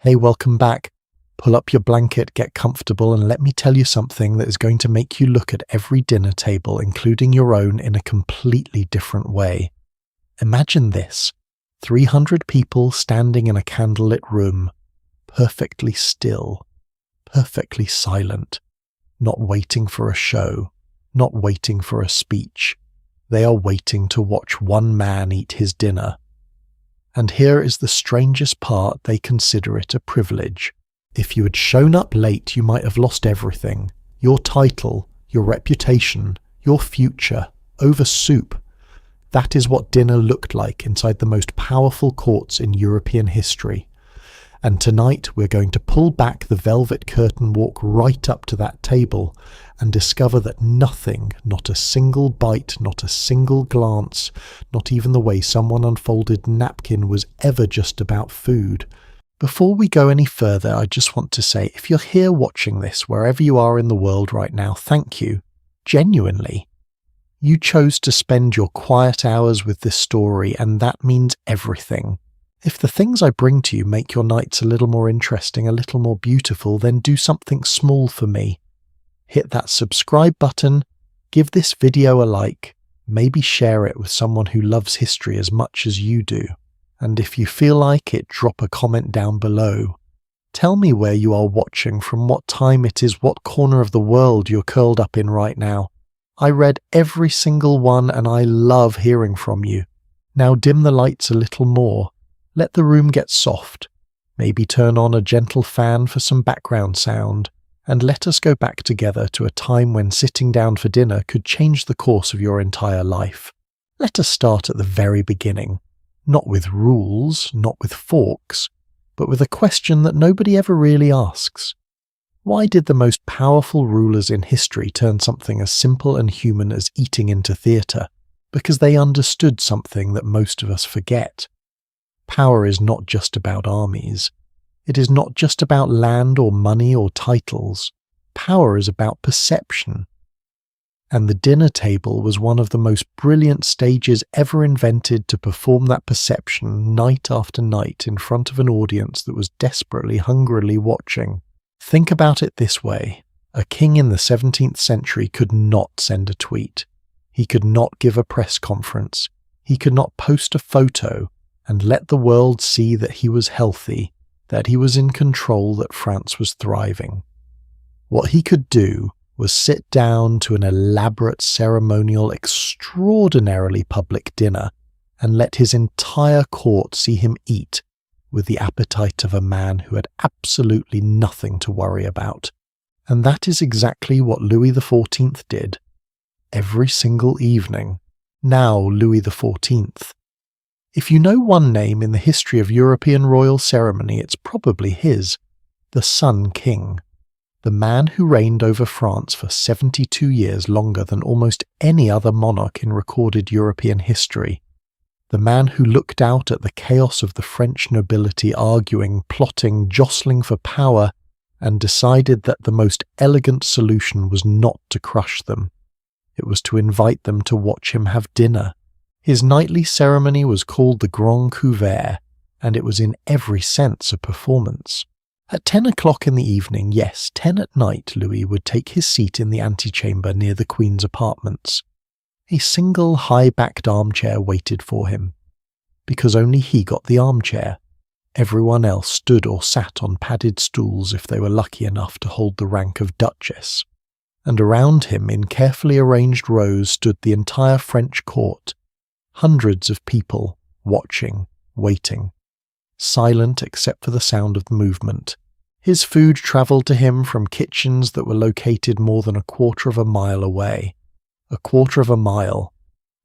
Hey, welcome back. Pull up your blanket, get comfortable, and let me tell you something that is going to make you look at every dinner table, including your own, in a completely different way. Imagine this: 300 people standing in a candlelit room, perfectly still, perfectly silent, not waiting for a show, not waiting for a speech. They are waiting to watch one man eat his dinner. And here is the strangest part: they consider it a privilege. If you had shown up late, you might have lost everything: your title, your reputation, your future, over soup. That is what dinner looked like inside the most powerful courts in European history. And tonight we're going to pull back the velvet curtain, walk right up to that table, and discover that nothing, not a single bite, not a single glance, not even the way someone unfolded napkin, was ever just about food. Before we go any further, I just want to say, if you're here watching this, wherever you are in the world right now, thank you. Genuinely. You chose to spend your quiet hours with this story, and that means everything. If the things I bring to you make your nights a little more interesting, a little more beautiful, then do something small for me. Hit that subscribe button, give this video a like, maybe share it with someone who loves history as much as you do. And if you feel like it, drop a comment down below. Tell me where you are watching, from what time it is, what corner of the world you're curled up in right now. I read every single one and I love hearing from you. Now dim the lights a little more. Let the room get soft. Maybe turn on a gentle fan for some background sound. And let us go back together to a time when sitting down for dinner could change the course of your entire life. Let us start at the very beginning. Not with rules, not with forks, but with a question that nobody ever really asks. Why did the most powerful rulers in history turn something as simple and human as eating into theatre? Because they understood something that most of us forget. Power is not just about armies. It is not just about land or money or titles. Power is about perception. And the dinner table was one of the most brilliant stages ever invented to perform that perception night after night in front of an audience that was desperately, hungrily watching. Think about it this way: a king in the 17th century could not send a tweet. He could not give a press conference. He could not post a photo and let the world see that he was healthy, that he was in control, that France was thriving. What he could do was sit down to an elaborate, ceremonial, extraordinarily public dinner and let his entire court see him eat with the appetite of a man who had absolutely nothing to worry about. And that is exactly what Louis XIV did. Every single evening. Now Louis XIV. If you know one name in the history of European royal ceremony, it's probably his: the Sun King. The man who reigned over France for 72 years, longer than almost any other monarch in recorded European history. The man who looked out at the chaos of the French nobility arguing, plotting, jostling for power, and decided that the most elegant solution was not to crush them. It was to invite them to watch him have dinner. His nightly ceremony was called the Grand Couvert, and it was in every sense a performance. At 10 o'clock in the evening, yes, 10 at night, Louis would take his seat in the antechamber near the Queen's apartments. A single high-backed armchair waited for him, because only he got the armchair. Everyone else stood or sat on padded stools if they were lucky enough to hold the rank of Duchess. And around him, in carefully arranged rows, stood the entire French court. Hundreds of people, watching, waiting. Silent except for the sound of the movement. His food travelled to him from kitchens that were located more than a quarter of a mile away. A quarter of a mile.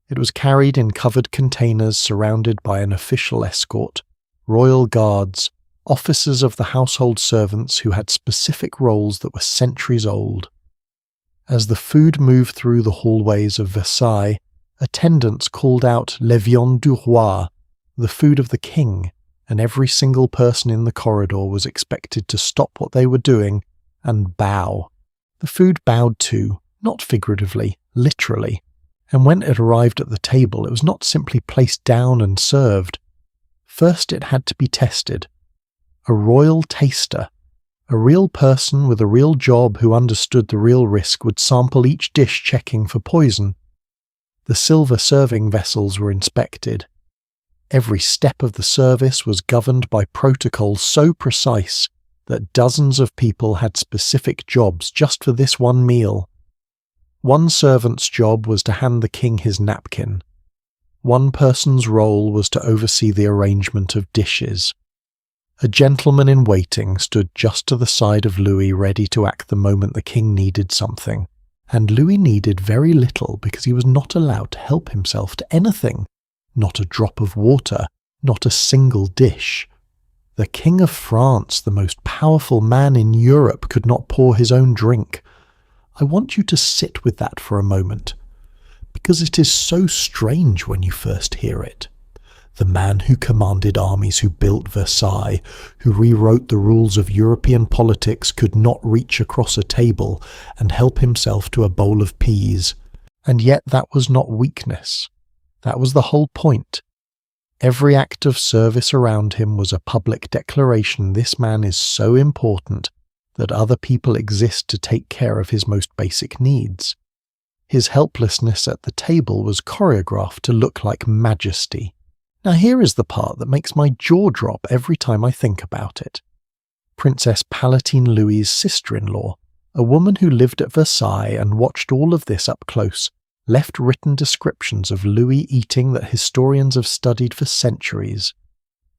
It was carried in covered containers surrounded by an official escort, royal guards, officers of the household servants who had specific roles that were centuries old. As the food moved through the hallways of Versailles, attendants called out "Le viande du roi," the food of the king, and every single person in the corridor was expected to stop what they were doing and bow. The food bowed too, not figuratively, literally, and when it arrived at the table, it was not simply placed down and served. First it had to be tested. a royal taster. A real person with a real job who understood the real risk would sample each dish, checking for poison. The silver serving vessels were inspected. Every step of the service was governed by protocols so precise that dozens of people had specific jobs just for this one meal. One servant's job was to hand the king his napkin. One person's role was to oversee the arrangement of dishes. A gentleman in waiting stood just to the side of Louis, ready to act the moment the king needed something. And Louis needed very little because he was not allowed to help himself to anything. Not a drop of water, not a single dish. The King of France, the most powerful man in Europe, could not pour his own drink. I want you to sit with that for a moment, because it is so strange when you first hear it. The man who commanded armies, who built Versailles, who rewrote the rules of European politics, could not reach across a table and help himself to a bowl of peas. And yet that was not weakness. That was the whole point. Every act of service around him was a public declaration this man is so important that other people exist to take care of his most basic needs. His helplessness at the table was choreographed to look like majesty. Now here is the part that makes my jaw drop every time I think about it. Princess Palatine Louis's sister-in-law, a woman who lived at Versailles and watched all of this up close, left written descriptions of Louis eating that historians have studied for centuries.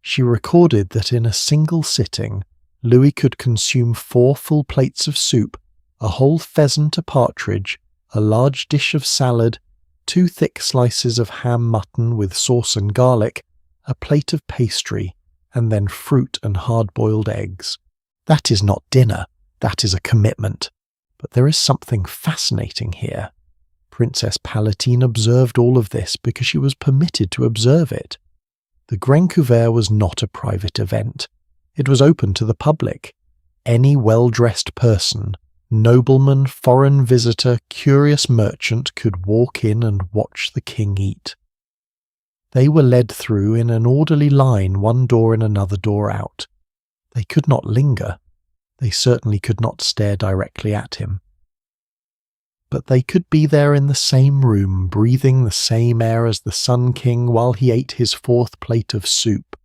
She recorded that in a single sitting, Louis could consume 4 full plates of soup, a whole pheasant, a partridge, a large dish of salad, 2 thick slices of ham mutton with sauce and garlic, a plate of pastry, and then fruit and hard-boiled eggs. That is not dinner, that is a commitment. But there is something fascinating here. Princess Palatine observed all of this because she was permitted to observe it. The Grand Couvert was not a private event. It was open to the public. Any well-dressed person, nobleman, foreign visitor, curious merchant could walk in and watch the king eat. They were led through in an orderly line, one door in, another door out. They could not linger. They certainly could not stare directly at him. But they could be there in the same room, breathing the same air as the Sun King while he ate his 4th plate of soup.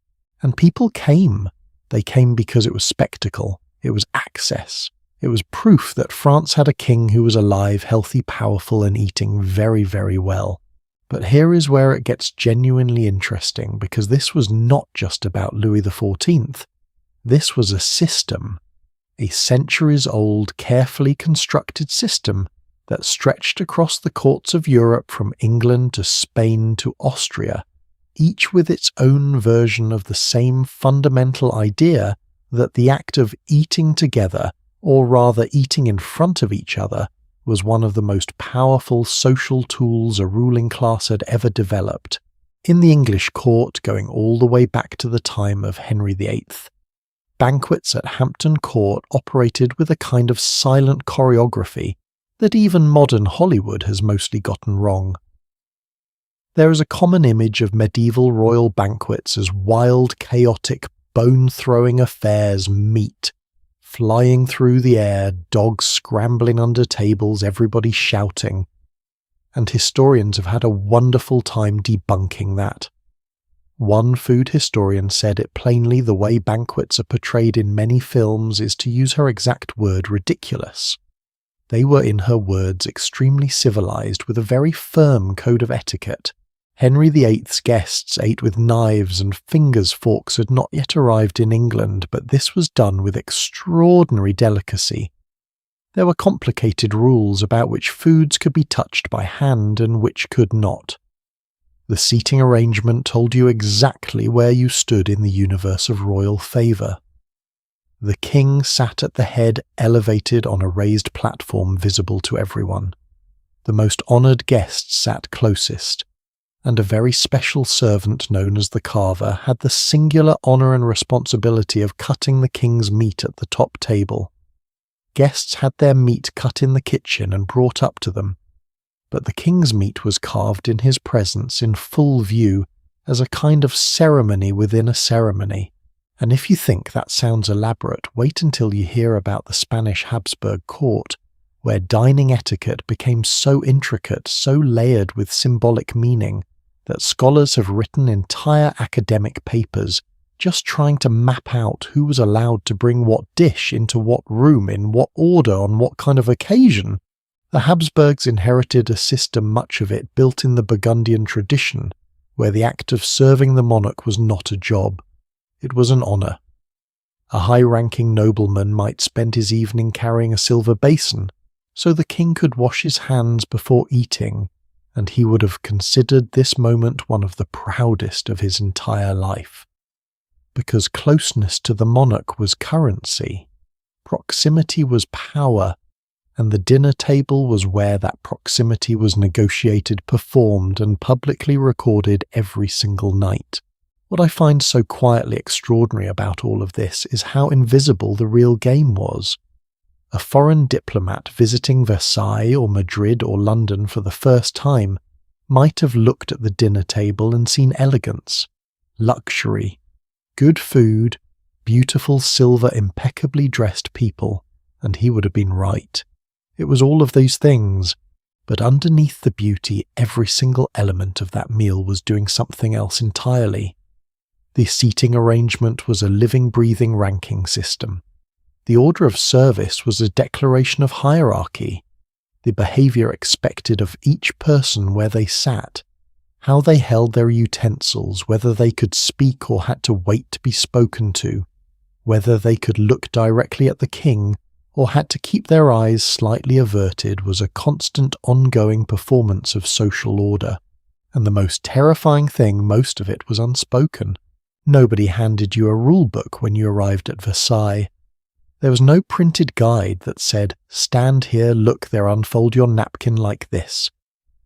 And people came. They came because it was spectacle. It was access. It was proof that France had a king who was alive, healthy, powerful, and eating very, very well. But here is where it gets genuinely interesting, because this was not just about Louis XIV. This was a system, a centuries-old, carefully constructed system that stretched across the courts of Europe from England to Spain to Austria, each with its own version of the same fundamental idea that the act of eating together, or rather eating in front of each other, was one of the most powerful social tools a ruling class had ever developed, in the English court going all the way back to the time of Henry VIII. Banquets at Hampton Court operated with a kind of silent choreography that even modern Hollywood has mostly gotten wrong. There is a common image of medieval royal banquets as wild, chaotic, bone-throwing affairs meet, flying through the air, dogs scrambling under tables, everybody shouting. And historians have had a wonderful time debunking that. One food historian said it plainly: the way banquets are portrayed in many films is, to use her exact word, ridiculous. They were, in her words, extremely civilized, with a very firm code of etiquette. Henry VIII's guests ate with knives and fingers. Forks had not yet arrived in England, but this was done with extraordinary delicacy. There were complicated rules about which foods could be touched by hand and which could not. The seating arrangement told you exactly where you stood in the universe of royal favour. The king sat at the head, elevated on a raised platform visible to everyone. The most honoured guests sat closest, and a very special servant known as the carver had the singular honour and responsibility of cutting the king's meat at the top table. Guests had their meat cut in the kitchen and brought up to them, but the king's meat was carved in his presence in full view as a kind of ceremony within a ceremony, And if you think that sounds elaborate, wait until you hear about the Spanish Habsburg court, where dining etiquette became so intricate, so layered with symbolic meaning, that scholars have written entire academic papers just trying to map out who was allowed to bring what dish into what room, in what order, on what kind of occasion. The Habsburgs inherited a system, much of it built in the Burgundian tradition, where the act of serving the monarch was not a job. It was an honour. A high-ranking nobleman might spend his evening carrying a silver basin, so the king could wash his hands before eating, and he would have considered this moment one of the proudest of his entire life. Because closeness to the monarch was currency, proximity was power, and the dinner table was where that proximity was negotiated, performed, and publicly recorded every single night. What I find so quietly extraordinary about all of this is how invisible the real game was. A foreign diplomat visiting Versailles or Madrid or London for the first time might have looked at the dinner table and seen elegance, luxury, good food, beautiful silver impeccably dressed people, and he would have been right. It was all of these things, but underneath the beauty, every single element of that meal was doing something else entirely. The seating arrangement was a living, breathing ranking system. The order of service was a declaration of hierarchy. The behaviour expected of each person where they sat, how they held their utensils, whether they could speak or had to wait to be spoken to, whether they could look directly at the king or had to keep their eyes slightly averted, was a constant ongoing performance of social order. And the most terrifying thing, most of it was unspoken. Nobody handed you a rule book when you arrived at Versailles. There was no printed guide that said, "Stand here, look there, unfold your napkin like this."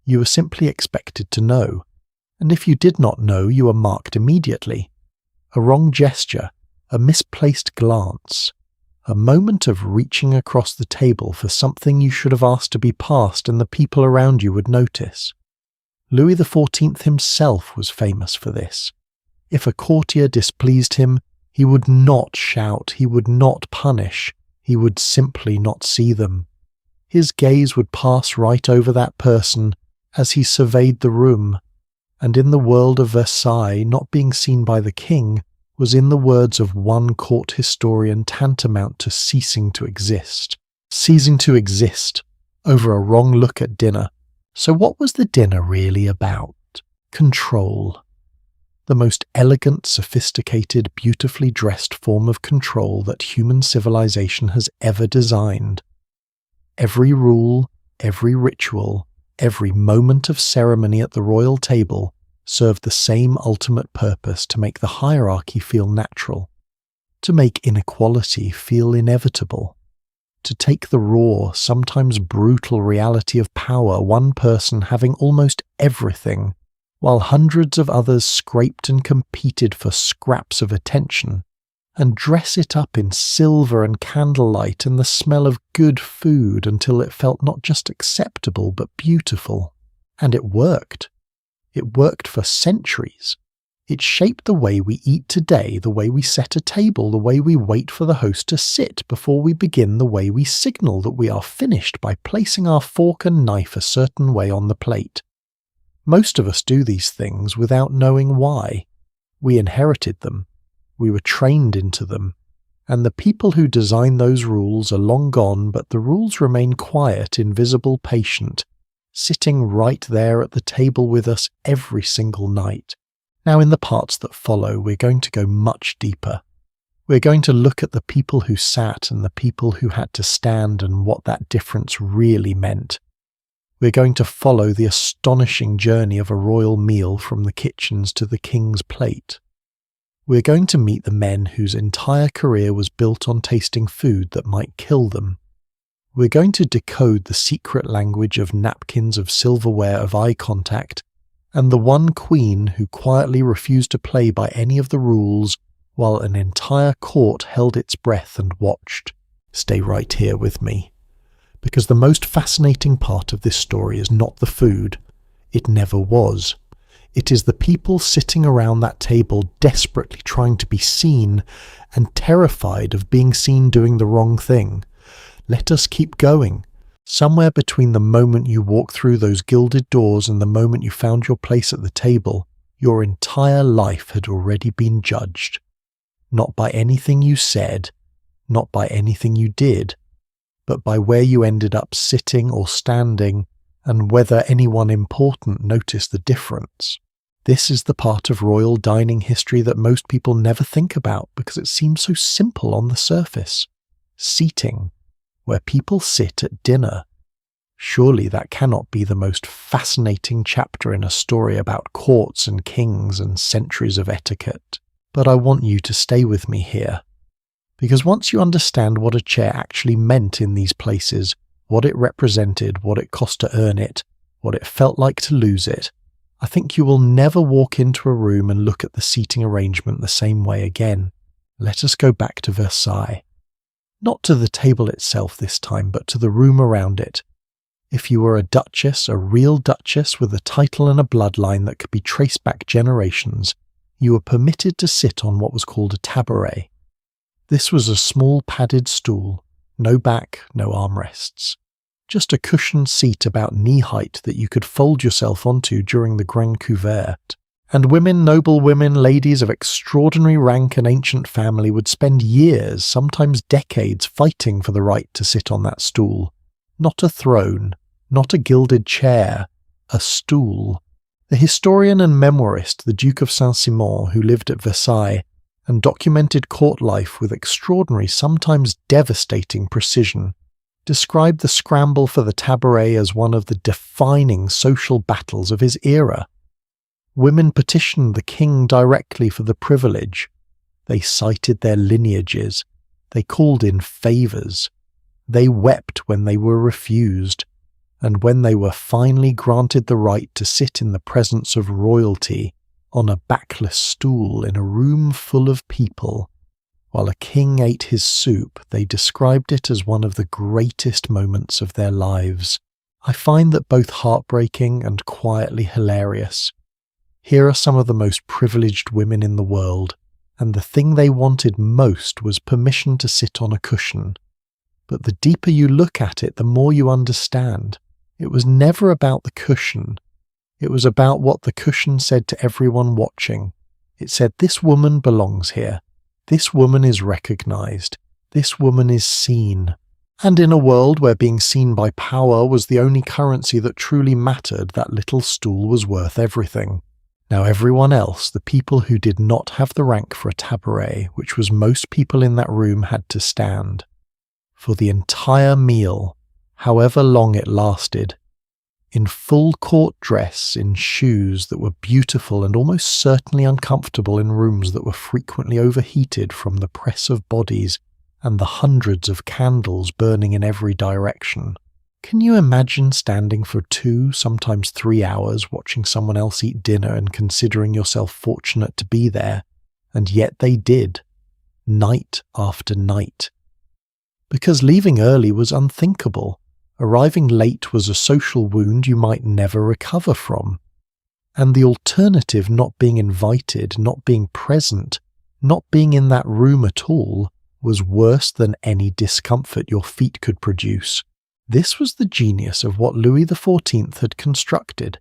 You were simply expected to know, and if you did not know, you were marked immediately. A wrong gesture, a misplaced glance, a moment of reaching across the table for something you should have asked to be passed and the people around you would notice. Louis XIV himself was famous for this. If a courtier displeased him, he would not shout, he would not punish, he would simply not see them. His gaze would pass right over that person as he surveyed the room, and in the world of Versailles, not being seen by the king was, in the words of one court historian, tantamount to ceasing to exist. Ceasing to exist over a wrong look at dinner. So what was the dinner really about? Control. The most elegant, sophisticated, beautifully dressed form of control that human civilization has ever designed. Every rule, every ritual, every moment of ceremony at the royal table served the same ultimate purpose: to make the hierarchy feel natural, to make inequality feel inevitable, to take the raw, sometimes brutal reality of power, one person having almost everything, while hundreds of others scraped and competed for scraps of attention, and dress it up in silver and candlelight and the smell of good food until it felt not just acceptable but beautiful. And it worked. It worked for centuries. It shaped the way we eat today, the way we set a table, the way we wait for the host to sit before we begin, the way we signal that we are finished by placing our fork and knife a certain way on the plate. Most of us do these things without knowing why. We inherited them. We were trained into them. And the people who design those rules are long gone, but the rules remain quiet, invisible, patient, sitting right there at the table with us every single night. Now, in the parts that follow, we're going to go much deeper. We're going to look at the people who sat and the people who had to stand and what that difference really meant. We're going to follow the astonishing journey of a royal meal from the kitchens to the king's plate. We're going to meet the men whose entire career was built on tasting food that might kill them. We're going to decode the secret language of napkins, of silverware, of eye contact, and the one queen who quietly refused to play by any of the rules while an entire court held its breath and watched. Stay right here with me, because the most fascinating part of this story is not the food. It never was. It is the people sitting around that table desperately trying to be seen and terrified of being seen doing the wrong thing. Let us keep going. Somewhere between the moment you walked through those gilded doors and the moment you found your place at the table, your entire life had already been judged. Not by anything you said, not by anything you did, but by where you ended up sitting or standing and whether anyone important noticed the difference. This is the part of royal dining history that most people never think about because it seems so simple on the surface. Seating, where people sit at dinner. Surely that cannot be the most fascinating chapter in a story about courts and kings and centuries of etiquette. But I want you to stay with me here. Because once you understand what a chair actually meant in these places, what it represented, what it cost to earn it, what it felt like to lose it, I think you will never walk into a room and look at the seating arrangement the same way again. Let us go back to Versailles. Not to the table itself this time, but to the room around it. If you were a duchess, a real duchess with a title and a bloodline that could be traced back generations, you were permitted to sit on what was called a tableware. This was a small padded stool, no back, no armrests. Just a cushioned seat about knee-height that you could fold yourself onto during the grand couvert. And women, noble women, ladies of extraordinary rank and ancient family would spend years, sometimes decades, fighting for the right to sit on that stool. Not a throne, not a gilded chair, a stool. The historian and memoirist, the Duke of Saint-Simon, who lived at Versailles, and documented court life with extraordinary, sometimes devastating precision, described the scramble for the tableware as one of the defining social battles of his era. Women petitioned the king directly for the privilege. They cited their lineages. They called in favours. They wept when they were refused. And when they were finally granted the right to sit in the presence of royalty, on a backless stool in a room full of people, while a king ate his soup, they described it as one of the greatest moments of their lives. I find that both heartbreaking and quietly hilarious. Here are some of the most privileged women in the world, and the thing they wanted most was permission to sit on a cushion. But the deeper you look at it, the more you understand. It was never about the cushion. It was about what the cushion said to everyone watching. It said, this woman belongs here. This woman is recognized. This woman is seen. And in a world where being seen by power was the only currency that truly mattered, that little stool was worth everything. Now everyone else, the people who did not have the rank for a tableware, which was most people in that room, had to stand. For the entire meal, however long it lasted, in full court dress, in shoes that were beautiful and almost certainly uncomfortable in rooms that were frequently overheated from the press of bodies and the hundreds of candles burning in every direction. Can you imagine standing for 2, sometimes 3 hours watching someone else eat dinner and considering yourself fortunate to be there? And yet they did, night after night. Because leaving early was unthinkable. Arriving late was a social wound you might never recover from. And the alternative, not being invited, not being present, not being in that room at all, was worse than any discomfort your feet could produce. This was the genius of what Louis XIV had constructed.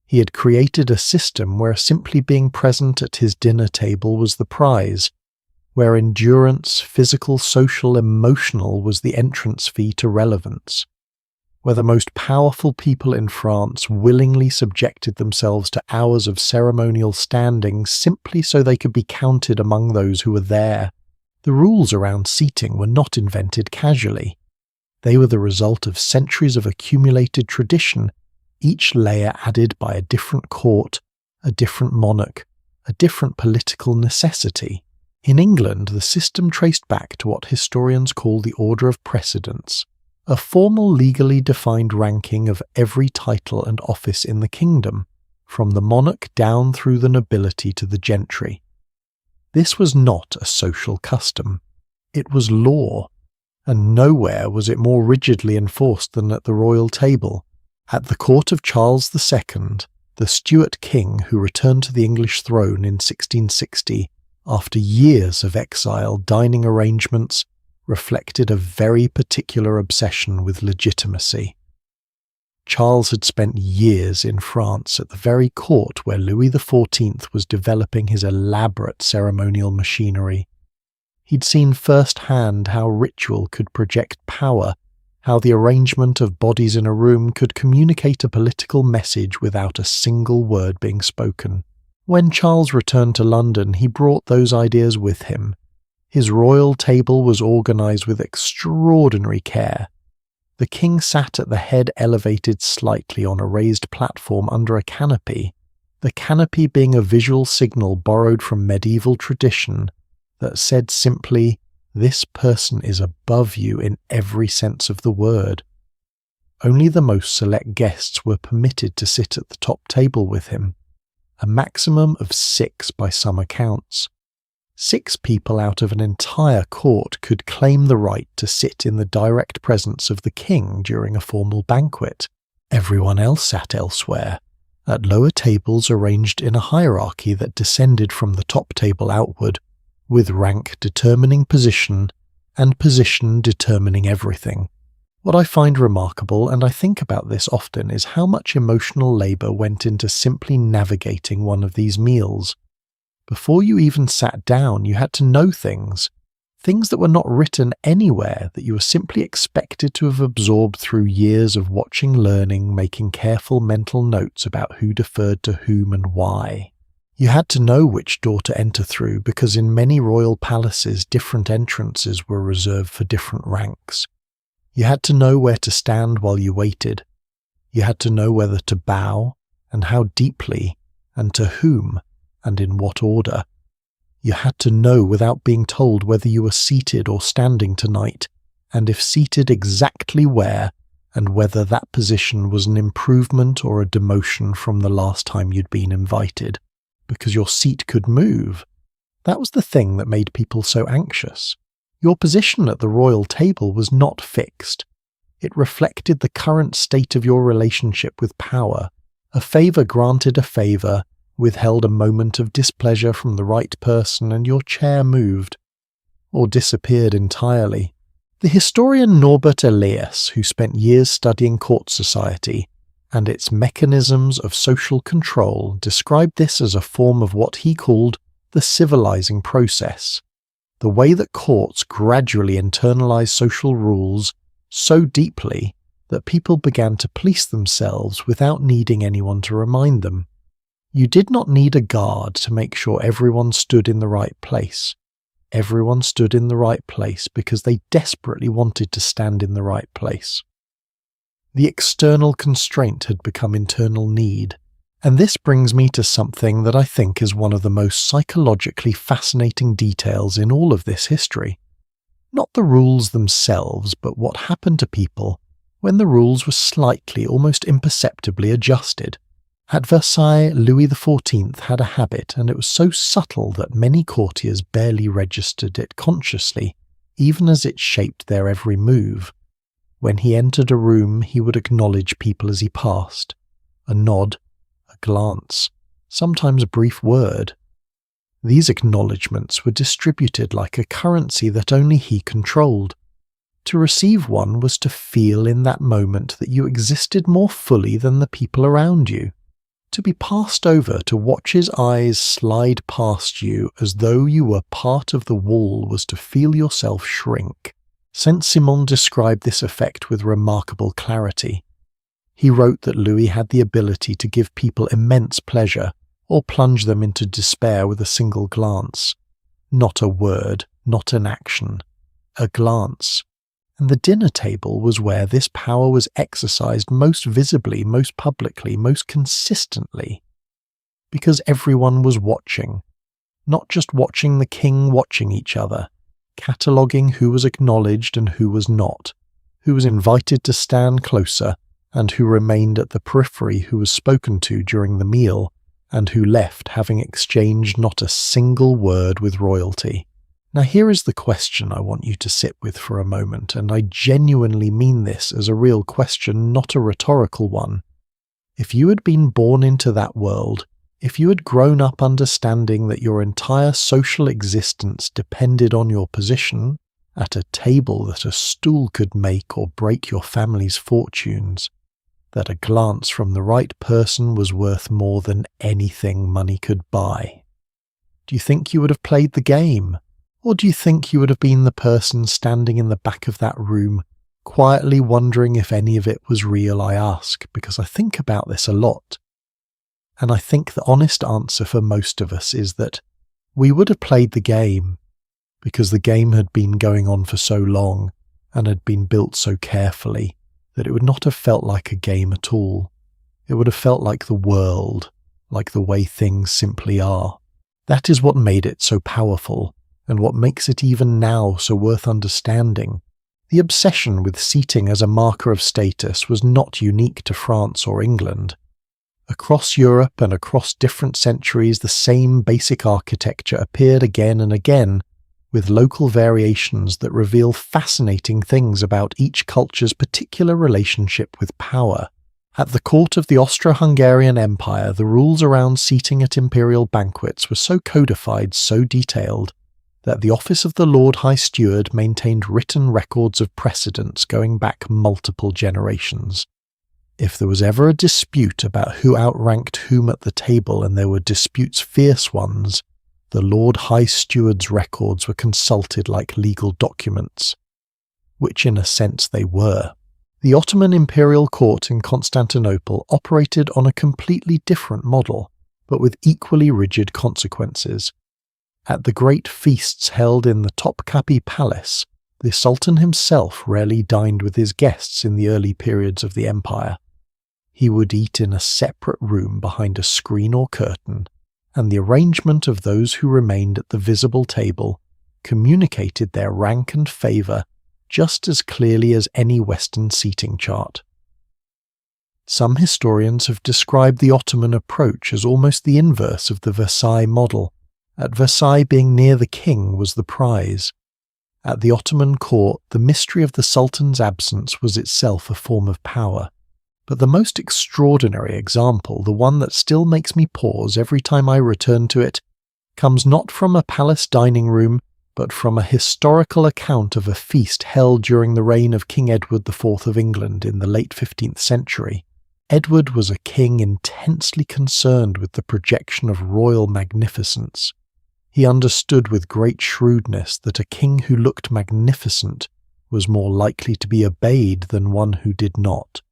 He had created a system where simply being present at his dinner table was the prize, where endurance, physical, social, emotional, was the entrance fee to relevance, where the most powerful people in France willingly subjected themselves to hours of ceremonial standing simply so they could be counted among those who were there. The rules around seating were not invented casually. They were the result of centuries of accumulated tradition, each layer added by a different court, a different monarch, a different political necessity. In England, the system traced back to what historians call the order of precedence, a formal legally defined ranking of every title and office in the kingdom, from the monarch down through the nobility to the gentry. This was not a social custom. It was law, and nowhere was it more rigidly enforced than at the royal table. At the court of Charles II, The Stuart king who returned to the English throne in 1660 after years of exile dining arrangements reflected a very particular obsession with legitimacy. Charles had spent years in France at the very court where Louis XIV was developing his elaborate ceremonial machinery. He'd seen firsthand how ritual could project power, how the arrangement of bodies in a room could communicate a political message without a single word being spoken. When Charles returned to London, he brought those ideas with him. His royal table was organised with extraordinary care. The king sat at the head elevated slightly on a raised platform under a canopy, the canopy being a visual signal borrowed from medieval tradition that said simply, "This person is above you in every sense of the word." Only the most select guests were permitted to sit at the top table with him, a maximum of 6 by some accounts. 6 people out of an entire court could claim the right to sit in the direct presence of the king during a formal banquet. Everyone else sat elsewhere, at lower tables arranged in a hierarchy that descended from the top table outward, with rank determining position and position determining everything. What I find remarkable, and I think about this often, is how much emotional labour went into simply navigating one of these meals. Before you even sat down, you had to know things that were not written anywhere, that you were simply expected to have absorbed through years of watching, learning, making careful mental notes about who deferred to whom and why. You had to know which door to enter through, because in many royal palaces different entrances were reserved for different ranks. You had to know where to stand while you waited. You had to know whether to bow, and how deeply, and to whom, and in what order. You had to know without being told whether you were seated or standing tonight, and if seated exactly where, and whether that position was an improvement or a demotion from the last time you'd been invited, because your seat could move. That was the thing that made people so anxious. Your position at the royal table was not fixed. It reflected the current state of your relationship with power. A favour granted a favour, withheld a moment of displeasure from the right person, and your chair moved, or disappeared entirely. The historian Norbert Elias, who spent years studying court society and its mechanisms of social control, described this as a form of what he called the civilizing process, the way that courts gradually internalize social rules so deeply that people began to police themselves without needing anyone to remind them. You did not need a guard to make sure everyone stood in the right place. Everyone stood in the right place because they desperately wanted to stand in the right place. The external constraint had become internal need, and this brings me to something that I think is one of the most psychologically fascinating details in all of this history. Not the rules themselves, but what happened to people when the rules were slightly, almost imperceptibly adjusted. At Versailles, Louis XIV had a habit, and it was so subtle that many courtiers barely registered it consciously, even as it shaped their every move. When he entered a room, he would acknowledge people as he passed. A nod, a glance, sometimes a brief word. These acknowledgements were distributed like a currency that only he controlled. To receive one was to feel in that moment that you existed more fully than the people around you. To be passed over, to watch his eyes slide past you as though you were part of the wall, was to feel yourself shrink. Saint-Simon described this effect with remarkable clarity. He wrote that Louis had the ability to give people immense pleasure, or plunge them into despair with a single glance. Not a word, not an action, a glance. And the dinner table was where this power was exercised most visibly, most publicly, most consistently. Because everyone was watching. Not just watching the king, watching each other, cataloguing who was acknowledged and who was not, who was invited to stand closer, and who remained at the periphery, who was spoken to during the meal, and who left having exchanged not a single word with royalty. Now here is the question I want you to sit with for a moment, and I genuinely mean this as a real question, not a rhetorical one. If you had been born into that world, if you had grown up understanding that your entire social existence depended on your position at a table that a stool could make or break your family's fortunes, that a glance from the right person was worth more than anything money could buy, do you think you would have played the game? Or do you think you would have been the person standing in the back of that room, quietly wondering if any of it was real? I ask, because I think about this a lot. And I think the honest answer for most of us is that we would have played the game, because the game had been going on for so long and had been built so carefully that it would not have felt like a game at all. It would have felt like the world, like the way things simply are. That is what made it so powerful, and what makes it even now so worth understanding. The obsession with seating as a marker of status was not unique to France or England. Across Europe and across different centuries, the same basic architecture appeared again and again, with local variations that reveal fascinating things about each culture's particular relationship with power. At the court of the Austro-Hungarian Empire, the rules around seating at imperial banquets were so codified, so detailed, that the office of the Lord High Steward maintained written records of precedents going back multiple generations. If there was ever a dispute about who outranked whom at the table, and there were disputes fierce ones, the Lord High Steward's records were consulted like legal documents, which in a sense they were. The Ottoman imperial court in Constantinople operated on a completely different model, but with equally rigid consequences. At the great feasts held in the Topkapi Palace, the Sultan himself rarely dined with his guests in the early periods of the empire. He would eat in a separate room behind a screen or curtain, and the arrangement of those who remained at the visible table communicated their rank and favour just as clearly as any Western seating chart. Some historians have described the Ottoman approach as almost the inverse of the Versailles model. At Versailles, being near the king was the prize. At the Ottoman court, the mystery of the Sultan's absence was itself a form of power. But the most extraordinary example, the one that still makes me pause every time I return to it, comes not from a palace dining room, but from a historical account of a feast held during the reign of King Edward IV of England in the late 15th century. Edward was a king intensely concerned with the projection of royal magnificence. He understood with great shrewdness that a king who looked magnificent was more likely to be obeyed than one who did not.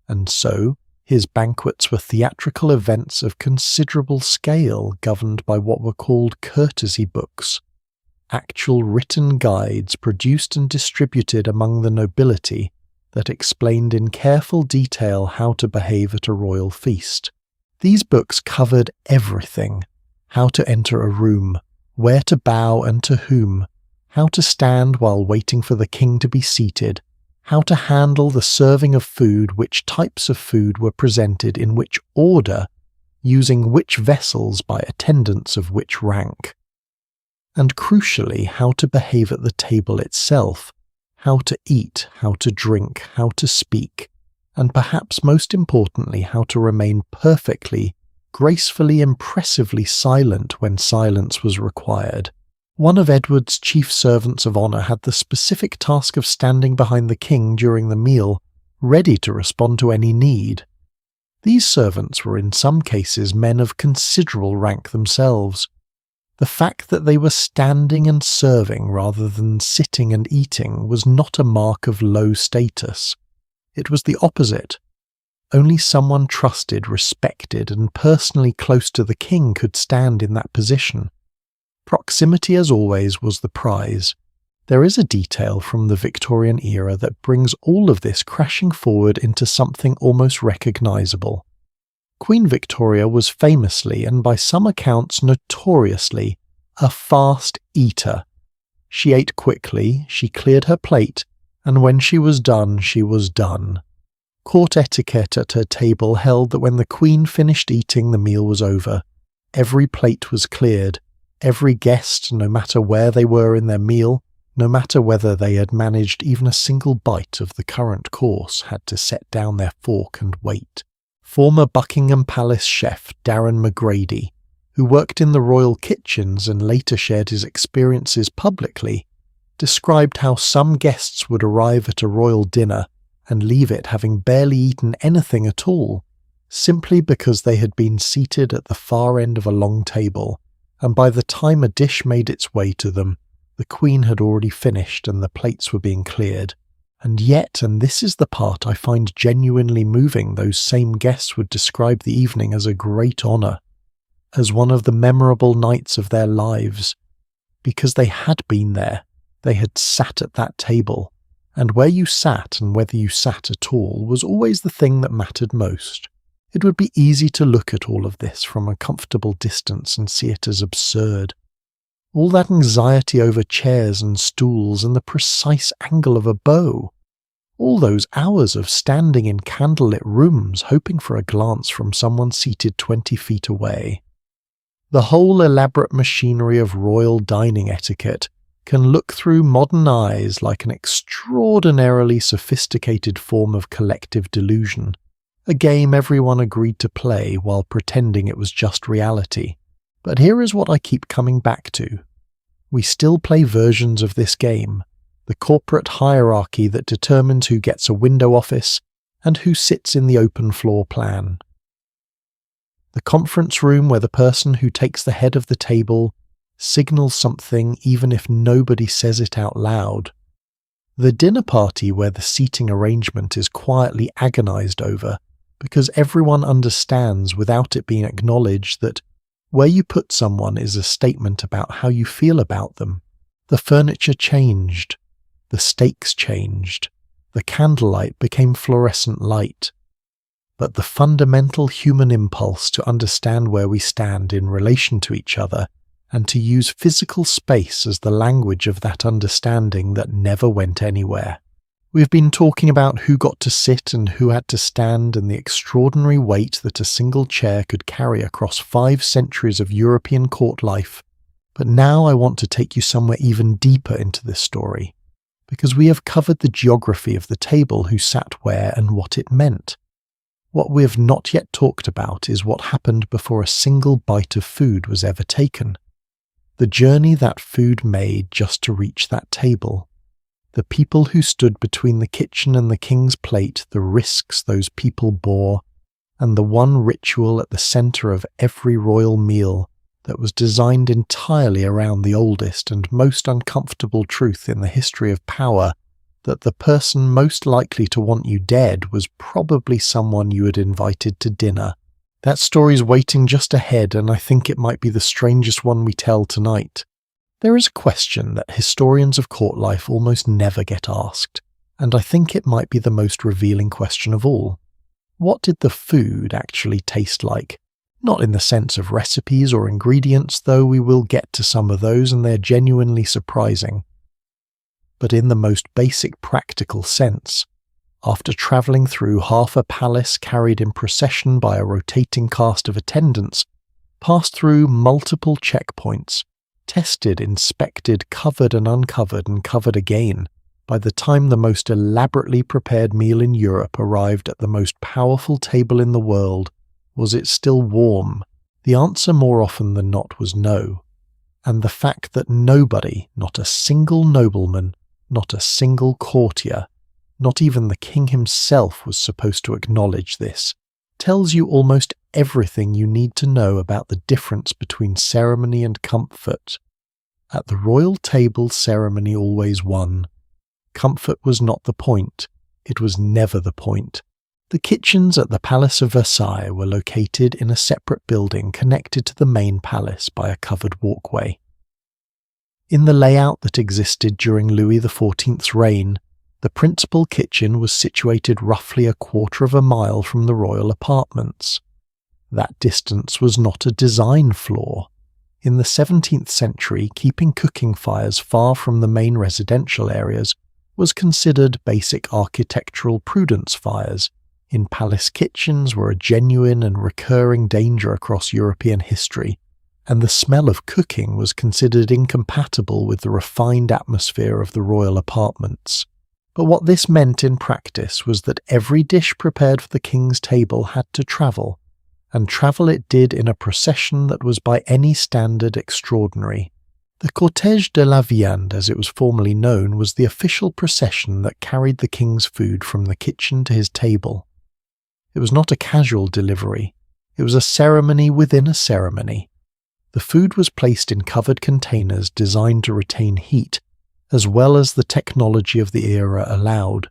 And so, his banquets were theatrical events of considerable scale governed by what were called courtesy books, actual written guides produced and distributed among the nobility that explained in careful detail how to behave at a royal feast. These books covered everything: how to enter a room, where to bow and to whom, how to stand while waiting for the king to be seated, how to handle the serving of food, which types of food were presented in which order, using which vessels by attendants of which rank, and crucially how to behave at the table itself, how to eat, how to drink, how to speak, and perhaps most importantly how to remain perfectly, gracefully, impressively silent when silence was required. One of Edward's chief servants of honour had the specific task of standing behind the king during the meal, ready to respond to any need. These servants were in some cases men of considerable rank themselves. The fact that they were standing and serving rather than sitting and eating was not a mark of low status. It was the opposite. Only someone trusted, respected, and personally close to the king could stand in that position. Proximity, as always, was the prize. There is a detail from the Victorian era that brings all of this crashing forward into something almost recognisable. Queen Victoria was famously, and by some accounts notoriously, a fast eater. She ate quickly, she cleared her plate, and when she was done, she was done. Court etiquette at her table held that when the Queen finished eating, the meal was over. Every plate was cleared. Every guest, no matter where they were in their meal, no matter whether they had managed even a single bite of the current course, had to set down their fork and wait. Former Buckingham Palace chef Darren McGrady, who worked in the royal kitchens and later shared his experiences publicly, described how some guests would arrive at a royal dinner and leave it having barely eaten anything at all, simply because they had been seated at the far end of a long table, and by the time a dish made its way to them, the Queen had already finished and the plates were being cleared. And yet, and this is the part I find genuinely moving, those same guests would describe the evening as a great honour, as one of the memorable nights of their lives, because they had been there, they had sat at that table, and where you sat and whether you sat at all was always the thing that mattered most. It would be easy to look at all of this from a comfortable distance and see it as absurd. All that anxiety over chairs and stools and the precise angle of a bow. All those hours of standing in candlelit rooms hoping for a glance from someone seated 20 feet away. The whole elaborate machinery of royal dining etiquette can look through modern eyes like an extraordinarily sophisticated form of collective delusion, a game everyone agreed to play while pretending it was just reality. But here is what I keep coming back to. We still play versions of this game, the corporate hierarchy that determines who gets a window office and who sits in the open floor plan. The conference room where the person who takes the head of the table signals something even if nobody says it out loud. The dinner party where the seating arrangement is quietly agonized over because everyone understands without it being acknowledged that where you put someone is a statement about how you feel about them. The furniture changed. The stakes changed. The candlelight became fluorescent light. But the fundamental human impulse to understand where we stand in relation to each other and to use physical space as the language of that understanding that never went anywhere. We've been talking about who got to sit and who had to stand and the extraordinary weight that a single chair could carry across 5 centuries of European court life. But now I want to take you somewhere even deeper into this story, because we have covered the geography of the table, who sat where and what it meant. What we have not yet talked about is what happened before a single bite of food was ever taken. The journey that food made just to reach that table. The people who stood between the kitchen and the king's plate, the risks those people bore, and the one ritual at the centre of every royal meal that was designed entirely around the oldest and most uncomfortable truth in the history of power, that the person most likely to want you dead was probably someone you had invited to dinner. That story's waiting just ahead, and I think it might be the strangest one we tell tonight. There is a question that historians of court life almost never get asked, and I think it might be the most revealing question of all. What did the food actually taste like? Not in the sense of recipes or ingredients, though we will get to some of those and they're genuinely surprising. But in the most basic practical sense, after travelling through half a palace carried in procession by a rotating cast of attendants, passed through multiple checkpoints, tested, inspected, covered and covered again, by the time the most elaborately prepared meal in Europe arrived at the most powerful table in the world, was it still warm? The answer more often than not was no. And the fact that nobody, not a single nobleman, not a single courtier, not even the king himself was supposed to acknowledge this, tells you almost everything you need to know about the difference between ceremony and comfort. At the royal table, ceremony always won. Comfort was not the point. It was never the point. The kitchens at the Palace of Versailles were located in a separate building connected to the main palace by a covered walkway. In the layout that existed during Louis XIV's reign, the principal kitchen was situated roughly a quarter of a mile from the royal apartments. That distance was not a design flaw. In the 17th century, keeping cooking fires far from the main residential areas was considered basic architectural prudence. Fires in palace kitchens were a genuine and recurring danger across European history, and the smell of cooking was considered incompatible with the refined atmosphere of the royal apartments. But what this meant in practice was that every dish prepared for the king's table had to travel, and travel it did in a procession that was by any standard extraordinary. The cortège de la viande, as it was formerly known, was the official procession that carried the king's food from the kitchen to his table. It was not a casual delivery, it was a ceremony within a ceremony. The food was placed in covered containers designed to retain heat, as well as the technology of the era allowed,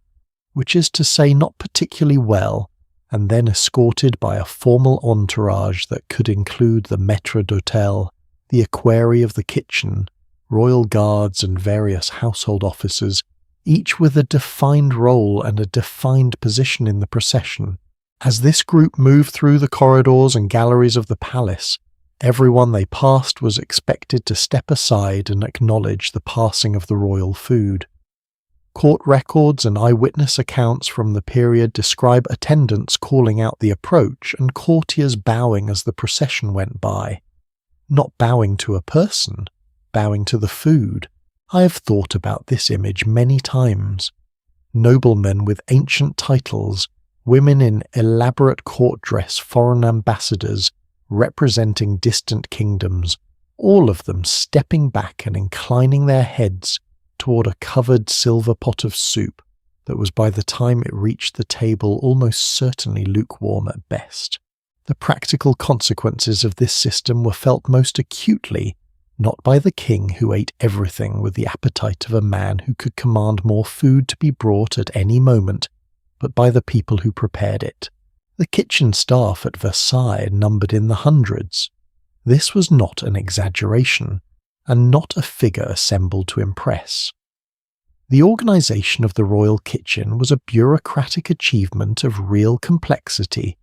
which is to say not particularly well, and then escorted by a formal entourage that could include the maître d'hôtel, the equerry of the kitchen, royal guards and various household officers, each with a defined role and a defined position in the procession. As this group moved through the corridors and galleries of the palace, everyone they passed was expected to step aside and acknowledge the passing of the royal food. Court records and eyewitness accounts from the period describe attendants calling out the approach and courtiers bowing as the procession went by. Not bowing to a person, bowing to the food. I have thought about this image many times. Noblemen with ancient titles, women in elaborate court dress, foreign ambassadors, representing distant kingdoms, all of them stepping back and inclining their heads toward a covered silver pot of soup that was by the time it reached the table almost certainly lukewarm at best. The practical consequences of this system were felt most acutely, not by the king who ate everything with the appetite of a man who could command more food to be brought at any moment, but by the people who prepared it. The kitchen staff at Versailles numbered in the hundreds. This was not an exaggeration, and not a figure assembled to impress. The organization of the royal kitchen was a bureaucratic achievement of real complexity,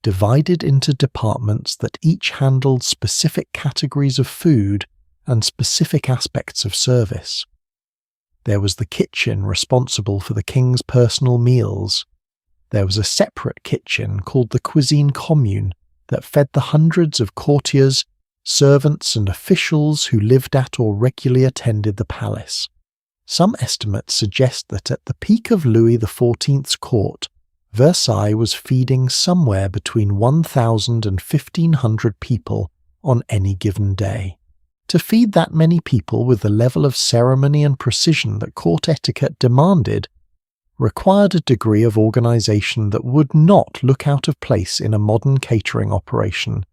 divided into departments that each handled specific categories of food and specific aspects of service. There was the kitchen responsible for the king's personal meals. There was a separate kitchen called the cuisine commune that fed the hundreds of courtiers, servants and officials who lived at or regularly attended the palace. Some estimates suggest that at the peak of Louis XIV's court, Versailles was feeding somewhere between 1,000 and 1,500 people on any given day. To feed that many people with the level of ceremony and precision that court etiquette demanded required a degree of organization that would not look out of place in a modern catering operation,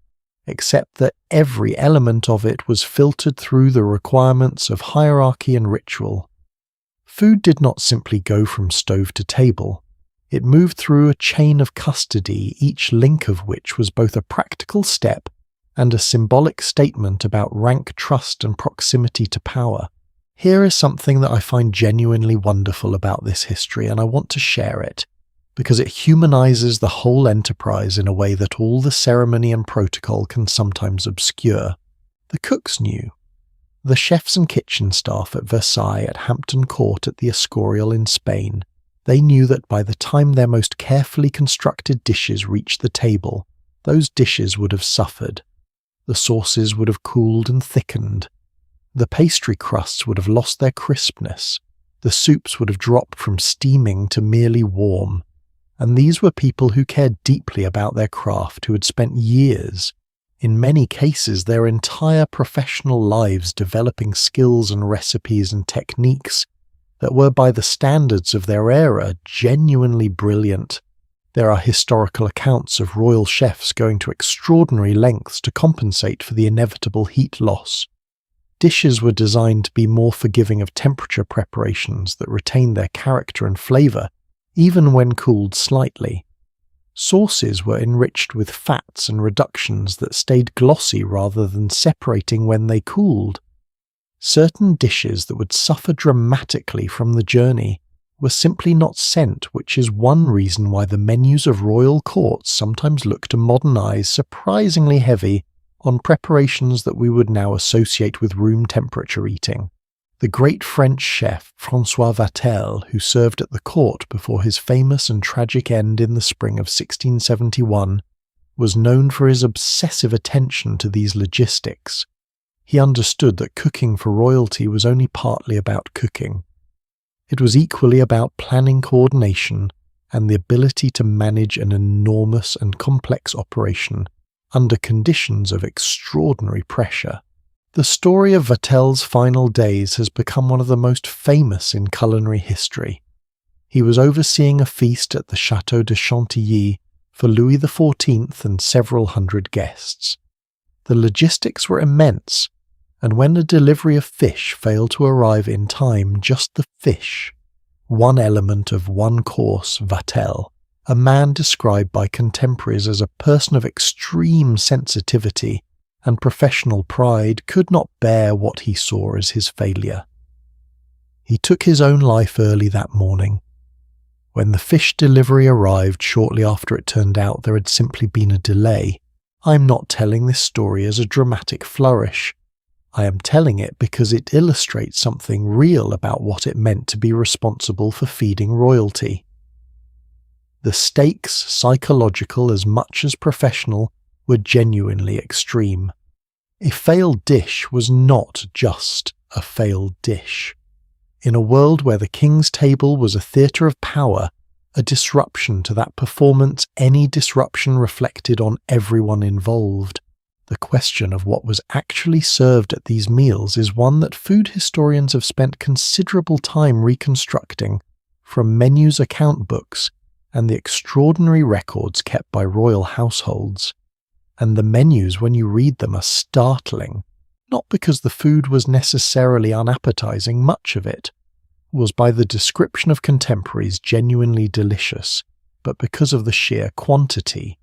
except that every element of it was filtered through the requirements of hierarchy and ritual. Food did not simply go from stove to table. It moved through a chain of custody, each link of which was both a practical step and a symbolic statement about rank, trust, and proximity to power. Here is something that I find genuinely wonderful about this history, and I want to share it, because it humanizes the whole enterprise in a way that all the ceremony and protocol can sometimes obscure. The cooks knew. The chefs and kitchen staff at Versailles, at Hampton Court, at the Escorial in Spain, they knew that by the time their most carefully constructed dishes reached the table, those dishes would have suffered. The sauces would have cooled and thickened. The pastry crusts would have lost their crispness. The soups would have dropped from steaming to merely warm. And these were people who cared deeply about their craft, who had spent years, in many cases their entire professional lives, developing skills and recipes and techniques that were, by the standards of their era, genuinely brilliant. There are historical accounts of royal chefs going to extraordinary lengths to compensate for the inevitable heat loss. Dishes were designed to be more forgiving of temperature preparations that retained their character and flavor, even when cooled slightly. Sauces were enriched with fats and reductions that stayed glossy rather than separating when they cooled. Certain dishes that would suffer dramatically from the journey were simply not sent, which is one reason why the menus of royal courts sometimes look to modernize surprisingly heavy on preparations that we would now associate with room temperature eating. The great French chef François Vatel, who served at the court before his famous and tragic end in the spring of 1671, was known for his obsessive attention to these logistics. He understood that cooking for royalty was only partly about cooking. It was equally about planning coordination and the ability to manage an enormous and complex operation under conditions of extraordinary pressure. The story of Vatel's final days has become one of the most famous in culinary history. He was overseeing a feast at the Château de Chantilly for Louis XIV and several hundred guests. The logistics were immense, and when the delivery of fish failed to arrive in time, just the fish, one element of one course, Vatel, a man described by contemporaries as a person of extreme sensitivity and professional pride, could not bear what he saw as his failure. He took his own life early that morning. When the fish delivery arrived shortly after it turned out there had simply been a delay, I'm not telling this story as a dramatic flourish. I am telling it because it illustrates something real about what it meant to be responsible for feeding royalty. The stakes, psychological as much as professional, were genuinely extreme. A failed dish was not just a failed dish. In a world where the king's table was a theatre of power, a disruption to that performance, any disruption reflected on everyone involved. The question of what was actually served at these meals is one that food historians have spent considerable time reconstructing from menus, account books, and the extraordinary records kept by royal households. And the menus, when you read them, are startling, not because the food was necessarily unappetizing, much of it was by the description of contemporaries genuinely delicious, but because of the sheer quantity.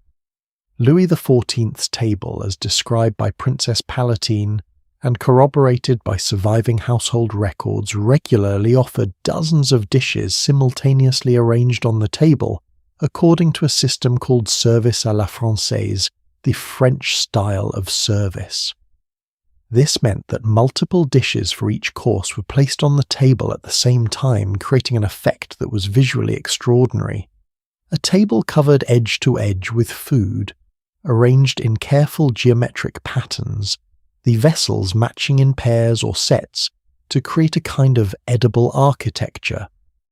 Louis XIV's table, as described by Princess Palatine and corroborated by surviving household records, regularly offered dozens of dishes simultaneously arranged on the table according to a system called service à la Française, the French style of service. This meant that multiple dishes for each course were placed on the table at the same time, creating an effect that was visually extraordinary. A table covered edge to edge with food, arranged in careful geometric patterns, the vessels matching in pairs or sets to create a kind of edible architecture.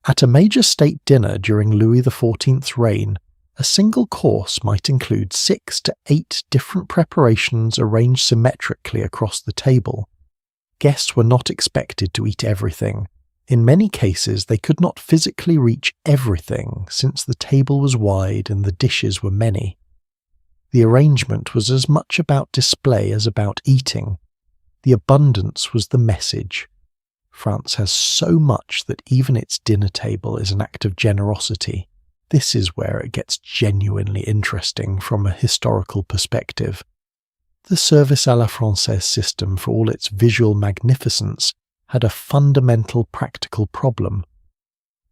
At a major state dinner during Louis XIV's reign, a single course might include 6 to 8 different preparations arranged symmetrically across the table. Guests were not expected to eat everything. In many cases, they could not physically reach everything since the table was wide and the dishes were many. The arrangement was as much about display as about eating. The abundance was the message. France has so much that even its dinner table is an act of generosity. This is where it gets genuinely interesting from a historical perspective. The service à la Française system, for all its visual magnificence, had a fundamental practical problem.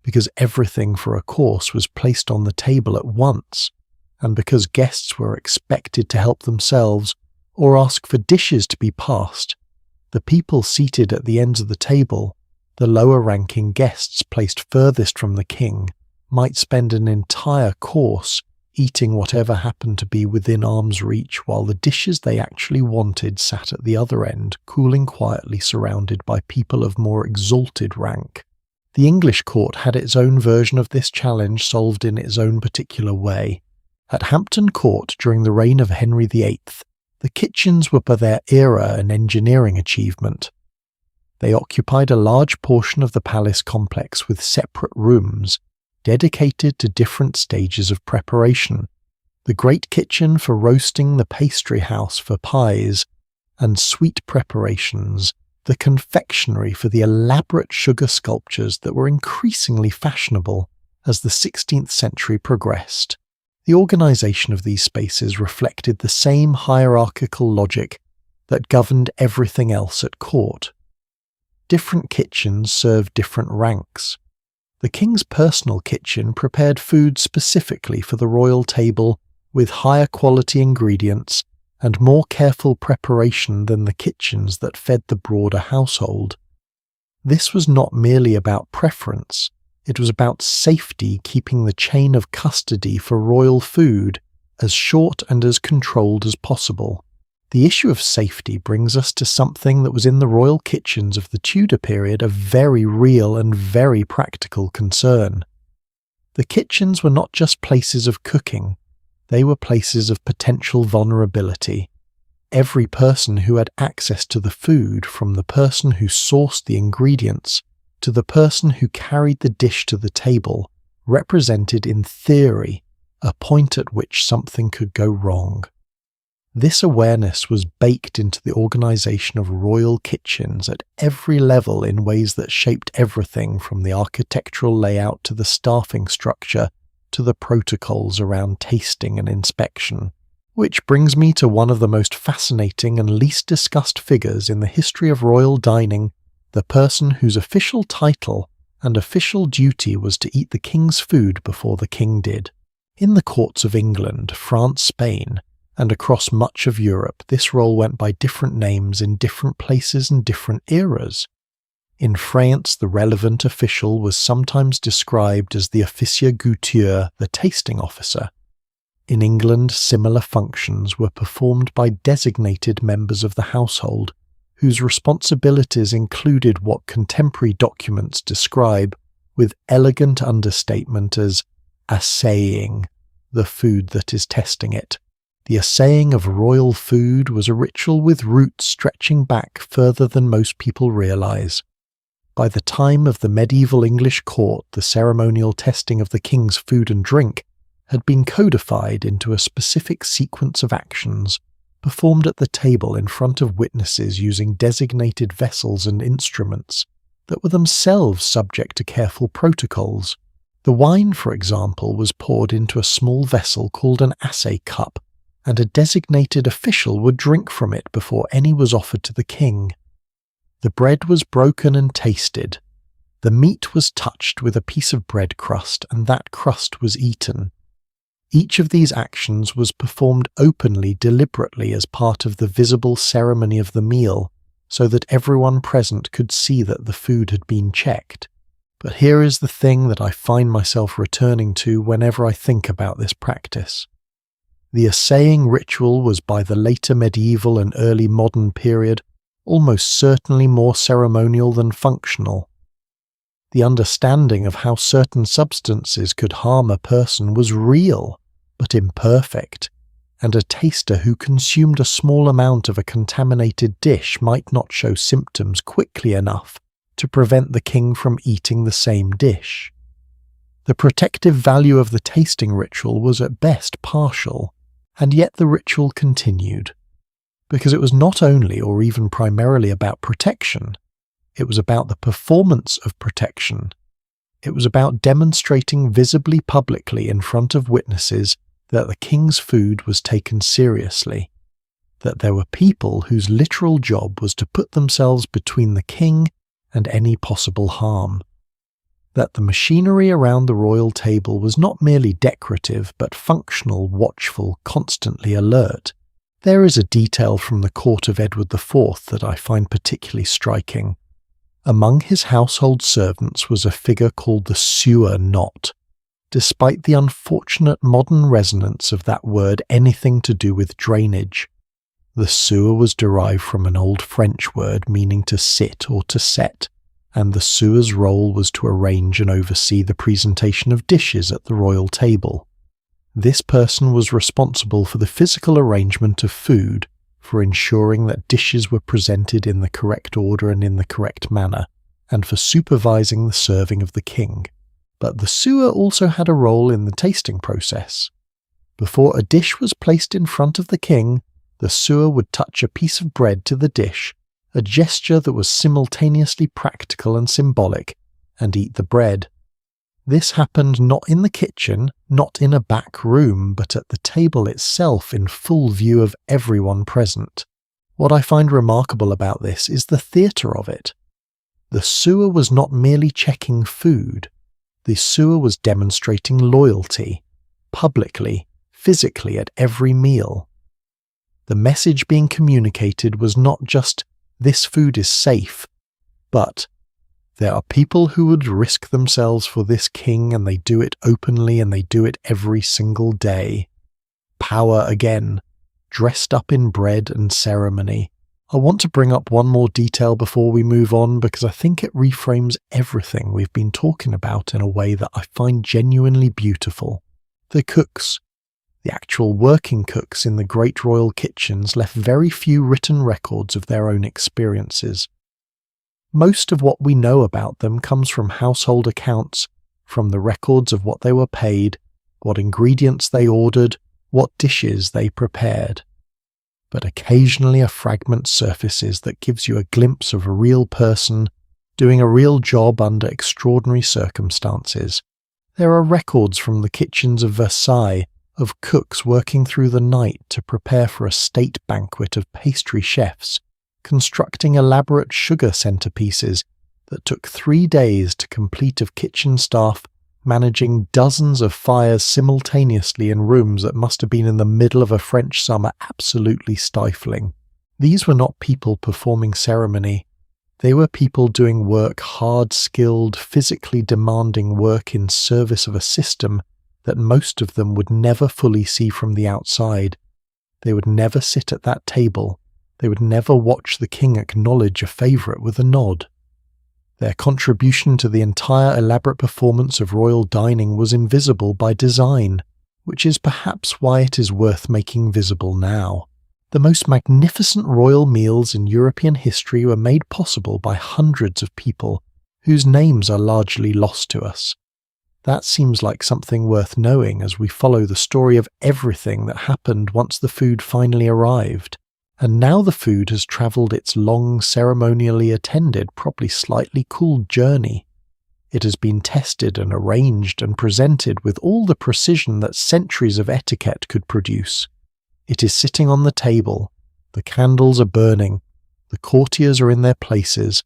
Because everything for a course was placed on the table at once, and because guests were expected to help themselves or ask for dishes to be passed, the people seated at the ends of the table, the lower-ranking guests placed furthest from the king, might spend an entire course eating whatever happened to be within arm's reach, while the dishes they actually wanted sat at the other end, cooling quietly surrounded by people of more exalted rank. The English court had its own version of this challenge, solved in its own particular way. At Hampton Court during the reign of Henry VIII, the kitchens were by their era an engineering achievement. They occupied a large portion of the palace complex with separate rooms, dedicated to different stages of preparation: the great kitchen for roasting, the pastry house for pies and sweet preparations, the confectionery for the elaborate sugar sculptures that were increasingly fashionable as the 16th century progressed. The organization of these spaces reflected the same hierarchical logic that governed everything else at court. Different kitchens served different ranks. The king's personal kitchen prepared food specifically for the royal table with higher quality ingredients and more careful preparation than the kitchens that fed the broader household. This was not merely about preference, it was about safety, keeping the chain of custody for royal food as short and as controlled as possible. The issue of safety brings us to something that was in the royal kitchens of the Tudor period a very real and very practical concern. The kitchens were not just places of cooking, they were places of potential vulnerability. Every person who had access to the food, from the person who sourced the ingredients to the person who carried the dish to the table, represented in theory a point at which something could go wrong. This awareness was baked into the organization of royal kitchens at every level in ways that shaped everything from the architectural layout to the staffing structure to the protocols around tasting and inspection. Which brings me to one of the most fascinating and least discussed figures in the history of royal dining, the person whose official title and official duty was to eat the king's food before the king did. In the courts of England, France, Spain, and across much of Europe, this role went by different names in different places and different eras. In France, the relevant official was sometimes described as the officier goûteur, the tasting officer. In England, similar functions were performed by designated members of the household, whose responsibilities included what contemporary documents describe with elegant understatement as assaying the food that is testing it. The assaying of royal food was a ritual with roots stretching back further than most people realize. By the time of the medieval English court, the ceremonial testing of the king's food and drink had been codified into a specific sequence of actions, performed at the table in front of witnesses using designated vessels and instruments that were themselves subject to careful protocols. The wine, for example, was poured into a small vessel called an assay cup, and a designated official would drink from it before any was offered to the king. The bread was broken and tasted. The meat was touched with a piece of bread crust, and that crust was eaten. Each of these actions was performed openly, deliberately, as part of the visible ceremony of the meal, so that everyone present could see that the food had been checked. But here is the thing that I find myself returning to whenever I think about this practice. The assaying ritual was, by the later medieval and early modern period, almost certainly more ceremonial than functional. The understanding of how certain substances could harm a person was real, but imperfect, and a taster who consumed a small amount of a contaminated dish might not show symptoms quickly enough to prevent the king from eating the same dish. The protective value of the tasting ritual was at best partial, and yet the ritual continued, because it was not only or even primarily about protection, it was about the performance of protection. It was about demonstrating visibly publicly in front of witnesses that the king's food was taken seriously, that there were people whose literal job was to put themselves between the king and any possible harm, that the machinery around the royal table was not merely decorative but functional, watchful, constantly alert. There is a detail from the court of Edward IV that I find particularly striking. Among his household servants was a figure called the sewer knot. Despite the unfortunate modern resonance of that word anything to do with drainage, the sewer was derived from an old French word meaning to sit or to set, and the sewer's role was to arrange and oversee the presentation of dishes at the royal table. This person was responsible for the physical arrangement of food, for ensuring that dishes were presented in the correct order and in the correct manner, and for supervising the serving of the king. But the sewer also had a role in the tasting process. Before a dish was placed in front of the king, the sewer would touch a piece of bread to the dish, a gesture that was simultaneously practical and symbolic, and eat the bread. This happened not in the kitchen, not in a back room, but at the table itself in full view of everyone present. What I find remarkable about this is the theatre of it. The sewer was not merely checking food. The sewer was demonstrating loyalty, publicly, physically at every meal. The message being communicated was not just, "This food is safe," but, "There are people who would risk themselves for this king, and they do it openly, and they do it every single day." Power again, dressed up in bread and ceremony. I want to bring up one more detail before we move on because I think it reframes everything we've been talking about in a way that I find genuinely beautiful. The cooks, the actual working cooks in the great royal kitchens, left very few written records of their own experiences. Most of what we know about them comes from household accounts, from the records of what they were paid, what ingredients they ordered, what dishes they prepared. But occasionally a fragment surfaces that gives you a glimpse of a real person doing a real job under extraordinary circumstances. There are records from the kitchens of Versailles of cooks working through the night to prepare for a state banquet of pastry chefs, constructing elaborate sugar centerpieces that took 3 days to complete, of kitchen staff managing dozens of fires simultaneously in rooms that must have been in the middle of a French summer absolutely stifling. These were not people performing ceremony. They were people doing work, hard-skilled, physically demanding work in service of a system that most of them would never fully see from the outside. They would never sit at that table. They would never watch the king acknowledge a favourite with a nod. Their contribution to the entire elaborate performance of royal dining was invisible by design, which is perhaps why it is worth making visible now. The most magnificent royal meals in European history were made possible by hundreds of people whose names are largely lost to us. That seems like something worth knowing as we follow the story of everything that happened once the food finally arrived. And now the food has travelled its long, ceremonially attended, probably slightly cooled journey. It has been tested and arranged and presented with all the precision that centuries of etiquette could produce. It is sitting on the table, the candles are burning, the courtiers are in their places,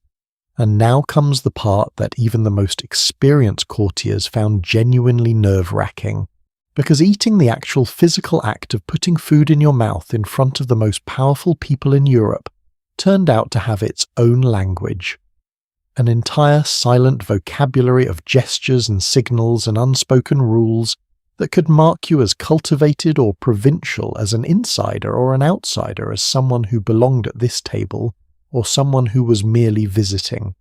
and now comes the part that even the most experienced courtiers found genuinely nerve-wracking. Because eating, the actual physical act of putting food in your mouth in front of the most powerful people in Europe, turned out to have its own language. An entire silent vocabulary of gestures and signals and unspoken rules that could mark you as cultivated or provincial, as an insider or an outsider, as someone who belonged at this table or someone who was merely visiting.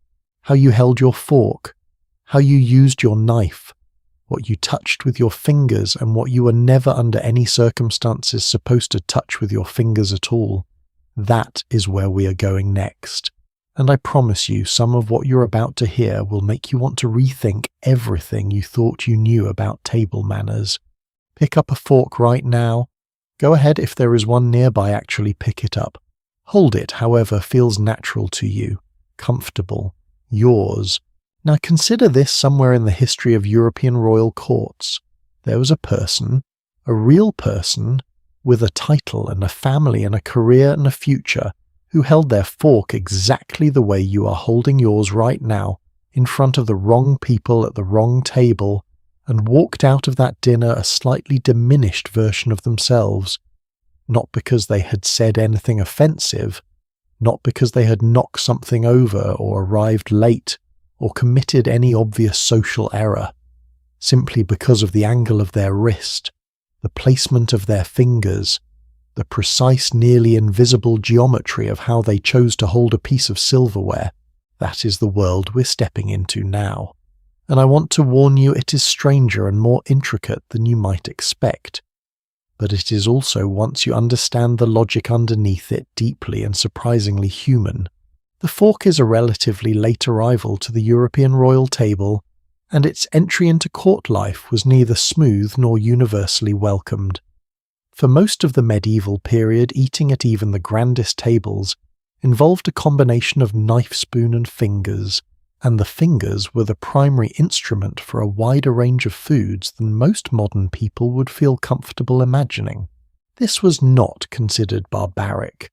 How you held your fork, how you used your knife, what you touched with your fingers and what you were never under any circumstances supposed to touch with your fingers at all. That is where we are going next. And I promise you, some of what you're about to hear will make you want to rethink everything you thought you knew about table manners. Pick up a fork right now. Go ahead, if there is one nearby, actually pick it up. Hold it however feels natural to you, comfortable, yours. Now consider this somewhere in the history of European royal courts. There was a person, a real person, with a title and a family and a career and a future, who held their fork exactly the way you are holding yours right now, in front of the wrong people at the wrong table, and walked out of that dinner a slightly diminished version of themselves. Not because they had said anything offensive, not because they had knocked something over or arrived late, or committed any obvious social error, simply because of the angle of their wrist, the placement of their fingers, the precise, nearly invisible geometry of how they chose to hold a piece of silverware. That is the world we're stepping into now. And I want to warn you, it is stranger and more intricate than you might expect. But it is also, once you understand the logic underneath it, deeply and surprisingly human. The fork is a relatively late arrival to the European royal table, and its entry into court life was neither smooth nor universally welcomed. For most of the medieval period, eating at even the grandest tables involved a combination of knife, spoon and fingers, and the fingers were the primary instrument for a wider range of foods than most modern people would feel comfortable imagining. This was not considered barbaric.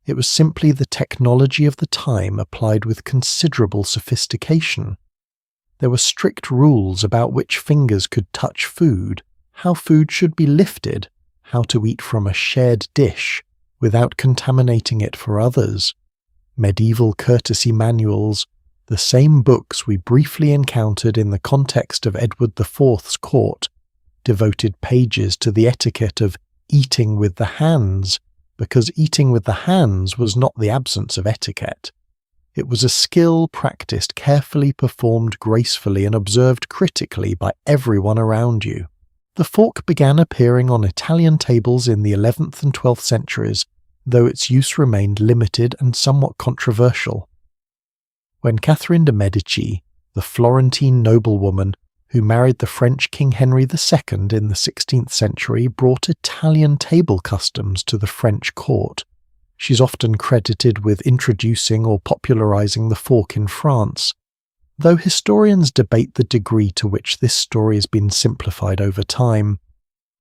It was simply the technology of the time applied with considerable sophistication. There were strict rules about which fingers could touch food, how food should be lifted, how to eat from a shared dish without contaminating it for others. Medieval courtesy manuals, the same books we briefly encountered in the context of Edward IV's court, devoted pages to the etiquette of eating with the hands, because eating with the hands was not the absence of etiquette. It was a skill practiced carefully, performed gracefully, and observed critically by everyone around you. The fork began appearing on Italian tables in the 11th and 12th centuries, though its use remained limited and somewhat controversial. When Catherine de' Medici, the Florentine noblewoman who married the French King Henry II in the 16th century, brought Italian table customs to the French court, she's often credited with introducing or popularizing the fork in France, though historians debate the degree to which this story has been simplified over time.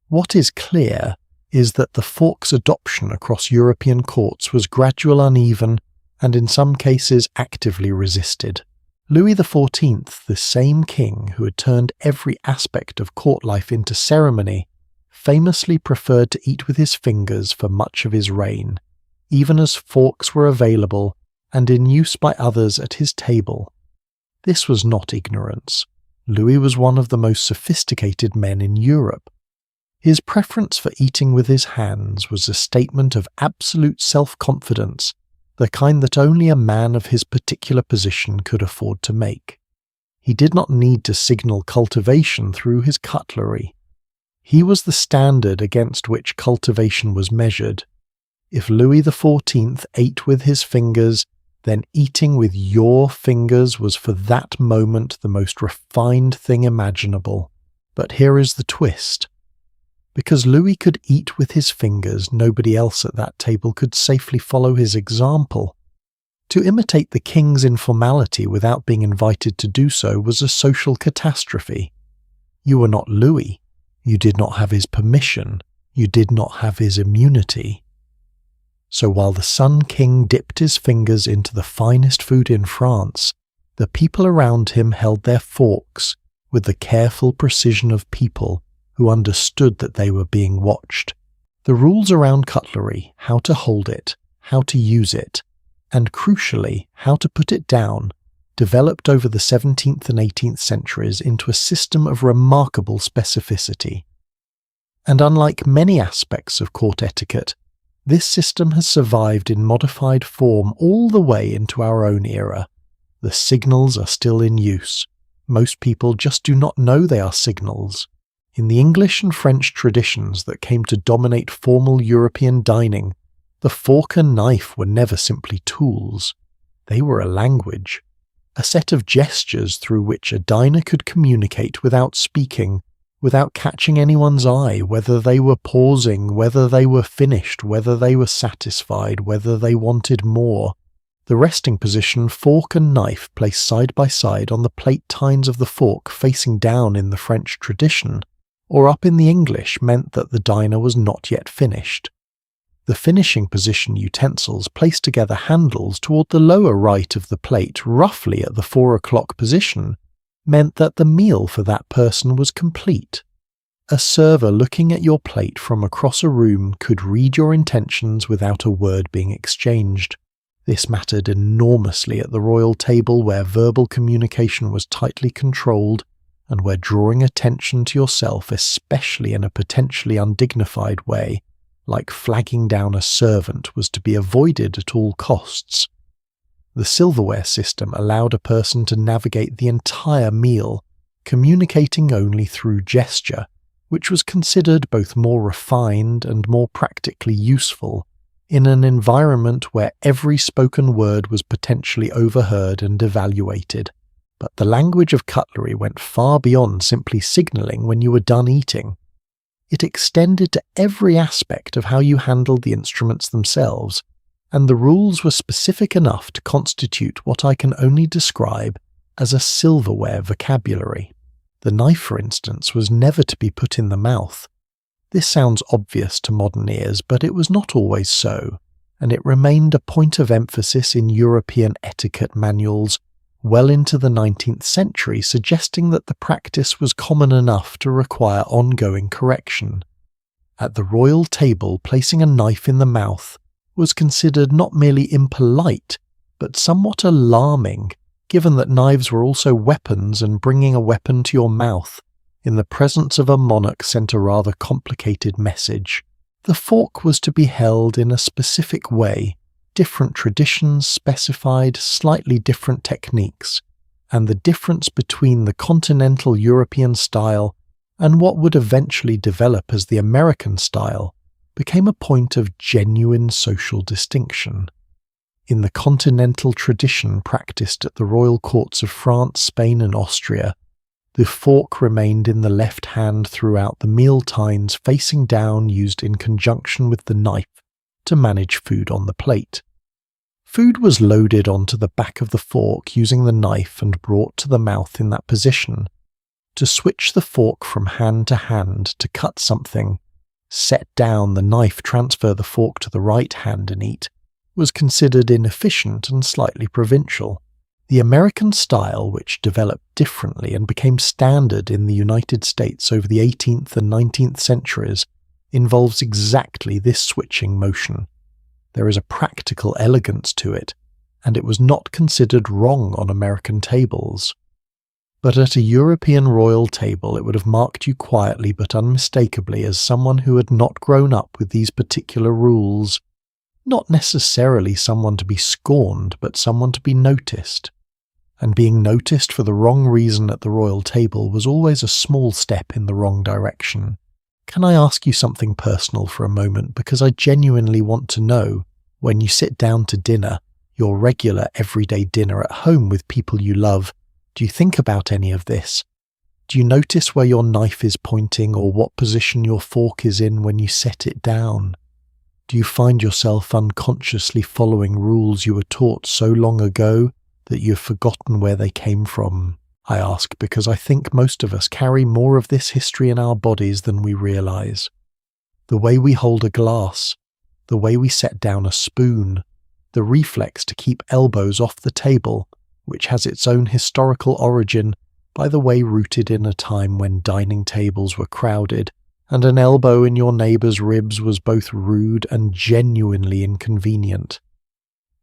What is clear is that the fork's adoption across European courts was gradual, uneven, and in some cases actively resisted. Louis XIV, the same king who had turned every aspect of court life into ceremony, famously preferred to eat with his fingers for much of his reign, even as forks were available and in use by others at his table. This was not ignorance. Louis was one of the most sophisticated men in Europe. His preference for eating with his hands was a statement of absolute self-confidence, the kind that only a man of his particular position could afford to make. He did not need to signal cultivation through his cutlery. He was the standard against which cultivation was measured. If Louis XIV ate with his fingers, then eating with your fingers was for that moment the most refined thing imaginable. But here is the twist. Because Louis could eat with his fingers, nobody else at that table could safely follow his example. To imitate the king's informality without being invited to do so was a social catastrophe. You were not Louis. You did not have his permission. You did not have his immunity. So while the Sun King dipped his fingers into the finest food in France, the people around him held their forks with the careful precision of people who understood that they were being watched. The rules around cutlery, how to hold it, how to use it, and crucially, how to put it down, developed over the 17th and 18th centuries into a system of remarkable specificity. And unlike many aspects of court etiquette, this system has survived in modified form all the way into our own era. The signals are still in use. Most people just do not know they are signals. In the English and French traditions that came to dominate formal European dining, the fork and knife were never simply tools. They were a language, a set of gestures through which a diner could communicate without speaking, without catching anyone's eye, whether they were pausing, whether they were finished, whether they were satisfied, whether they wanted more. The resting position, fork and knife placed side by side on the plate tines of the fork facing down in the French tradition, or up in the English, meant that the diner was not yet finished. The finishing position utensils placed together handles toward the lower right of the plate, roughly at the 4 o'clock position, meant that the meal for that person was complete. A server looking at your plate from across a room could read your intentions without a word being exchanged. This mattered enormously at the royal table, where verbal communication was tightly controlled and where drawing attention to yourself, especially in a potentially undignified way, like flagging down a servant, was to be avoided at all costs. The silverware system allowed a person to navigate the entire meal, communicating only through gesture, which was considered both more refined and more practically useful in an environment where every spoken word was potentially overheard and evaluated. But the language of cutlery went far beyond simply signalling when you were done eating. It extended to every aspect of how you handled the instruments themselves, and the rules were specific enough to constitute what I can only describe as a silverware vocabulary. The knife, for instance, was never to be put in the mouth. This sounds obvious to modern ears, but it was not always so, and it remained a point of emphasis in European etiquette manuals well into the 19th century, suggesting that the practice was common enough to require ongoing correction. At the royal table, placing a knife in the mouth was considered not merely impolite, but somewhat alarming, given that knives were also weapons, and bringing a weapon to your mouth in the presence of a monarch sent a rather complicated message. The fork was to be held in a specific way, different traditions specified slightly different techniques, and the difference between the continental European style and what would eventually develop as the American style became a point of genuine social distinction. In the continental tradition practiced at the royal courts of France, Spain, and Austria, the fork remained in the left hand throughout the meal times, facing down, used in conjunction with the knife to manage food on the plate. Food was loaded onto the back of the fork using the knife and brought to the mouth in that position. To switch the fork from hand to cut something, set down the knife, transfer the fork to the right hand and eat, was considered inefficient and slightly provincial. The American style, which developed differently and became standard in the United States over the 18th and 19th centuries, involves exactly this switching motion. There is a practical elegance to it, and it was not considered wrong on American tables. But at a European royal table it would have marked you quietly but unmistakably as someone who had not grown up with these particular rules. Not necessarily someone to be scorned, but someone to be noticed. And being noticed for the wrong reason at the royal table was always a small step in the wrong direction. Can I ask you something personal for a moment, because I genuinely want to know, when you sit down to dinner, your regular everyday dinner at home with people you love, do you think about any of this? Do you notice where your knife is pointing or what position your fork is in when you set it down? Do you find yourself unconsciously following rules you were taught so long ago that you've forgotten where they came from? I ask because I think most of us carry more of this history in our bodies than we realize. The way we hold a glass, the way we set down a spoon, the reflex to keep elbows off the table, which has its own historical origin, by the way rooted in a time when dining tables were crowded, and an elbow in your neighbour's ribs was both rude and genuinely inconvenient.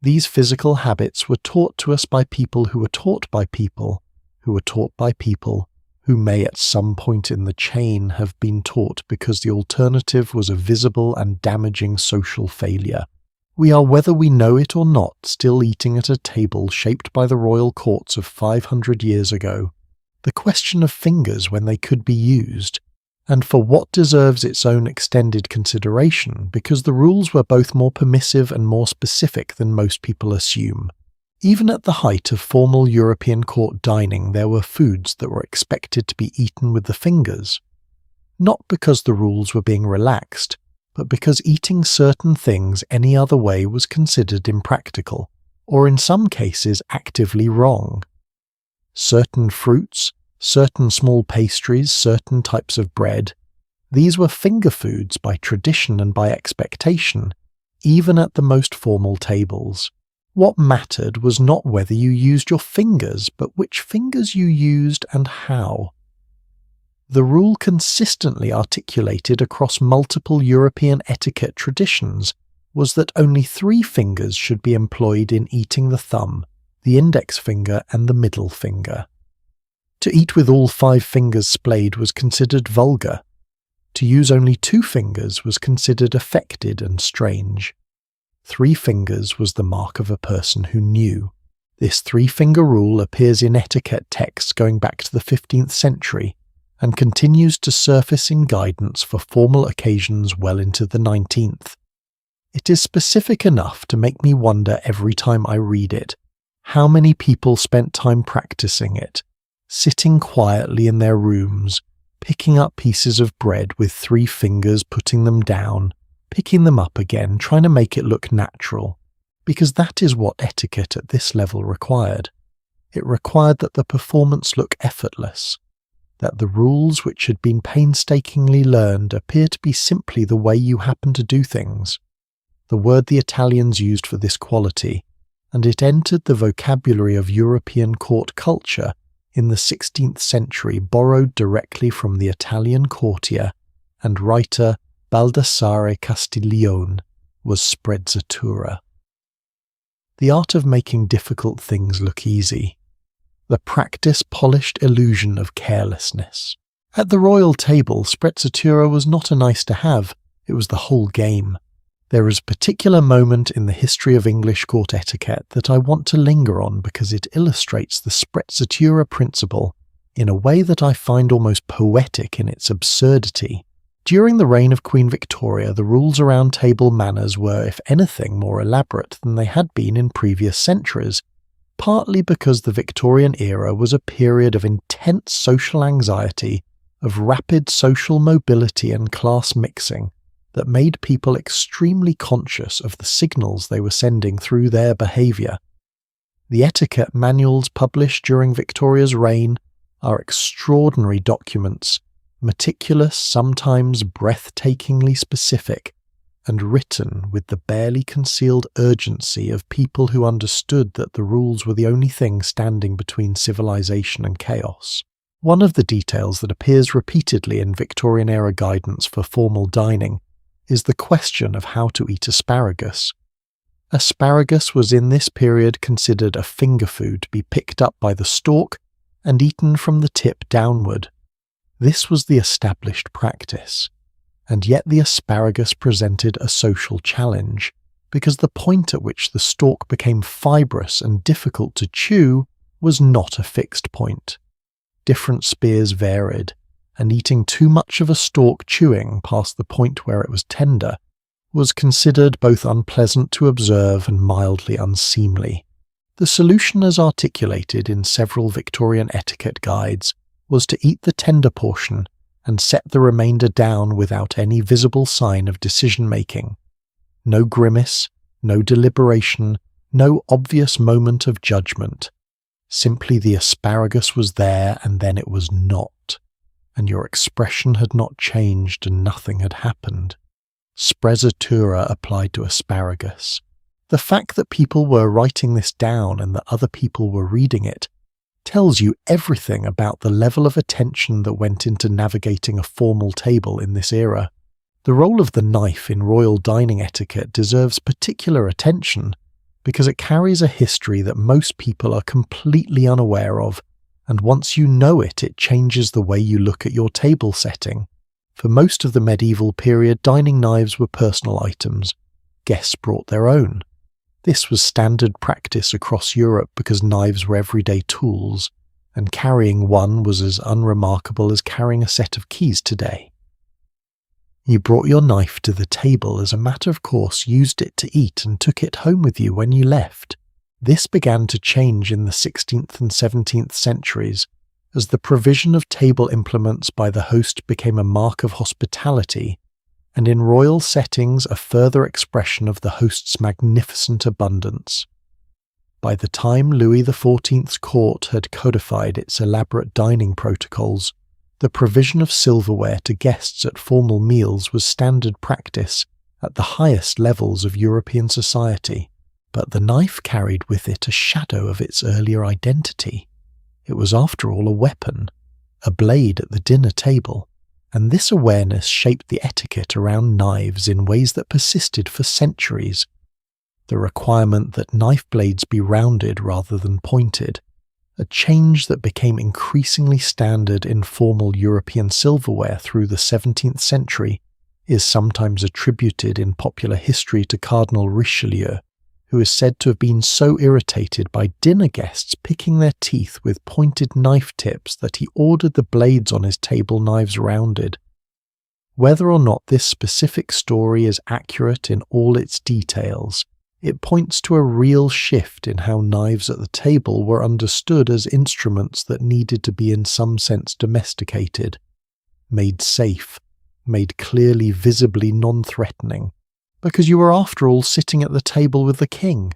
These physical habits were taught to us by people who were taught by people, who were taught by people, who may at some point in the chain have been taught because the alternative was a visible and damaging social failure. We are, whether we know it or not, still eating at a table shaped by the royal courts of 500 years ago. The question of fingers when they could be used, and for what deserves its own extended consideration, because the rules were both more permissive and more specific than most people assume. Even at the height of formal European court dining, there were foods that were expected to be eaten with the fingers. Not because the rules were being relaxed, but because eating certain things any other way was considered impractical, or in some cases actively wrong. Certain fruits, certain small pastries, certain types of bread, these were finger foods by tradition and by expectation, even at the most formal tables. What mattered was not whether you used your fingers, but which fingers you used and how. The rule consistently articulated across multiple European etiquette traditions was that only 3 fingers should be employed in eating: the thumb, the index finger, and the middle finger. To eat with all 5 fingers splayed was considered vulgar. To use only 2 fingers was considered affected and strange. 3 fingers was the mark of a person who knew. This 3-finger rule appears in etiquette texts going back to the 15th century, and continues to surface in guidance for formal occasions well into the 19th. It is specific enough to make me wonder every time I read it, how many people spent time practicing it, sitting quietly in their rooms, picking up pieces of bread with 3 fingers, putting them down, picking them up again, trying to make it look natural, because that is what etiquette at this level required. It required that the performance look effortless, that the rules which had been painstakingly learned appear to be simply the way you happen to do things, the word the Italians used for this quality, and it entered the vocabulary of European court culture in the 16th century, borrowed directly from the Italian courtier and writer Baldassare Castiglione, was sprezzatura. The art of making difficult things look easy. The practice-polished illusion of carelessness. At the royal table, sprezzatura was not a nice-to-have, It was the whole game. There is a particular moment in the history of English court etiquette that I want to linger on because it illustrates the sprezzatura principle in a way that I find almost poetic in its absurdity. During the reign of Queen Victoria, the rules around table manners were, if anything, more elaborate than they had been in previous centuries, partly because the Victorian era was a period of intense social anxiety, of rapid social mobility and class mixing, that made people extremely conscious of the signals they were sending through their behaviour. The etiquette manuals published during Victoria's reign are extraordinary documents, meticulous, sometimes breathtakingly specific, and written with the barely concealed urgency of people who understood that the rules were the only thing standing between civilization and chaos. One of the details that appears repeatedly in Victorian-era guidance for formal dining is the question of how to eat asparagus. Asparagus was in this period considered a finger food to be picked up by the stalk and eaten from the tip downward. This was the established practice, and yet the asparagus presented a social challenge, because the point at which the stalk became fibrous and difficult to chew was not a fixed point. Different spears varied, and eating too much of a stalk chewing past the point where it was tender was considered both unpleasant to observe and mildly unseemly. The solution, as articulated in several Victorian etiquette guides, was to eat the tender portion and set the remainder down without any visible sign of decision-making. No grimace, no deliberation, no obvious moment of judgment. Simply the asparagus was there and then it was not, and your expression had not changed and nothing had happened. Sprezzatura applied to asparagus. The fact that people were writing this down and that other people were reading it tells you everything about the level of attention that went into navigating a formal table in this era. The role of the knife in royal dining etiquette deserves particular attention because it carries a history that most people are completely unaware of, and once you know it, it changes the way you look at your table setting. For most of the medieval period, dining knives were personal items. Guests brought their own. This was standard practice across Europe because knives were everyday tools, and carrying one was as unremarkable as carrying a set of keys today. You brought your knife to the table as a matter of course, used it to eat, and took it home with you when you left. This began to change in the 16th and 17th centuries, as the provision of table implements by the host became a mark of hospitality, and in royal settings a further expression of the host's magnificent abundance. By the time Louis XIV's court had codified its elaborate dining protocols, the provision of silverware to guests at formal meals was standard practice at the highest levels of European society. But the knife carried with it a shadow of its earlier identity. It was after all a weapon, a blade at the dinner table, and this awareness shaped the etiquette around knives in ways that persisted for centuries. The requirement that knife blades be rounded rather than pointed, a change that became increasingly standard in formal European silverware through the 17th century, is sometimes attributed in popular history to Cardinal Richelieu, who is said to have been so irritated by dinner guests picking their teeth with pointed knife tips that he ordered the blades on his table knives rounded. Whether or not this specific story is accurate in all its details, it points to a real shift in how knives at the table were understood as instruments that needed to be in some sense domesticated, made safe, made clearly visibly non-threatening, because you were after all sitting at the table with the king,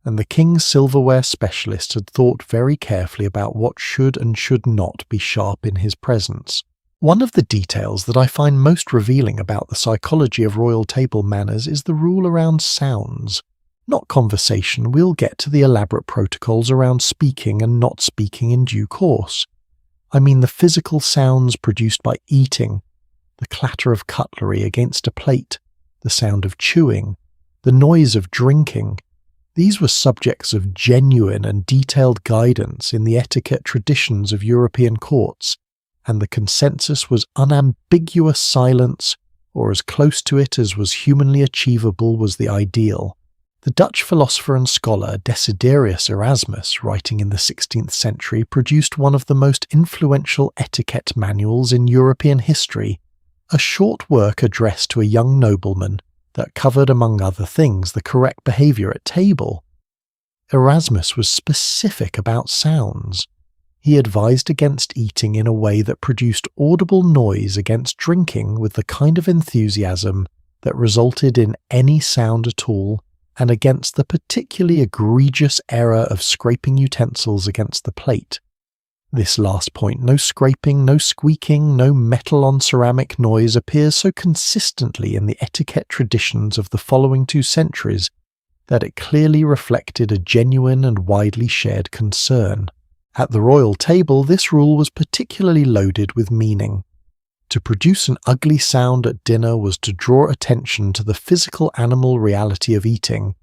and the king's silverware specialist had thought very carefully about what should and should not be sharp in his presence. One of the details that I find most revealing about the psychology of royal table manners is the rule around sounds. Not conversation, we'll get to the elaborate protocols around speaking and not speaking in due course. I mean the physical sounds produced by eating, the clatter of cutlery against a plate, the sound of chewing, the noise of drinking. These were subjects of genuine and detailed guidance in the etiquette traditions of European courts, and the consensus was unambiguous silence or as close to it as was humanly achievable, was the ideal. The Dutch philosopher and scholar Desiderius Erasmus, writing in the 16th century, produced one of the most influential etiquette manuals in European history, a short work addressed to a young nobleman that covered, among other things, the correct behaviour at table. Erasmus was specific about sounds. He advised against eating in a way that produced audible noise, against drinking with the kind of enthusiasm that resulted in any sound at all, and against the particularly egregious error of scraping utensils against the plate. This last point, no scraping, no squeaking, no metal on ceramic noise, appears so consistently in the etiquette traditions of the following 2 centuries that it clearly reflected a genuine and widely shared concern. At the royal table, this rule was particularly loaded with meaning. To produce an ugly sound at dinner was to draw attention to the physical animal reality of eating,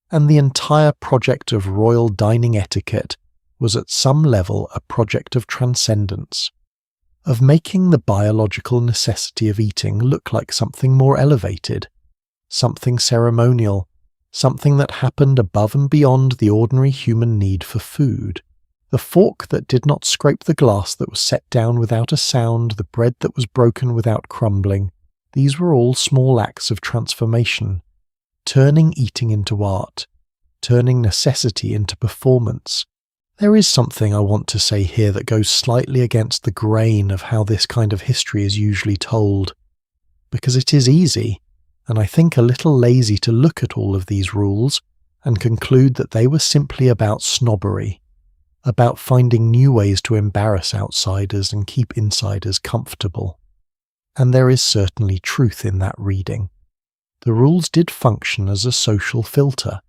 and the entire project of royal dining etiquette was at some level a project of transcendence, of making the biological necessity of eating look like something more elevated, something ceremonial, something that happened above and beyond the ordinary human need for food. The fork that did not scrape the glass that was set down without a sound, the bread that was broken without crumbling, these were all small acts of transformation, turning eating into art, turning necessity into performance. There is something I want to say here that goes slightly against the grain of how this kind of history is usually told, because it is easy, and I think a little lazy, to look at all of these rules and conclude that they were simply about snobbery, about finding new ways to embarrass outsiders and keep insiders comfortable. And there is certainly truth in that reading. The rules did function as a social filter.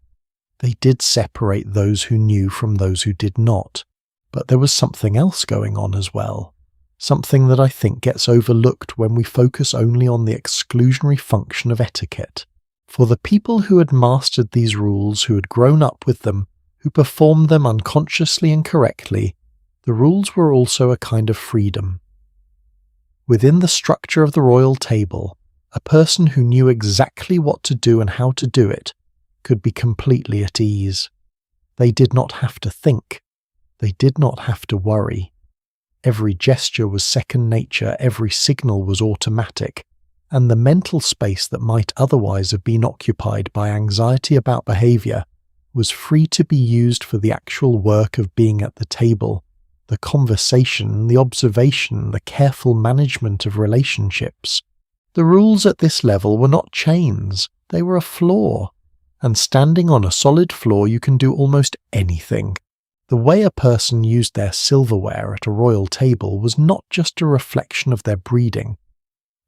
They did separate those who knew from those who did not. But there was something else going on as well, something that I think gets overlooked when we focus only on the exclusionary function of etiquette. For the people who had mastered these rules, who had grown up with them, who performed them unconsciously and correctly, the rules were also a kind of freedom. Within the structure of the royal table, a person who knew exactly what to do and how to do it could be completely at ease. They did not have to think. They did not have to worry. Every gesture was second nature, every signal was automatic, and the mental space that might otherwise have been occupied by anxiety about behaviour was free to be used for the actual work of being at the table, the conversation, the observation, the careful management of relationships. The rules at this level were not chains, they were a floor, and standing on a solid floor you can do almost anything. The way a person used their silverware at a royal table was not just a reflection of their breeding,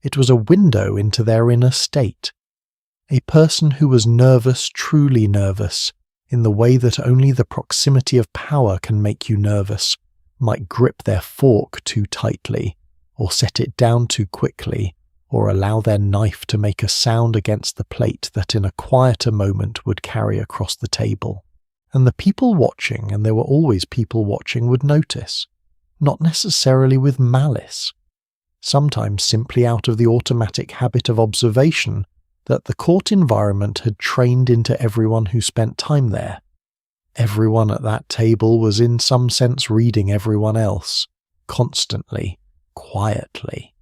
it was a window into their inner state. A person who was nervous, truly nervous, in the way that only the proximity of power can make you nervous, might grip their fork too tightly, or set it down too quickly, or allow their knife to make a sound against the plate that in a quieter moment would carry across the table. And the people watching, and there were always people watching, would notice, not necessarily with malice, sometimes simply out of the automatic habit of observation that the court environment had trained into everyone who spent time there. Everyone at that table was in some sense reading everyone else, constantly, quietly,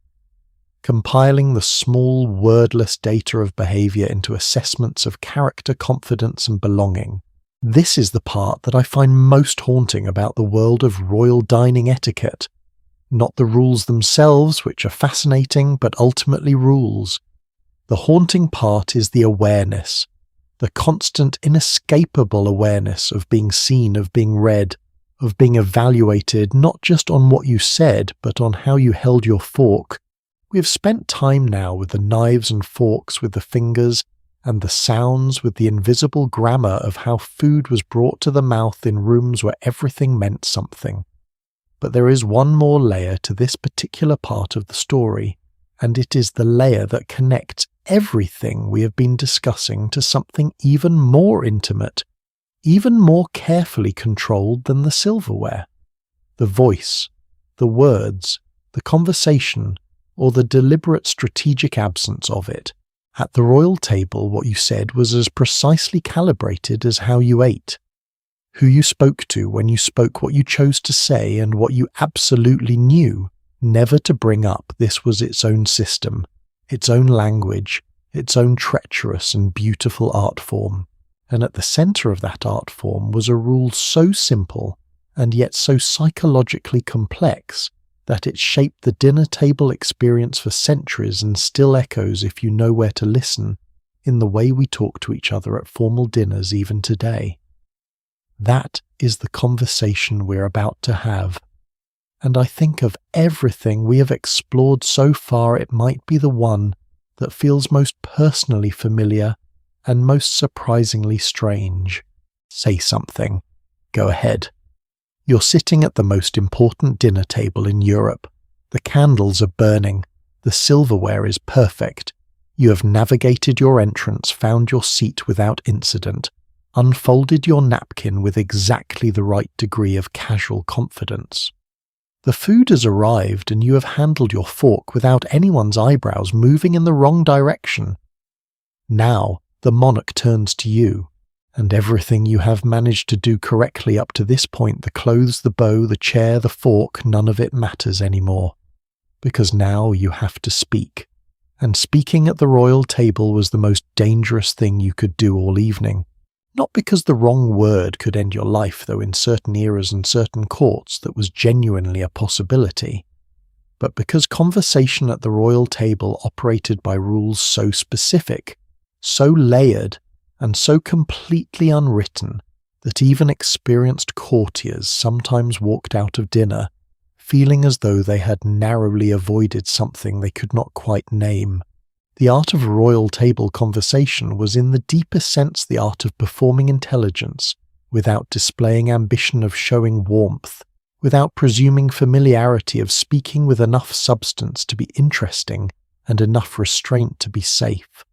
compiling the small, wordless data of behaviour into assessments of character, confidence and belonging. This is the part that I find most haunting about the world of royal dining etiquette. Not the rules themselves, which are fascinating, but ultimately rules. The haunting part is the awareness, the constant, inescapable awareness of being seen, of being read, of being evaluated not just on what you said, but on how you held your fork. We have spent time now with the knives and forks, with the fingers, and the sounds, with the invisible grammar of how food was brought to the mouth in rooms where everything meant something. But there is one more layer to this particular part of the story, and it is the layer that connects everything we have been discussing to something even more intimate, even more carefully controlled than the silverware. The voice, the words, the conversation, or the deliberate strategic absence of it. At the royal table, what you said was as precisely calibrated as how you ate. Who you spoke to when you spoke, what you chose to say, and what you absolutely knew never to bring up. This was its own system, its own language, its own treacherous and beautiful art form. And at the centre of that art form was a rule so simple and yet so psychologically complex that it shaped the dinner table experience for centuries and still echoes, if you know where to listen, in the way we talk to each other at formal dinners even today. That is the conversation we're about to have. And I think of everything we have explored so far, it might be the one that feels most personally familiar and most surprisingly strange. Say something. Go ahead. You're sitting at the most important dinner table in Europe. The candles are burning. The silverware is perfect. You have navigated your entrance, found your seat without incident, unfolded your napkin with exactly the right degree of casual confidence. The food has arrived and you have handled your fork without anyone's eyebrows moving in the wrong direction. Now, the monarch turns to you, and everything you have managed to do correctly up to this point, the clothes, the bow, the chair, the fork, none of it matters anymore. Because now you have to speak. And speaking at the royal table was the most dangerous thing you could do all evening. Not because the wrong word could end your life, though in certain eras and certain courts that was genuinely a possibility, but because conversation at the royal table operated by rules so specific, so layered, and so completely unwritten that even experienced courtiers sometimes walked out of dinner feeling as though they had narrowly avoided something they could not quite name. The art of royal table conversation was in the deepest sense the art of performing intelligence without displaying ambition, of showing warmth, without presuming familiarity, of speaking with enough substance to be interesting and enough restraint to be safe.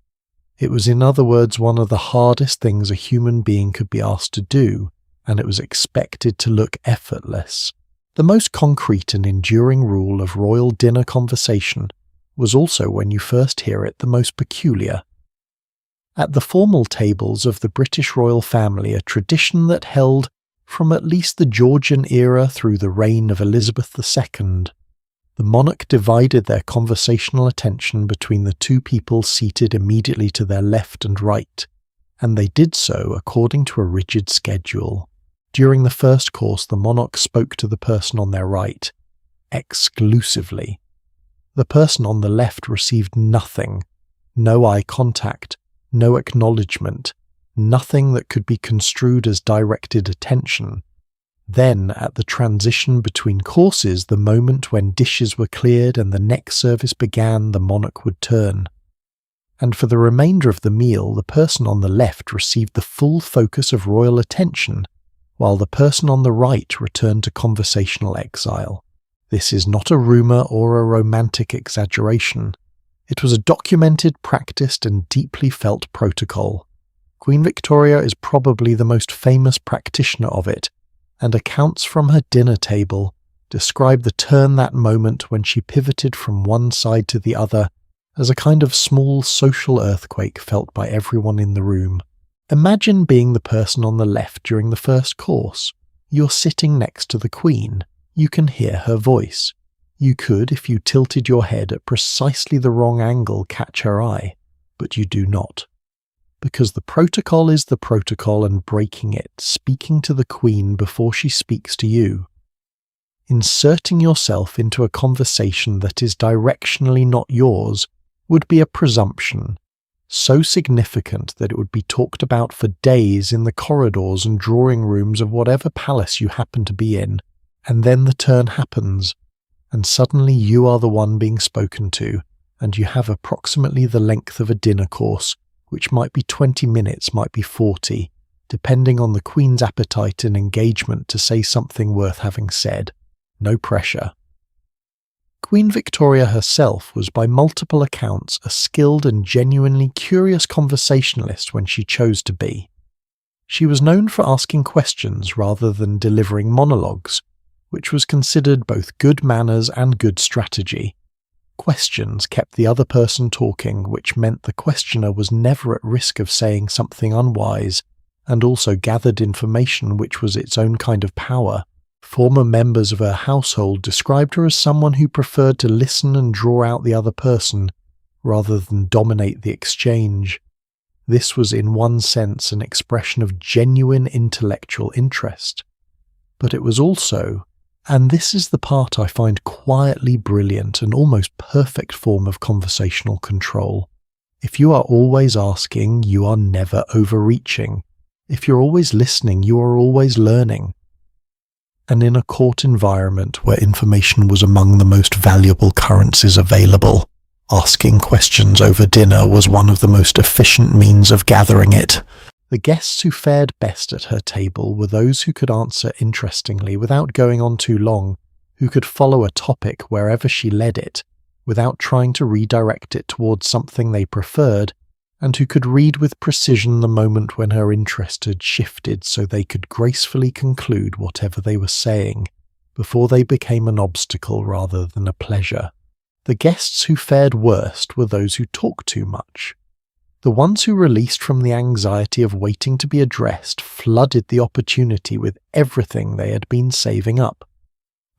It was, in other words, one of the hardest things a human being could be asked to do, and it was expected to look effortless. The most concrete and enduring rule of royal dinner conversation was also, when you first hear it, the most peculiar. At the formal tables of the British royal family, a tradition that held from at least the Georgian era through the reign of Elizabeth II, the monarch divided their conversational attention between the two people seated immediately to their left and right, and they did so according to a rigid schedule. During the first course, the monarch spoke to the person on their right, exclusively. The person on the left received nothing, no eye contact, no acknowledgement, nothing that could be construed as directed attention. Then, at the transition between courses, the moment when dishes were cleared and the next service began, the monarch would turn. And for the remainder of the meal, the person on the left received the full focus of royal attention, while the person on the right returned to conversational exile. This is not a rumour or a romantic exaggeration. It was a documented, practiced, and deeply felt protocol. Queen Victoria is probably the most famous practitioner of it, and accounts from her dinner table describe the turn, that moment when she pivoted from one side to the other, as a kind of small social earthquake felt by everyone in the room. Imagine being the person on the left during the first course. You're sitting next to the Queen. You can hear her voice. You could, if you tilted your head at precisely the wrong angle, catch her eye, but you do not. Because the protocol is the protocol, and breaking it, speaking to the Queen before she speaks to you. Inserting yourself into a conversation that is directionally not yours would be a presumption, so significant that it would be talked about for days in the corridors and drawing rooms of whatever palace you happen to be in, and then the turn happens, and suddenly you are the one being spoken to, and you have approximately the length of a dinner course, which might be 20 minutes, might be 40, depending on the Queen's appetite and engagement to say something worth having said. No pressure. Queen Victoria herself was by multiple accounts a skilled and genuinely curious conversationalist when she chose to be. She was known for asking questions rather than delivering monologues, which was considered both good manners and good strategy. Questions kept the other person talking, which meant the questioner was never at risk of saying something unwise, and also gathered information which was its own kind of power. Former members of her household described her as someone who preferred to listen and draw out the other person, rather than dominate the exchange. This was in one sense an expression of genuine intellectual interest. But it was also, and this is the part I find quietly brilliant, an almost perfect form of conversational control. If you are always asking, you are never overreaching. If you're always listening, you are always learning. And in a court environment where information was among the most valuable currencies available, asking questions over dinner was one of the most efficient means of gathering it. The guests who fared best at her table were those who could answer interestingly without going on too long, who could follow a topic wherever she led it, without trying to redirect it towards something they preferred, and who could read with precision the moment when her interest had shifted so they could gracefully conclude whatever they were saying, before they became an obstacle rather than a pleasure. The guests who fared worst were those who talked too much. The ones who, released from the anxiety of waiting to be addressed, flooded the opportunity with everything they had been saving up.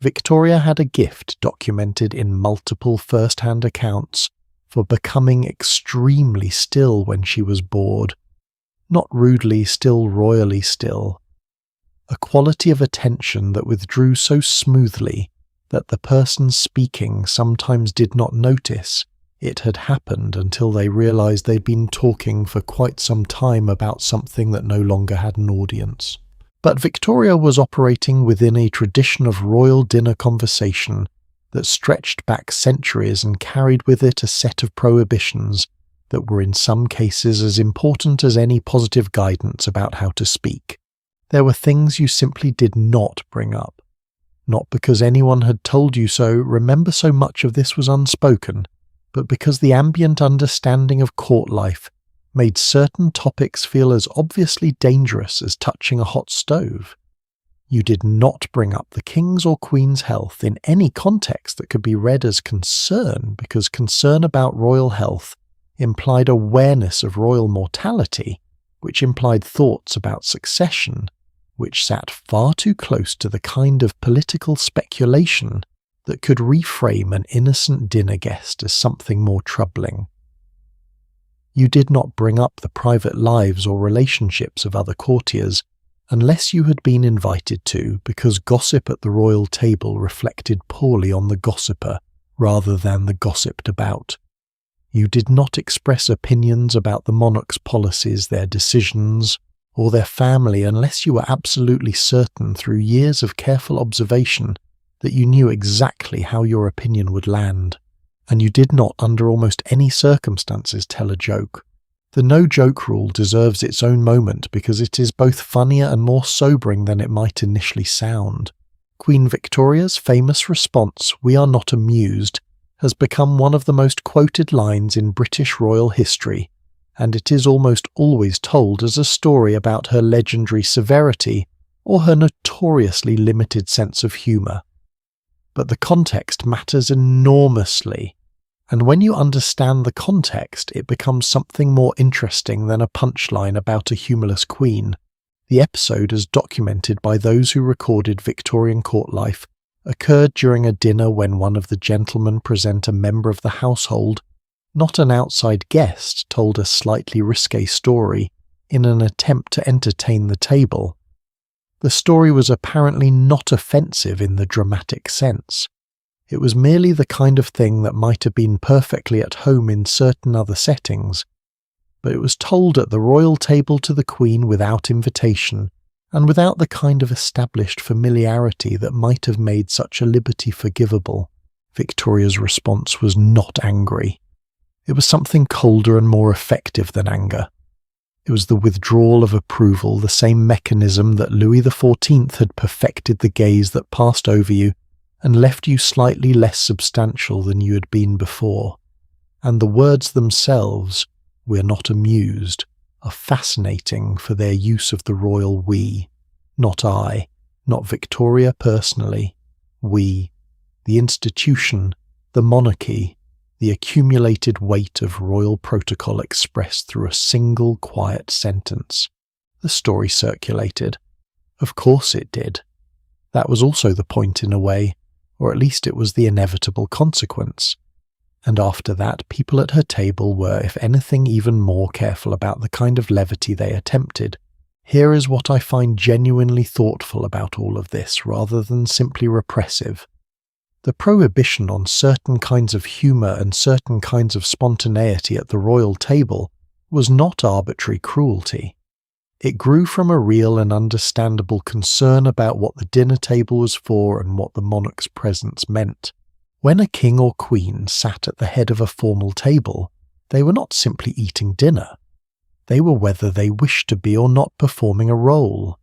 Victoria had a gift documented in multiple first-hand accounts for becoming extremely still when she was bored. Not rudely still, royally still. A quality of attention that withdrew so smoothly that the person speaking sometimes did not notice it had happened until they realized they'd been talking for quite some time about something that no longer had an audience. But Victoria was operating within a tradition of royal dinner conversation that stretched back centuries and carried with it a set of prohibitions that were in some cases as important as any positive guidance about how to speak. There were things you simply did not bring up. Not because anyone had told you so, remember so much of this was unspoken, but because the ambient understanding of court life made certain topics feel as obviously dangerous as touching a hot stove. You did not bring up the king's or queen's health in any context that could be read as concern, because concern about royal health implied awareness of royal mortality, which implied thoughts about succession, which sat far too close to the kind of political speculation that could reframe an innocent dinner guest as something more troubling. You did not bring up the private lives or relationships of other courtiers unless you had been invited to, because gossip at the royal table reflected poorly on the gossiper rather than the gossiped about. You did not express opinions about the monarch's policies, their decisions, or their family unless you were absolutely certain through years of careful observation that you knew exactly how your opinion would land. And you did not, under almost any circumstances, tell a joke. The no-joke rule deserves its own moment because it is both funnier and more sobering than it might initially sound. Queen Victoria's famous response, "We are not amused," has become one of the most quoted lines in British royal history, and it is almost always told as a story about her legendary severity or her notoriously limited sense of humour. But the context matters enormously, and when you understand the context, it becomes something more interesting than a punchline about a humorless queen. The episode, as documented by those who recorded Victorian court life, occurred during a dinner when one of the gentlemen present a member of the household, not an outside guest, told a slightly risque story in an attempt to entertain the table. The story was apparently not offensive in the dramatic sense. It was merely the kind of thing that might have been perfectly at home in certain other settings, but it was told at the royal table to the Queen without invitation, and without the kind of established familiarity that might have made such a liberty forgivable. Victoria's response was not angry. It was something colder and more effective than anger. It was the withdrawal of approval, the same mechanism that Louis XIV had perfected the gaze that passed over you and left you slightly less substantial than you had been before. And the words themselves, "We're not amused," are fascinating for their use of the royal we. Not I, not Victoria personally. We, the institution, the monarchy, the accumulated weight of royal protocol expressed through a single quiet sentence. The story circulated. Of course it did. That was also the point in a way, or at least it was the inevitable consequence. And after that, people at her table were, if anything, even more careful about the kind of levity they attempted. Here is what I find genuinely thoughtful about all of this, rather than simply repressive. The prohibition on certain kinds of humour and certain kinds of spontaneity at the royal table was not arbitrary cruelty. It grew from a real and understandable concern about what the dinner table was for and what the monarch's presence meant. When a king or queen sat at the head of a formal table, they were not simply eating dinner. They were, whether they wished to be or not, performing a role.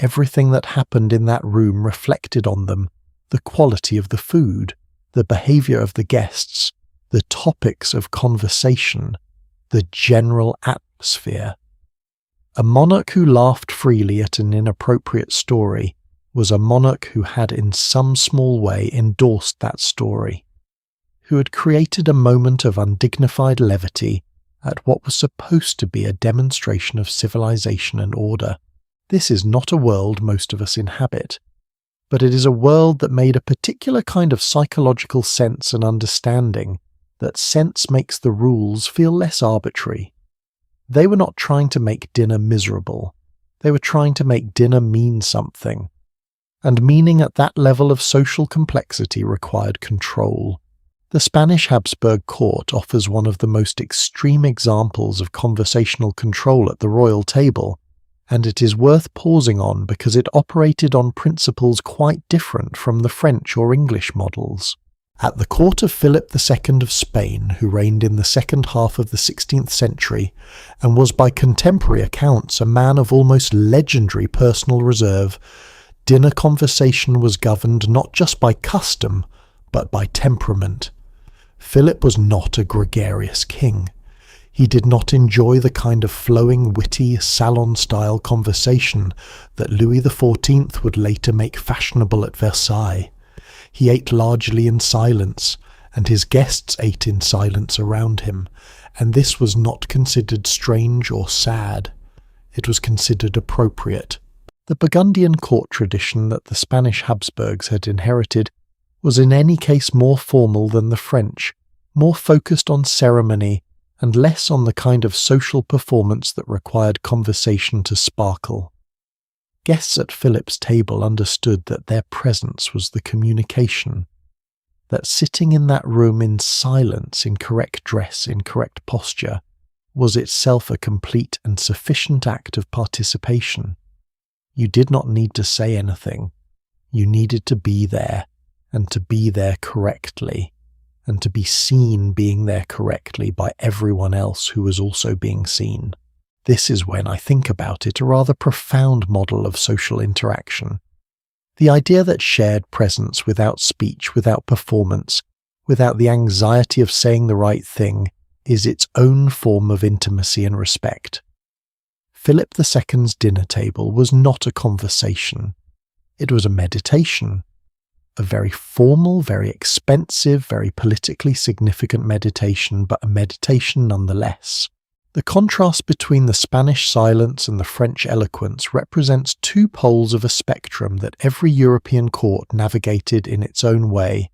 Everything that happened in that room reflected on them: the quality of the food, the behaviour of the guests, the topics of conversation, the general atmosphere. A monarch who laughed freely at an inappropriate story was a monarch who had in some small way endorsed that story, who had created a moment of undignified levity at what was supposed to be a demonstration of civilization and order. This is not a world most of us inhabit, but it is a world that made a particular kind of psychological sense and understanding that sense makes the rules feel less arbitrary. They were not trying to make dinner miserable. They were trying to make dinner mean something. And meaning at that level of social complexity required control. The Spanish Habsburg court offers one of the most extreme examples of conversational control at the royal table, and it is worth pausing on because it operated on principles quite different from the French or English models. At the court of Philip II of Spain, who reigned in the second half of the 16th century, and was by contemporary accounts a man of almost legendary personal reserve, dinner conversation was governed not just by custom, but by temperament. Philip was not a gregarious king. He did not enjoy the kind of flowing, witty, salon-style conversation that Louis XIV would later make fashionable at Versailles. He ate largely in silence, and his guests ate in silence around him, and this was not considered strange or sad. It was considered appropriate. The Burgundian court tradition that the Spanish Habsburgs had inherited was in any case more formal than the French, more focused on ceremony, and less on the kind of social performance that required conversation to sparkle. Guests at Philip's table understood that their presence was the communication, that sitting in that room in silence, in correct dress, in correct posture, was itself a complete and sufficient act of participation. You did not need to say anything. You needed to be there, and to be there correctly, and to be seen being there correctly by everyone else who was also being seen. This is, when I think about it, a rather profound model of social interaction. The idea that shared presence without speech, without performance, without the anxiety of saying the right thing, is its own form of intimacy and respect. Philip II's dinner table was not a conversation. It was a meditation. A very formal, very expensive, very politically significant meditation, but a meditation nonetheless. The contrast between the Spanish silence and the French eloquence represents two poles of a spectrum that every European court navigated in its own way,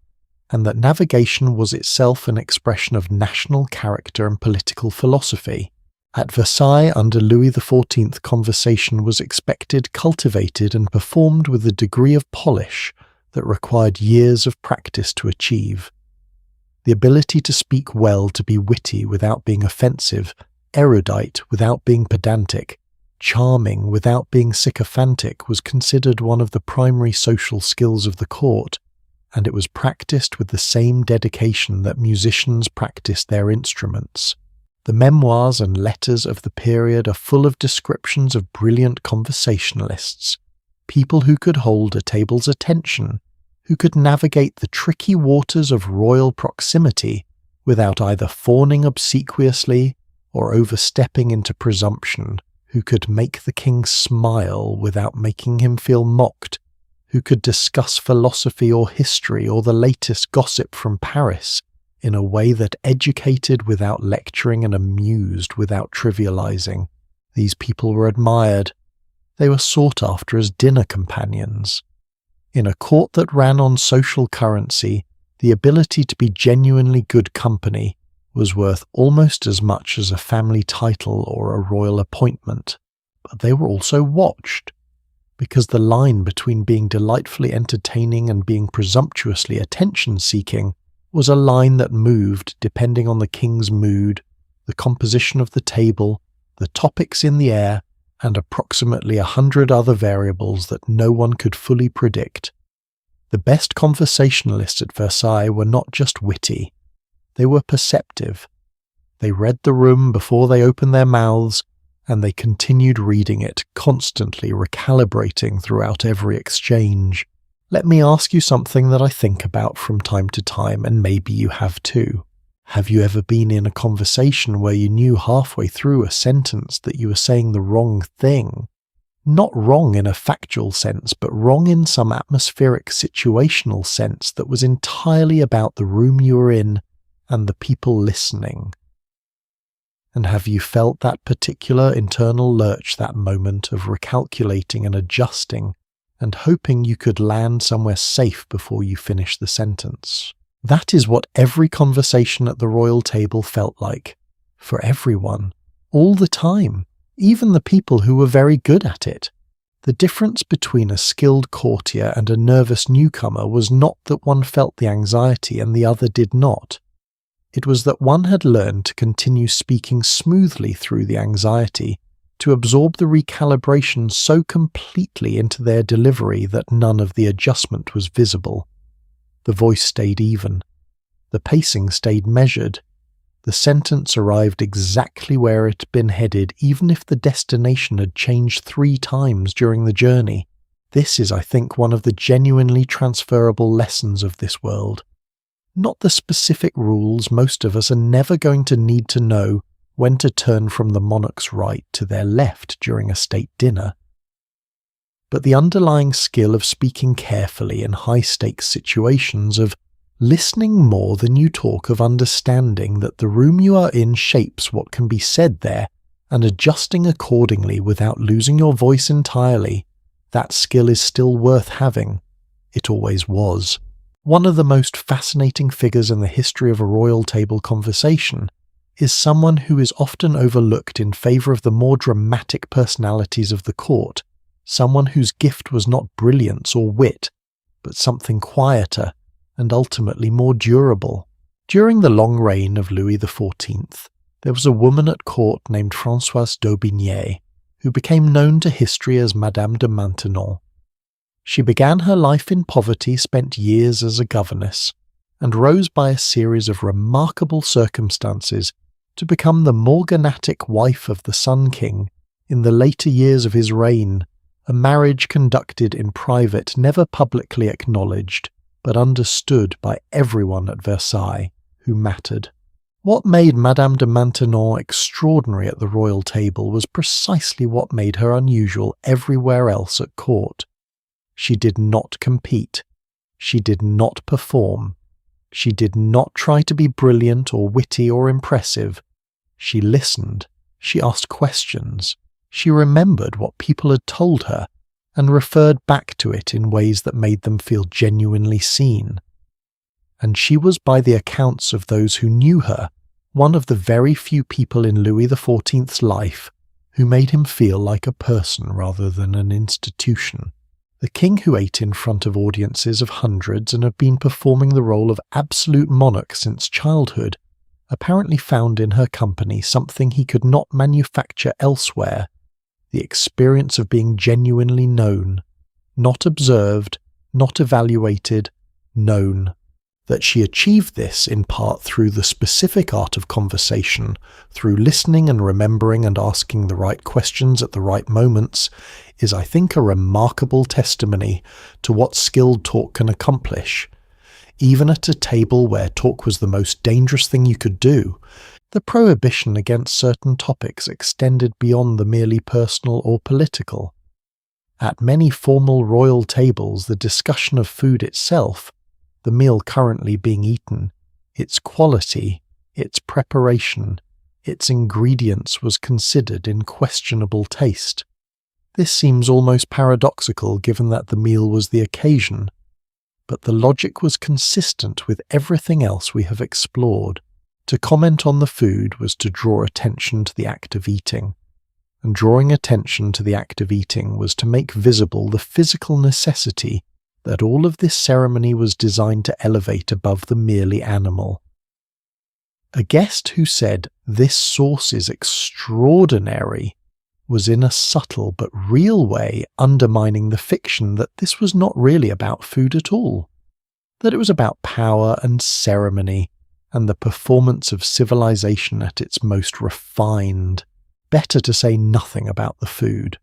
and that navigation was itself an expression of national character and political philosophy. At Versailles, under Louis XIV, conversation was expected, cultivated, and performed with a degree of polish that required years of practice to achieve. The ability to speak well, to be witty without being offensive, erudite without being pedantic, charming without being sycophantic was considered one of the primary social skills of the court, and it was practiced with the same dedication that musicians practice their instruments. The memoirs and letters of the period are full of descriptions of brilliant conversationalists, people who could hold a table's attention, who could navigate the tricky waters of royal proximity without either fawning obsequiously or overstepping into presumption, who could make the king smile without making him feel mocked, who could discuss philosophy or history or the latest gossip from Paris in a way that educated without lecturing and amused without trivializing. These people were admired. They were sought after as dinner companions. In a court that ran on social currency, the ability to be genuinely good company was worth almost as much as a family title or a royal appointment. But they were also watched, because the line between being delightfully entertaining and being presumptuously attention-seeking was a line that moved depending on the king's mood, the composition of the table, the topics in the air, and approximately 100 other variables that no one could fully predict. The best conversationalists at Versailles were not just witty, they were perceptive. They read the room before they opened their mouths, and they continued reading it, constantly recalibrating throughout every exchange. Let me ask you something that I think about from time to time, and maybe you have too. Have you ever been in a conversation where you knew halfway through a sentence that you were saying the wrong thing? Not wrong in a factual sense, but wrong in some atmospheric situational sense that was entirely about the room you were in and the people listening. And have you felt that particular internal lurch, that moment of recalculating and adjusting and hoping you could land somewhere safe before you finish the sentence? That is what every conversation at the royal table felt like, for everyone, all the time, even the people who were very good at it. The difference between a skilled courtier and a nervous newcomer was not that one felt the anxiety and the other did not. It was that one had learned to continue speaking smoothly through the anxiety, to absorb the recalibration so completely into their delivery that none of the adjustment was visible. The voice stayed even. The pacing stayed measured. The sentence arrived exactly where it had been headed, even if the destination had changed 3 times during the journey. This is, I think, one of the genuinely transferable lessons of this world. Not the specific rules most of us are never going to need to know when to turn from the monarch's right to their left during a state dinner, but the underlying skill of speaking carefully in high-stakes situations, of listening more than you talk, of understanding that the room you are in shapes what can be said there, and adjusting accordingly without losing your voice entirely. That skill is still worth having. It always was. One of the most fascinating figures in the history of a royal table conversation is someone who is often overlooked in favour of the more dramatic personalities of the court, someone whose gift was not brilliance or wit, but something quieter and ultimately more durable. During the long reign of Louis XIV, there was a woman at court named Françoise d'Aubigné, who became known to history as Madame de Maintenon. She began her life in poverty, spent years as a governess, and rose by a series of remarkable circumstances to become the morganatic wife of the Sun King in the later years of his reign, a marriage conducted in private, never publicly acknowledged, but understood by everyone at Versailles who mattered. What made Madame de Maintenon extraordinary at the royal table was precisely what made her unusual everywhere else at court. She did not compete. She did not perform. She did not try to be brilliant or witty or impressive. She listened. She asked questions. She remembered what people had told her and referred back to it in ways that made them feel genuinely seen. And she was, by the accounts of those who knew her, one of the very few people in Louis XIV's life who made him feel like a person rather than an institution. The king, who ate in front of audiences of hundreds and had been performing the role of absolute monarch since childhood, apparently found in her company something he could not manufacture elsewhere: the experience of being genuinely known, not observed, not evaluated, known. That she achieved this in part through the specific art of conversation, through listening and remembering and asking the right questions at the right moments, is, I think, a remarkable testimony to what skilled talk can accomplish. Even at a table where talk was the most dangerous thing you could do, the prohibition against certain topics extended beyond the merely personal or political. At many formal royal tables, the discussion of food itself, the meal currently being eaten, its quality, its preparation, its ingredients was considered in questionable taste. This seems almost paradoxical given that the meal was the occasion, but the logic was consistent with everything else we have explored. To comment on the food was to draw attention to the act of eating, and drawing attention to the act of eating was to make visible the physical necessity that all of this ceremony was designed to elevate above the merely animal. A guest who said, "This sauce is extraordinary," was in a subtle but real way undermining the fiction that this was not really about food at all, that it was about power and ceremony and the performance of civilization at its most refined. Better to say nothing about the food.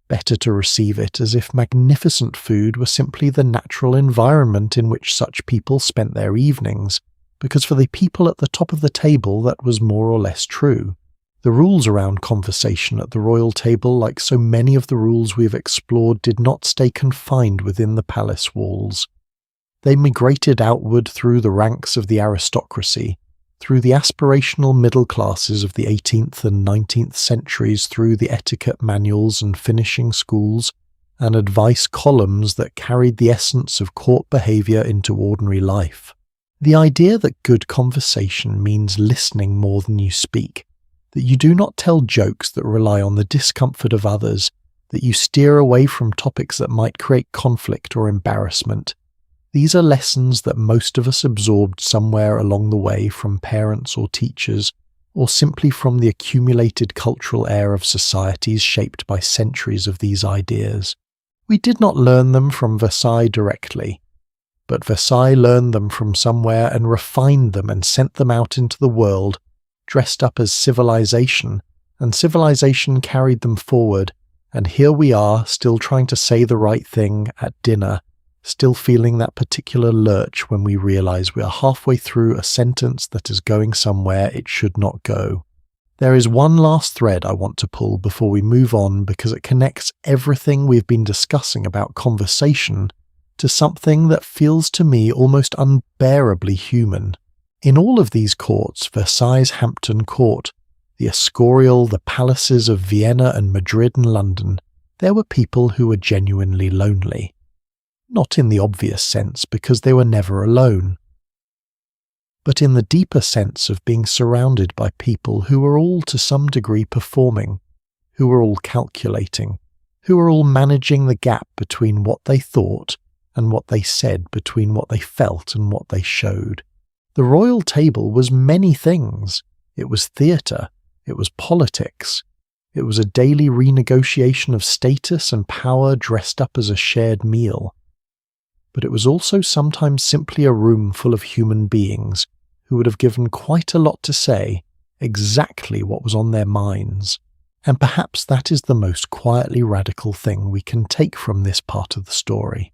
Better to receive it as if magnificent food were simply the natural environment in which such people spent their evenings, because for the people at the top of the table that was more or less true. The rules around conversation at the royal table, like so many of the rules we have explored, did not stay confined within the palace walls. They migrated outward through the ranks of the aristocracy, through the aspirational middle classes of the 18th and 19th centuries, through the etiquette manuals and finishing schools, and advice columns that carried the essence of court behaviour into ordinary life. The idea that good conversation means listening more than you speak, that you do not tell jokes that rely on the discomfort of others, that you steer away from topics that might create conflict or embarrassment. These are lessons that most of us absorbed somewhere along the way from parents or teachers, or simply from the accumulated cultural air of societies shaped by centuries of these ideas. We did not learn them from Versailles directly, but Versailles learned them from somewhere and refined them and sent them out into the world, dressed up as civilization, and civilization carried them forward, and here we are, still trying to say the right thing at dinner, still feeling that particular lurch when we realize we are halfway through a sentence that is going somewhere it should not go. There is one last thread I want to pull before we move on because it connects everything we've been discussing about conversation to something that feels to me almost unbearably human. In all of these courts, Versailles' Hampton Court, the Escorial, the palaces of Vienna and Madrid and London, there were people who were genuinely lonely. Not in the obvious sense, because they were never alone, but in the deeper sense of being surrounded by people who were all to some degree performing, who were all calculating, who were all managing the gap between what they thought and what they said, between what they felt and what they showed. The royal table was many things. It was theatre, it was politics, it was a daily renegotiation of status and power dressed up as a shared meal. But it was also sometimes simply a room full of human beings who would have given quite a lot to say, exactly what was on their minds. And perhaps that is the most quietly radical thing we can take from this part of the story.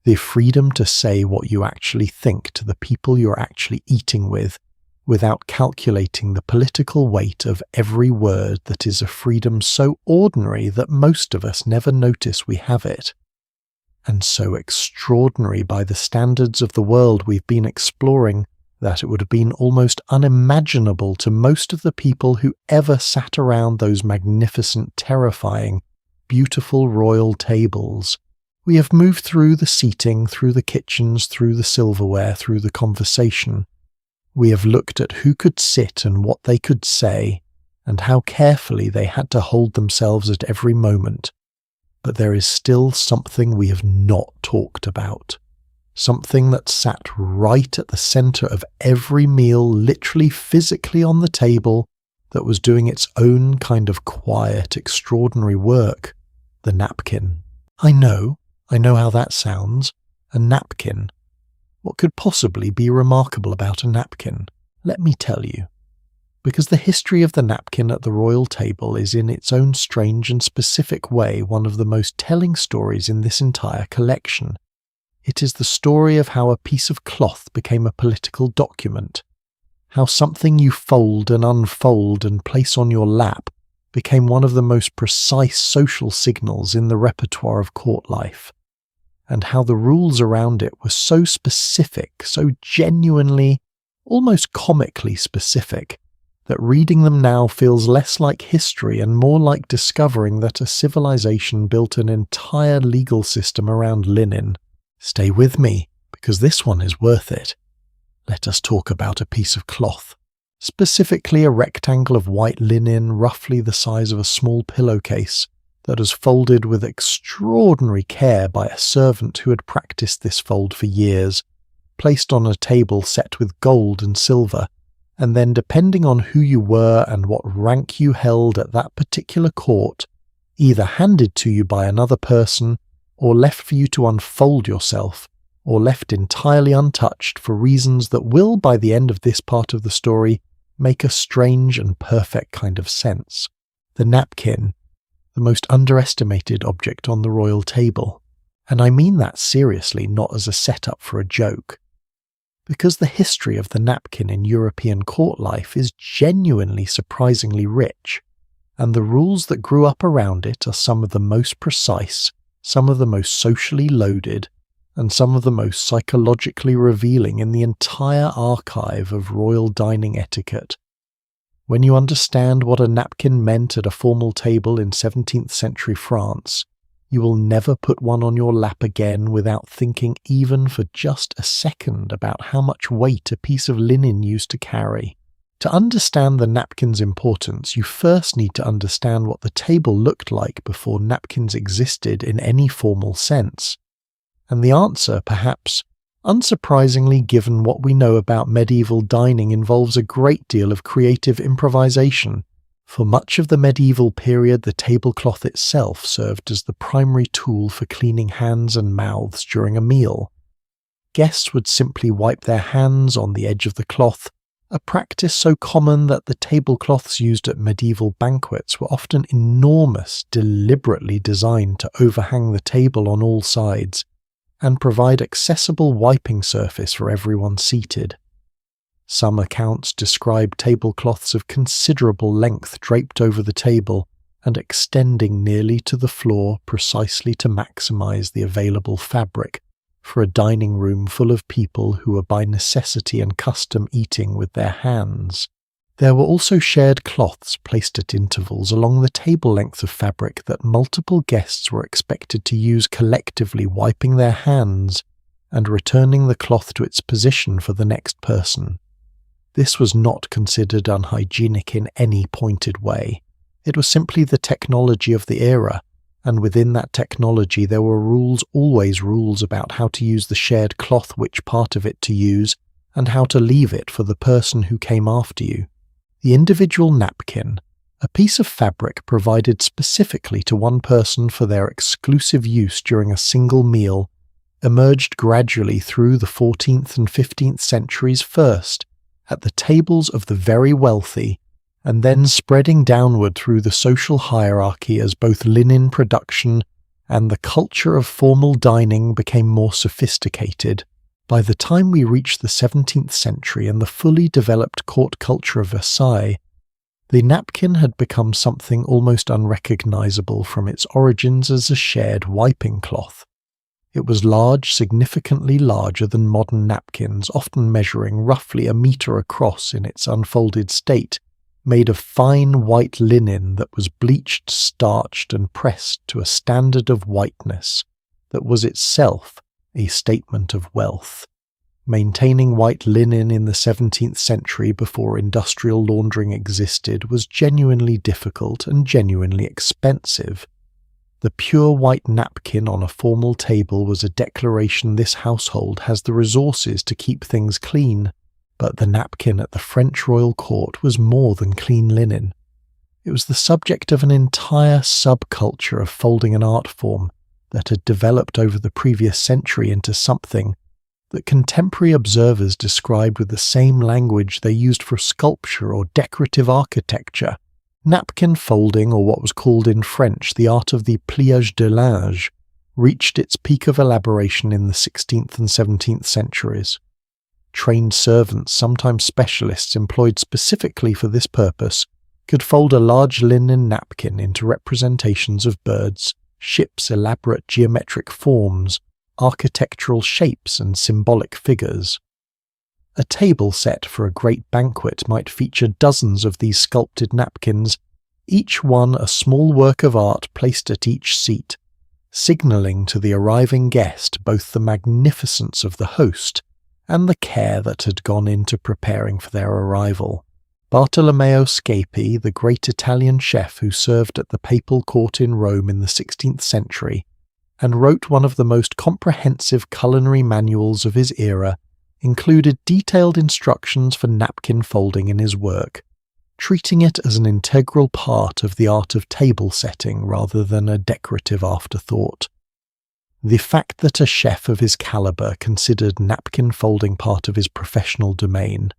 The freedom to say what you actually think to the people you're actually eating with, without calculating the political weight of every word. That is a freedom so ordinary that most of us never notice we have it, and so extraordinary by the standards of the world we've been exploring that it would have been almost unimaginable to most of the people who ever sat around those magnificent, terrifying, beautiful royal tables. We have moved through the seating, through the kitchens, through the silverware, through the conversation. We have looked at who could sit and what they could say, and how carefully they had to hold themselves at every moment. But there is still something we have not talked about. Something that sat right at the centre of every meal, literally physically on the table, that was doing its own kind of quiet, extraordinary work. The napkin. I know how that sounds. A napkin. What could possibly be remarkable about a napkin? Let me tell you. Because the history of the napkin at the royal table is in its own strange and specific way one of the most telling stories in this entire collection. It is the story of how a piece of cloth became a political document, how something you fold and unfold and place on your lap became one of the most precise social signals in the repertoire of court life, and how the rules around it were so specific, so genuinely, almost comically specific, that reading them now feels less like history and more like discovering that a civilization built an entire legal system around linen. Stay with me, because this one is worth it. Let us talk about a piece of cloth, specifically a rectangle of white linen roughly the size of a small pillowcase, that was folded with extraordinary care by a servant who had practiced this fold for years, placed on a table set with gold and silver, and then, depending on who you were and what rank you held at that particular court, either handed to you by another person, or left for you to unfold yourself, or left entirely untouched for reasons that will, by the end of this part of the story, make a strange and perfect kind of sense. The napkin, the most underestimated object on the royal table. And I mean that seriously, not as a setup for a joke. Because the history of the napkin in European court life is genuinely surprisingly rich, and the rules that grew up around it are some of the most precise, some of the most socially loaded, and some of the most psychologically revealing in the entire archive of royal dining etiquette. When you understand what a napkin meant at a formal table in 17th century France, you will never put one on your lap again without thinking even for just a second about how much weight a piece of linen used to carry. To understand the napkin's importance, you first need to understand what the table looked like before napkins existed in any formal sense. And the answer, perhaps unsurprisingly given what we know about medieval dining, involves a great deal of creative improvisation. For much of the medieval period, the tablecloth itself served as the primary tool for cleaning hands and mouths during a meal. Guests would simply wipe their hands on the edge of the cloth, a practice so common that the tablecloths used at medieval banquets were often enormous, deliberately designed to overhang the table on all sides and provide accessible wiping surface for everyone seated. Some accounts describe tablecloths of considerable length draped over the table and extending nearly to the floor precisely to maximize the available fabric for a dining room full of people who were by necessity and custom eating with their hands. There were also shared cloths placed at intervals along the table length of fabric that multiple guests were expected to use collectively, wiping their hands and returning the cloth to its position for the next person. This was not considered unhygienic in any pointed way. It was simply the technology of the era, and within that technology there were always rules about how to use the shared cloth, which part of it to use, and how to leave it for the person who came after you. The individual napkin, a piece of fabric provided specifically to one person for their exclusive use during a single meal, emerged gradually through the 14th and 15th centuries first, at the tables of the very wealthy, and then spreading downward through the social hierarchy as both linen production and the culture of formal dining became more sophisticated. By the time we reached the 17th century and the fully developed court culture of Versailles, the napkin had become something almost unrecognizable from its origins as a shared wiping cloth. It was large, significantly larger than modern napkins, often measuring roughly a meter across in its unfolded state, made of fine white linen that was bleached, starched, and pressed to a standard of whiteness that was itself a statement of wealth. Maintaining white linen in the 17th century before industrial laundering existed was genuinely difficult and genuinely expensive. The pure white napkin on a formal table was a declaration this household has the resources to keep things clean, but the napkin at the French royal court was more than clean linen. It was the subject of an entire subculture of folding an art form that had developed over the previous century into something that contemporary observers described with the same language they used for sculpture or decorative architecture. Napkin folding, or what was called in French the art of the pliage de linge, reached its peak of elaboration in the 16th and 17th centuries. Trained servants, sometimes specialists employed specifically for this purpose, could fold a large linen napkin into representations of birds, ships, elaborate geometric forms, architectural shapes, and symbolic figures. A table set for a great banquet might feature dozens of these sculpted napkins, each one a small work of art placed at each seat, signalling to the arriving guest both the magnificence of the host and the care that had gone into preparing for their arrival. Bartolomeo Scapi, the great Italian chef who served at the papal court in Rome in the 16th century, and wrote one of the most comprehensive culinary manuals of his era, included detailed instructions for napkin folding in his work, treating it as an integral part of the art of table setting rather than a decorative afterthought. The fact that a chef of his caliber considered napkin folding part of his professional domain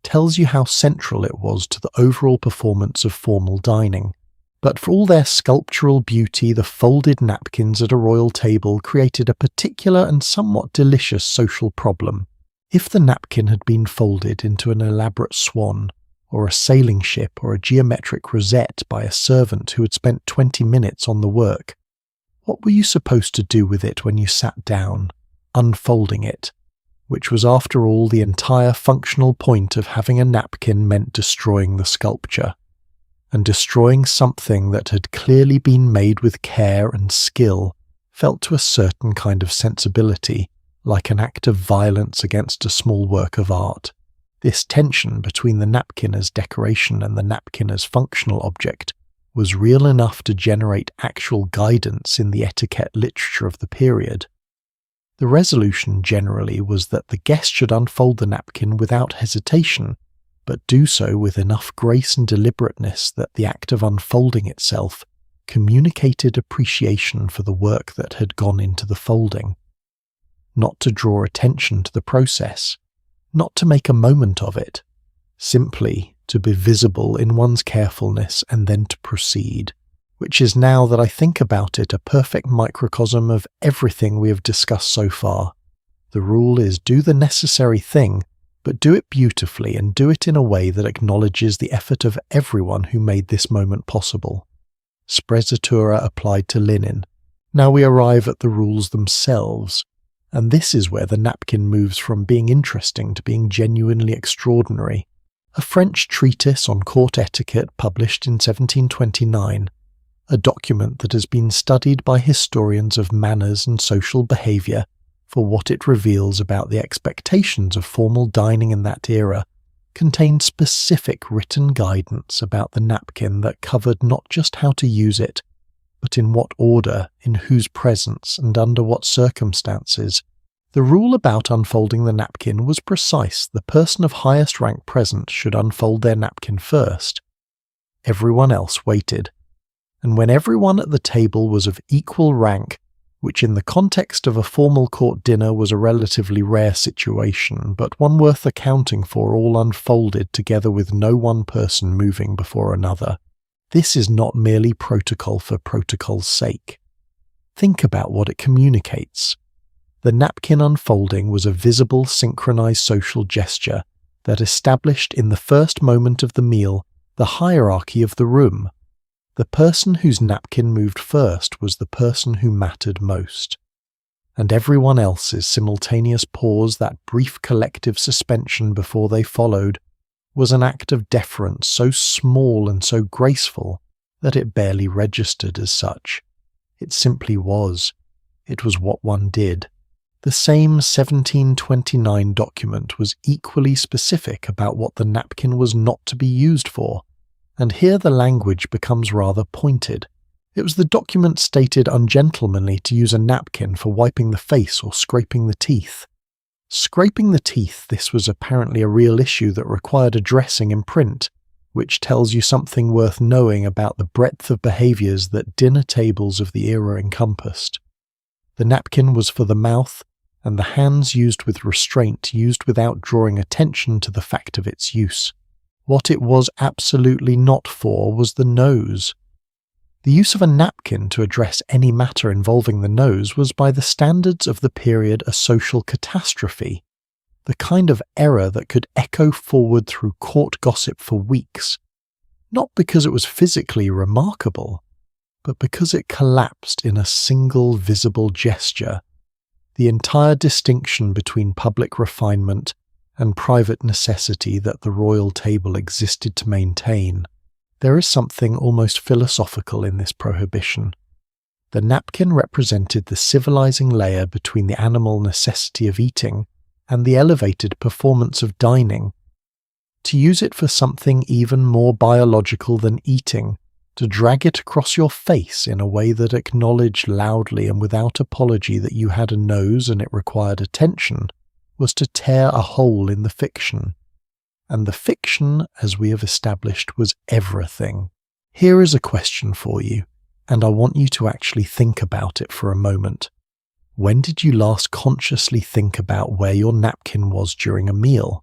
tells you how central it was to the overall performance of formal dining. But for all their sculptural beauty, the folded napkins at a royal table created a particular and somewhat delicious social problem. If the napkin had been folded into an elaborate swan, or a sailing ship, or a geometric rosette by a servant who had spent 20 minutes on the work, what were you supposed to do with it when you sat down, unfolding it? Which was after all the entire functional point of having a napkin meant destroying the sculpture, and destroying something that had clearly been made with care and skill felt to a certain kind of sensibility like an act of violence against a small work of art. This tension between the napkin as decoration and the napkin as functional object was real enough to generate actual guidance in the etiquette literature of the period. The resolution generally was that the guest should unfold the napkin without hesitation, but do so with enough grace and deliberateness that the act of unfolding itself communicated appreciation for the work that had gone into the folding. Not to draw attention to the process, not to make a moment of it, simply to be visible in one's carefulness and then to proceed, which is, now that I think about it, a perfect microcosm of everything we have discussed so far. The rule is do the necessary thing, but do it beautifully and do it in a way that acknowledges the effort of everyone who made this moment possible. Sprezzatura applied to linen. Now we arrive at the rules themselves, and this is where the napkin moves from being interesting to being genuinely extraordinary. A French treatise on court etiquette published in 1729, a document that has been studied by historians of manners and social behaviour for what it reveals about the expectations of formal dining in that era, contained specific written guidance about the napkin that covered not just how to use it, but in what order, in whose presence, and under what circumstances. The rule about unfolding the napkin was precise. The person of highest rank present should unfold their napkin first. Everyone else waited. And when everyone at the table was of equal rank, which in the context of a formal court dinner was a relatively rare situation, but one worth accounting for, all unfolded together with no one person moving before another, this is not merely protocol for protocol's sake. Think about what it communicates. The napkin unfolding was a visible, synchronized social gesture that established in the first moment of the meal the hierarchy of the room. The person whose napkin moved first was the person who mattered most. And everyone else's simultaneous pause, that brief collective suspension before they followed, was an act of deference so small and so graceful that it barely registered as such. It simply was. It was what one did. The same 1729 document was equally specific about what the napkin was not to be used for, and here the language becomes rather pointed. It was the document stated ungentlemanly to use a napkin for wiping the face or scraping the teeth. Scraping the teeth, this was apparently a real issue that required addressing in print, which tells you something worth knowing about the breadth of behaviours that dinner tables of the era encompassed. The napkin was for the mouth, and the hands used with restraint, used without drawing attention to the fact of its use. What it was absolutely not for was the nose. The use of a napkin to address any matter involving the nose was by the standards of the period a social catastrophe, the kind of error that could echo forward through court gossip for weeks, not because it was physically remarkable, but because it collapsed in a single visible gesture. The entire distinction between public refinement and private necessity that the royal table existed to maintain, there is something almost philosophical in this prohibition. The napkin represented the civilizing layer between the animal necessity of eating and the elevated performance of dining. To use it for something even more biological than eating, to drag it across your face in a way that acknowledged loudly and without apology that you had a nose and it required attention, was to tear a hole in the fiction. And the fiction, as we have established, was everything. Here is a question for you, and I want you to actually think about it for a moment. When did you last consciously think about where your napkin was during a meal?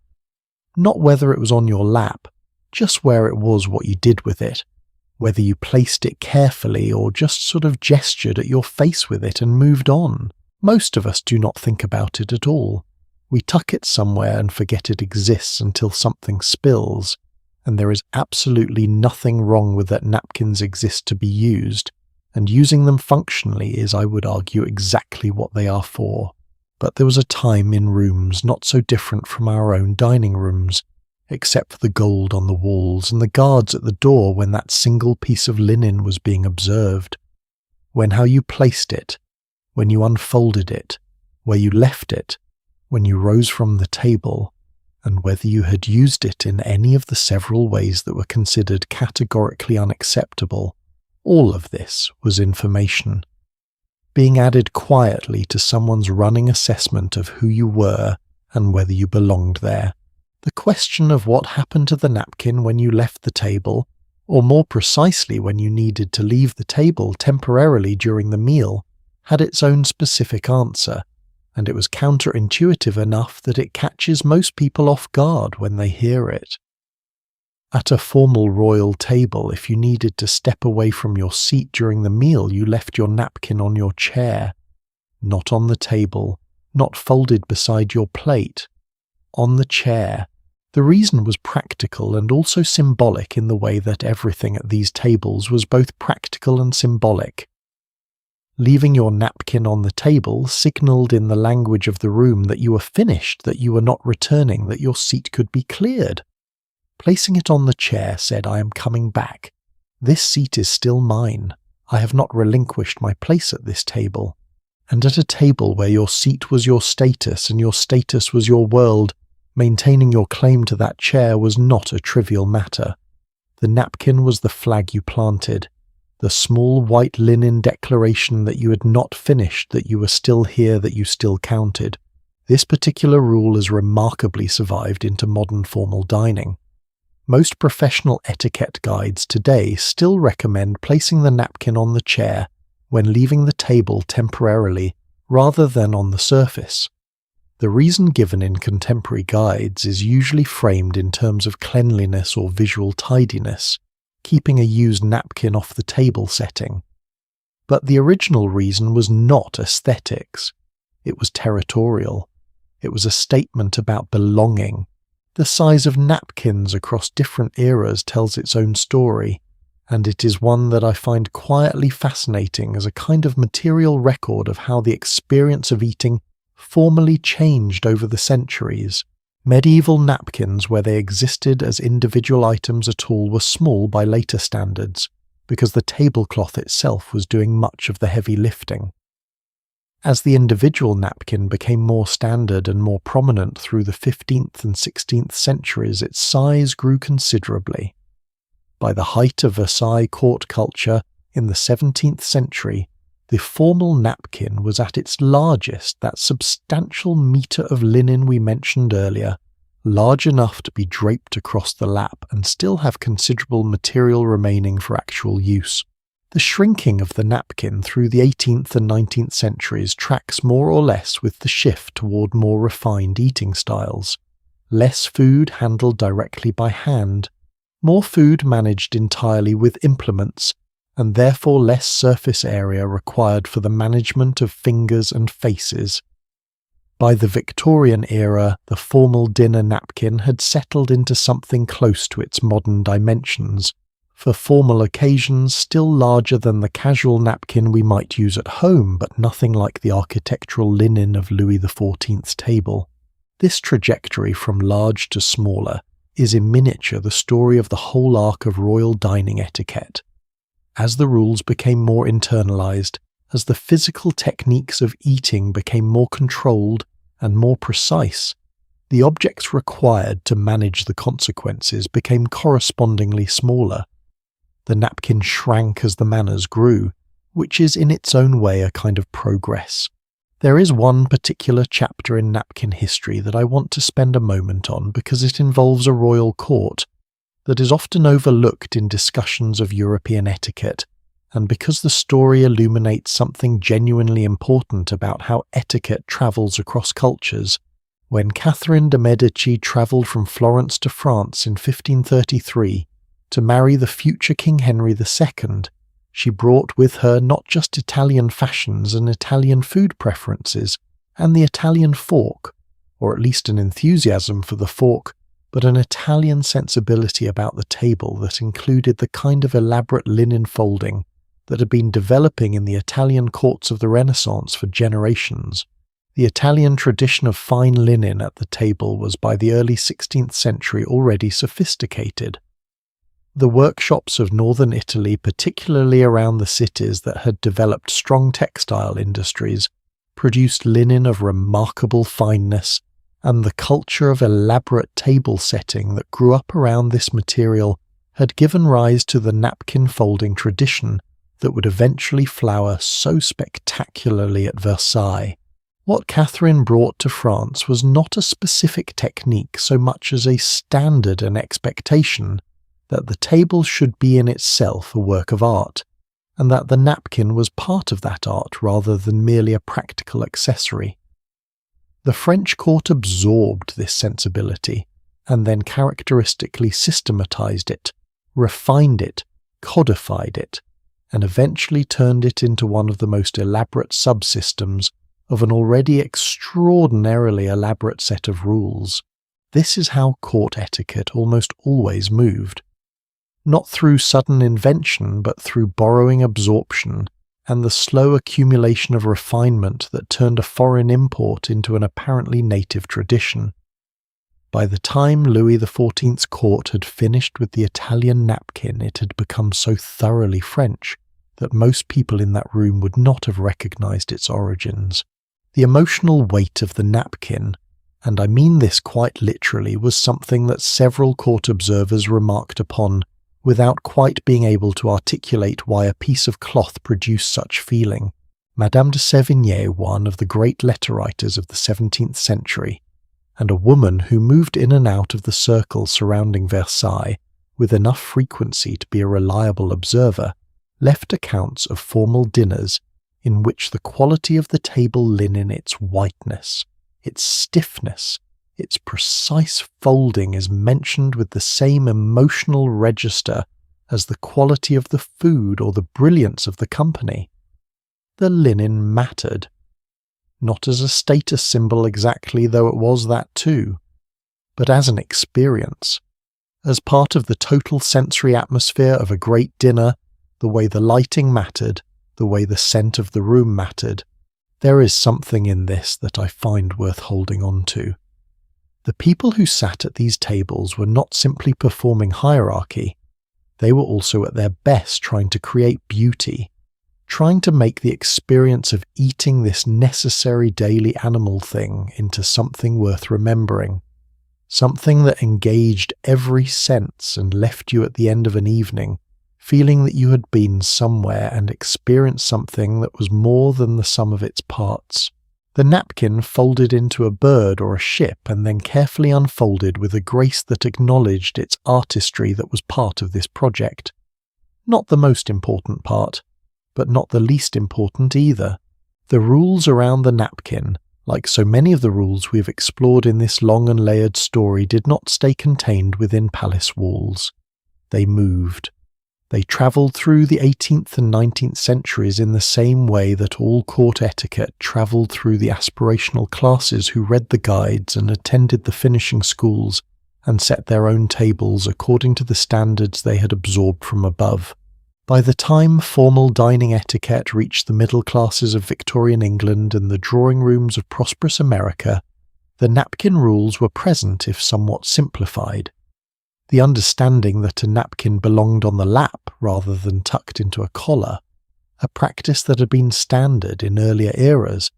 Not whether it was on your lap, just where it was, what you did with it. Whether you placed it carefully or just sort of gestured at your face with it and moved on. Most of us do not think about it at all. We tuck it somewhere and forget it exists until something spills, and there is absolutely nothing wrong with that napkins exist to be used, and using them functionally is, I would argue, exactly what they are for. But there was a time in rooms not so different from our own dining rooms, except for the gold on the walls and the guards at the door, when that single piece of linen was being observed. When how you placed it, when you unfolded it, where you left it, when you rose from the table, and whether you had used it in any of the several ways that were considered categorically unacceptable, all of this was information, being added quietly to someone's running assessment of who you were and whether you belonged there. The question of what happened to the napkin when you left the table, or more precisely when you needed to leave the table temporarily during the meal, had its own specific answer, and it was counterintuitive enough that it catches most people off guard when they hear it. At a formal royal table, if you needed to step away from your seat during the meal, you left your napkin on your chair, not on the table, not folded beside your plate, on the chair. The reason was practical and also symbolic in the way that everything at these tables was both practical and symbolic. Leaving your napkin on the table signalled in the language of the room that you were finished, that you were not returning, that your seat could be cleared. Placing it on the chair said, I am coming back. This seat is still mine. I have not relinquished my place at this table. And at a table where your seat was your status and your status was your world, maintaining your claim to that chair was not a trivial matter. The napkin was the flag you planted, the small white linen declaration that you had not finished, that you were still here, that you still counted. This particular rule has remarkably survived into modern formal dining. Most professional etiquette guides today still recommend placing the napkin on the chair when leaving the table temporarily, rather than on the surface. The reason given in contemporary guides is usually framed in terms of cleanliness or visual tidiness, keeping a used napkin off the table setting. But the original reason was not aesthetics. It was territorial. It was a statement about belonging. The size of napkins across different eras tells its own story, and it is one that I find quietly fascinating as a kind of material record of how the experience of eating formally changed over the centuries. Medieval napkins, where they existed as individual items at all, were small by later standards, because the tablecloth itself was doing much of the heavy lifting. As the individual napkin became more standard and more prominent through the 15th and 16th centuries, its size grew considerably. By the height of Versailles court culture in the 17th century, the formal napkin was at its largest, that substantial metre of linen we mentioned earlier, large enough to be draped across the lap and still have considerable material remaining for actual use. The shrinking of the napkin through the 18th and 19th centuries tracks more or less with the shift toward more refined eating styles. Less food handled directly by hand, more food managed entirely with implements, and therefore less surface area required for the management of fingers and faces. By the Victorian era, the formal dinner napkin had settled into something close to its modern dimensions, for formal occasions still larger than the casual napkin we might use at home, but nothing like the architectural linen of Louis XIV's table. This trajectory from large to smaller is in miniature the story of the whole arc of royal dining etiquette. As the rules became more internalized, as the physical techniques of eating became more controlled and more precise, the objects required to manage the consequences became correspondingly smaller. The napkin shrank as the manners grew, which is in its own way a kind of progress. There is one particular chapter in napkin history that I want to spend a moment on because it involves a royal court that is often overlooked in discussions of European etiquette, and because the story illuminates something genuinely important about how etiquette travels across cultures. When Catherine de' Medici travelled from Florence to France in 1533 to marry the future King Henry II, she brought with her not just Italian fashions and Italian food preferences, and the Italian fork, or at least an enthusiasm for the fork, but an Italian sensibility about the table that included the kind of elaborate linen folding that had been developing in the Italian courts of the Renaissance for generations. The Italian tradition of fine linen at the table was by the early 16th century already sophisticated. The workshops of northern Italy, particularly around the cities that had developed strong textile industries, produced linen of remarkable fineness, and the culture of elaborate table setting that grew up around this material had given rise to the napkin folding tradition that would eventually flower so spectacularly at Versailles. What Catherine brought to France was not a specific technique so much as a standard and expectation that the table should be in itself a work of art, and that the napkin was part of that art rather than merely a practical accessory. The French court absorbed this sensibility, and then characteristically systematized it, refined it, codified it, and eventually turned it into one of the most elaborate subsystems of an already extraordinarily elaborate set of rules. This is how court etiquette almost always moved. Not through sudden invention, but through borrowing absorption and the slow accumulation of refinement that turned a foreign import into an apparently native tradition. By the time Louis XIV's court had finished with the Italian napkin, it had become so thoroughly French that most people in that room would not have recognized its origins. The emotional weight of the napkin, and I mean this quite literally, was something that several court observers remarked upon, without quite being able to articulate why a piece of cloth produced such feeling. Madame de Sévigné, one of the great letter writers of the 17th century, and a woman who moved in and out of the circle surrounding Versailles with enough frequency to be a reliable observer, left accounts of formal dinners in which the quality of the table linen, its whiteness, its stiffness, its precise folding is mentioned with the same emotional register as the quality of the food or the brilliance of the company. The linen mattered. Not as a status symbol exactly, though it was that too, but as an experience. As part of the total sensory atmosphere of a great dinner, the way the lighting mattered, the way the scent of the room mattered. There is something in this that I find worth holding on to. The people who sat at these tables were not simply performing hierarchy, they were also at their best trying to create beauty, trying to make the experience of eating this necessary daily animal thing into something worth remembering, something that engaged every sense and left you at the end of an evening feeling that you had been somewhere and experienced something that was more than the sum of its parts. The napkin folded into a bird or a ship and then carefully unfolded with a grace that acknowledged its artistry that was part of this project. Not the most important part, but not the least important either. The rules around the napkin, like so many of the rules we have explored in this long and layered story, did not stay contained within palace walls. They moved. They travelled through the 18th and 19th centuries in the same way that all court etiquette travelled through the aspirational classes who read the guides and attended the finishing schools and set their own tables according to the standards they had absorbed from above. By the time formal dining etiquette reached the middle classes of Victorian England and the drawing rooms of prosperous America, The napkin rules were present if somewhat simplified. The understanding that a napkin belonged on the lap rather than tucked into a collar, a practice that had been standard in earlier eras,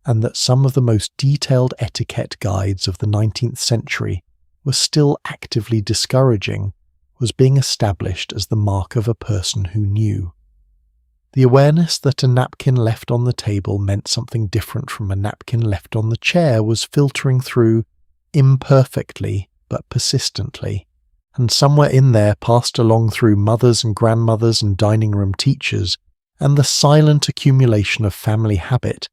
and that some of the most detailed etiquette guides of the 19th century were still actively discouraging, was being established as the mark of a person who knew. The awareness that a napkin left on the table meant something different from a napkin left on the chair was filtering through, imperfectly but persistently, and somewhere in there passed along through mothers and grandmothers and dining room teachers, and the silent accumulation of family habit.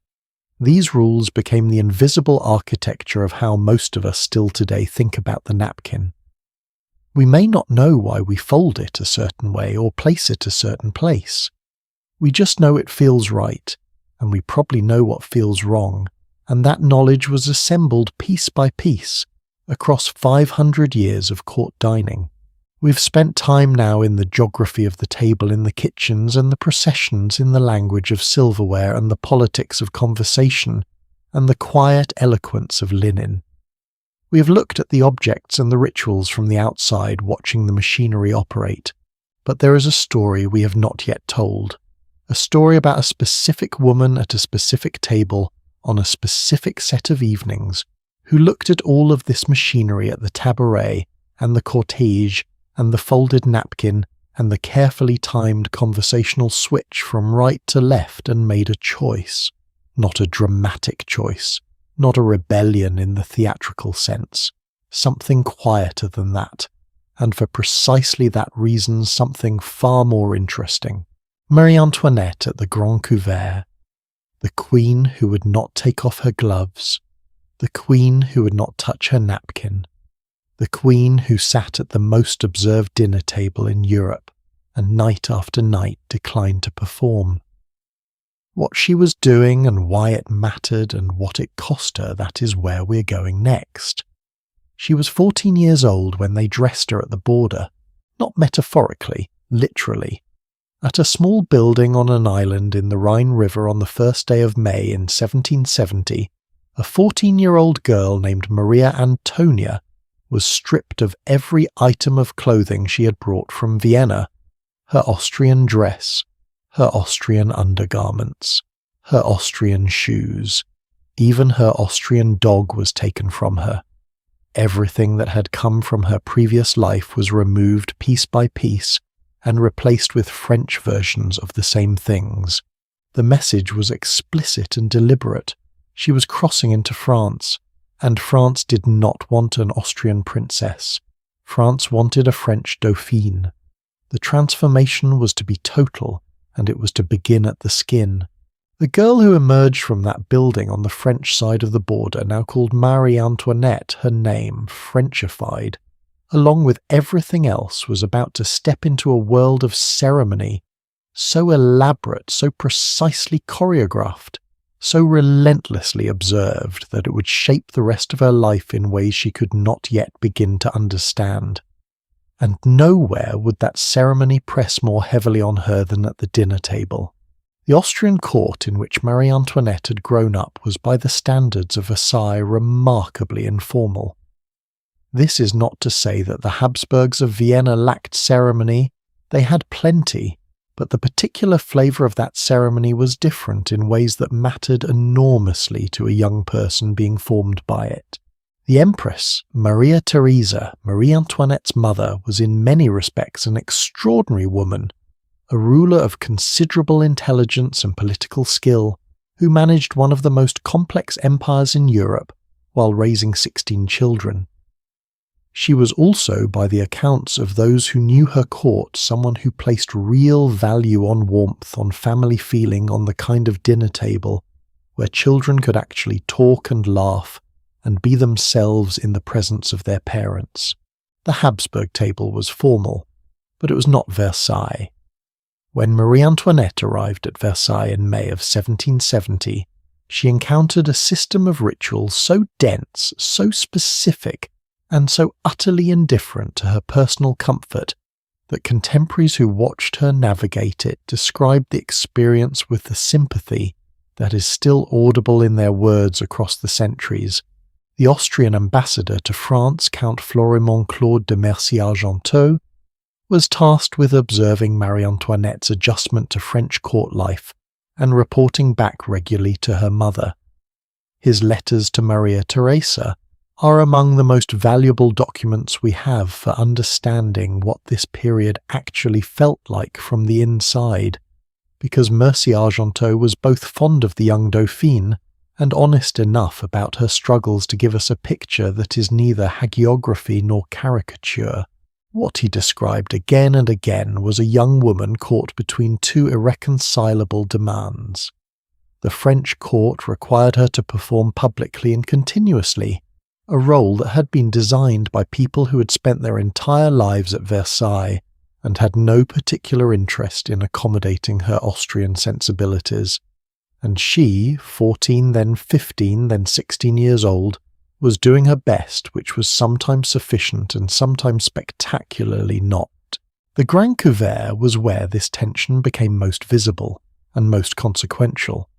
These rules became the invisible architecture of how most of us still today think about the napkin. We may not know why we fold it a certain way or place it a certain place. We just know it feels right, and we probably know what feels wrong, and that knowledge was assembled piece by piece across 500 years of court dining. We've spent time now in the geography of the table in the kitchens and the processions in the language of silverware and the politics of conversation and the quiet eloquence of linen. We have looked at the objects and the rituals from the outside, watching the machinery operate, but there is a story we have not yet told. A story about a specific woman at a specific table on a specific set of evenings who looked at all of this machinery at the tableware and the cortege and the folded napkin and the carefully timed conversational switch from right to left and made a choice. Not a dramatic choice, not a rebellion in the theatrical sense, something quieter than that, and for precisely that reason something far more interesting. Marie Antoinette at the Grand Couvert, the queen who would not take off her gloves, the queen who would not touch her napkin, the queen who sat at the most observed dinner table in Europe and night after night declined to perform. What she was doing and why it mattered and what it cost her, that is where we're going next. She was 14 years old when they dressed her at the border, not metaphorically, literally. At a small building on an island in the Rhine River on the first day of May in 1770, a 14-year-old girl named Maria Antonia was stripped of every item of clothing she had brought from Vienna, her Austrian dress, her Austrian undergarments, her Austrian shoes. Even her Austrian dog was taken from her. Everything that had come from her previous life was removed piece by piece and replaced with French versions of the same things. The message was explicit and deliberate. She was crossing into France, and France did not want an Austrian princess. France wanted a French dauphine. The transformation was to be total, and it was to begin at the skin. The girl who emerged from that building on the French side of the border, now called Marie Antoinette, her name, Frenchified, along with everything else, was about to step into a world of ceremony, so elaborate, so precisely choreographed, so relentlessly observed that it would shape the rest of her life in ways she could not yet begin to understand. And nowhere would that ceremony press more heavily on her than at the dinner table. The Austrian court in which Marie Antoinette had grown up was by the standards of Versailles remarkably informal. This is not to say that the Habsburgs of Vienna lacked ceremony. They had plenty, but the particular flavour of that ceremony was different in ways that mattered enormously to a young person being formed by it. The Empress, Maria Theresa, Marie Antoinette's mother, was in many respects an extraordinary woman, a ruler of considerable intelligence and political skill, who managed one of the most complex empires in Europe while raising 16 children. She was also, by the accounts of those who knew her court, someone who placed real value on warmth, on family feeling, on the kind of dinner table where children could actually talk and laugh and be themselves in the presence of their parents. The Habsburg table was formal, but it was not Versailles. When Marie Antoinette arrived at Versailles in May of 1770, she encountered a system of rituals so dense, so specific, and so utterly indifferent to her personal comfort that contemporaries who watched her navigate it described the experience with the sympathy that is still audible in their words across the centuries, The Austrian ambassador to France, Count Florimond Claude de Mercy-Argenteau, was tasked with observing Marie Antoinette's adjustment to French court life and reporting back regularly to her mother. His letters to Maria Theresa are among the most valuable documents we have for understanding what this period actually felt like from the inside, because Mercy-Argenteau was both fond of the young Dauphine and honest enough about her struggles to give us a picture that is neither hagiography nor caricature. What he described again and again was a young woman caught between two irreconcilable demands. The French court required her to perform publicly and continuously, a role that had been designed by people who had spent their entire lives at Versailles and had no particular interest in accommodating her Austrian sensibilities. And she, 14, then 15, then 16 years old, was doing her best, which was sometimes sufficient and sometimes spectacularly not. The Grand Couvert was where this tension became most visible and most consequential.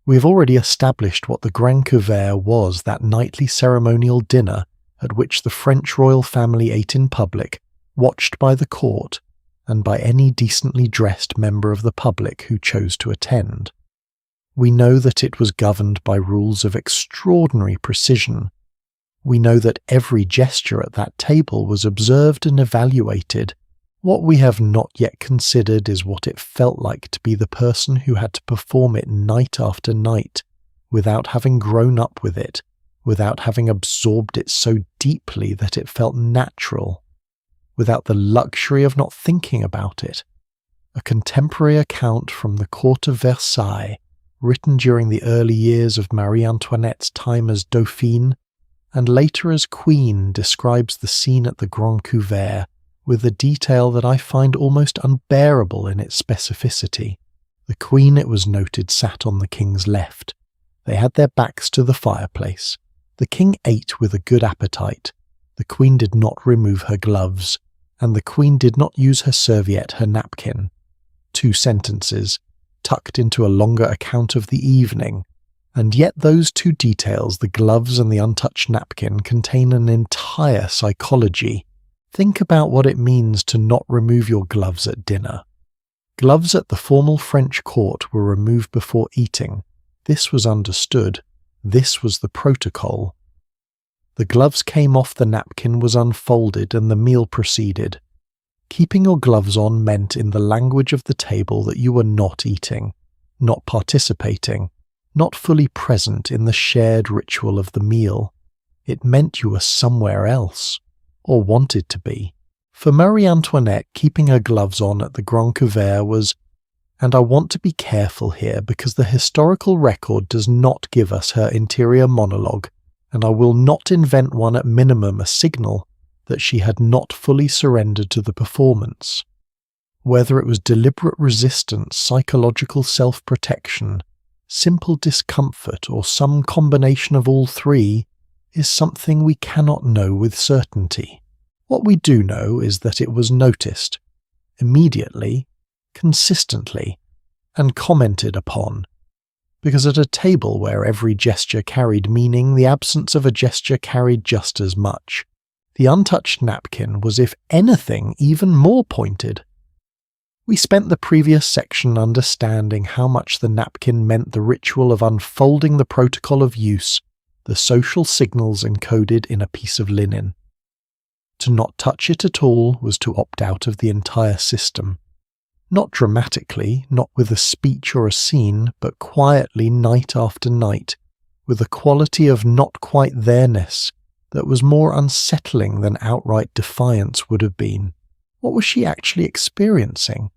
We have already established what the Grand Couvert was, that nightly ceremonial dinner at which the French royal family ate in public, watched by the court and by any decently dressed member of the public who chose to attend. We know that it was governed by rules of extraordinary precision. We know that every gesture at that table was observed and evaluated. What we have not yet considered is what it felt like to be the person who had to perform it night after night, without having grown up with it, without having absorbed it so deeply that it felt natural, without the luxury of not thinking about it. A contemporary account from the court of Versailles, written during the early years of Marie Antoinette's time as Dauphine and later as Queen, describes the scene at the Grand Couvert with a detail that I find almost unbearable in its specificity. The Queen, it was noted, sat on the King's left. They had their backs to the fireplace. The King ate with a good appetite. The Queen did not remove her gloves, and the Queen did not use her serviette, her napkin. 2 sentences, tucked into a longer account of the evening, and yet those 2 details, the gloves and the untouched napkin, contain an entire psychology. Think about what it means to not remove your gloves at dinner. Gloves at the formal French court were removed before eating. This was understood. This was the protocol. The gloves came off, the napkin was unfolded, and the meal proceeded. Keeping your gloves on meant, in the language of the table, that you were not eating, not participating, not fully present in the shared ritual of the meal. It meant you were somewhere else, or wanted to be. For Marie Antoinette, keeping her gloves on at the Grand Couvert was, and I want to be careful here because the historical record does not give us her interior monologue, and I will not invent one, at minimum a signal that she had not fully surrendered to the performance. Whether it was deliberate resistance, psychological self-protection, simple discomfort, or some combination of all 3, is something we cannot know with certainty. What we do know is that it was noticed, immediately, consistently, and commented upon, because at a table where every gesture carried meaning, the absence of a gesture carried just as much. The untouched napkin was, if anything, even more pointed. We spent the previous section understanding how much the napkin meant the ritual of unfolding the protocol of use, the social signals encoded in a piece of linen. To not touch it at all was to opt out of the entire system. Not dramatically, not with a speech or a scene, but quietly, night after night, with a quality of not quite there-ness that was more unsettling than outright defiance would have been. What was she actually experiencing?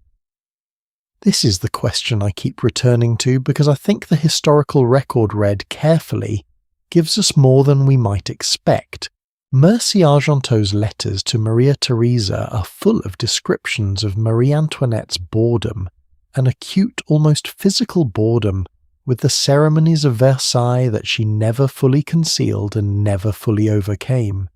This is the question I keep returning to because I think the historical record read carefully gives us more than we might expect. Mercy-Argenteau's letters to Maria Theresa are full of descriptions of Marie Antoinette's boredom, an acute, almost physical boredom, with the ceremonies of Versailles that she never fully concealed and never fully overcame.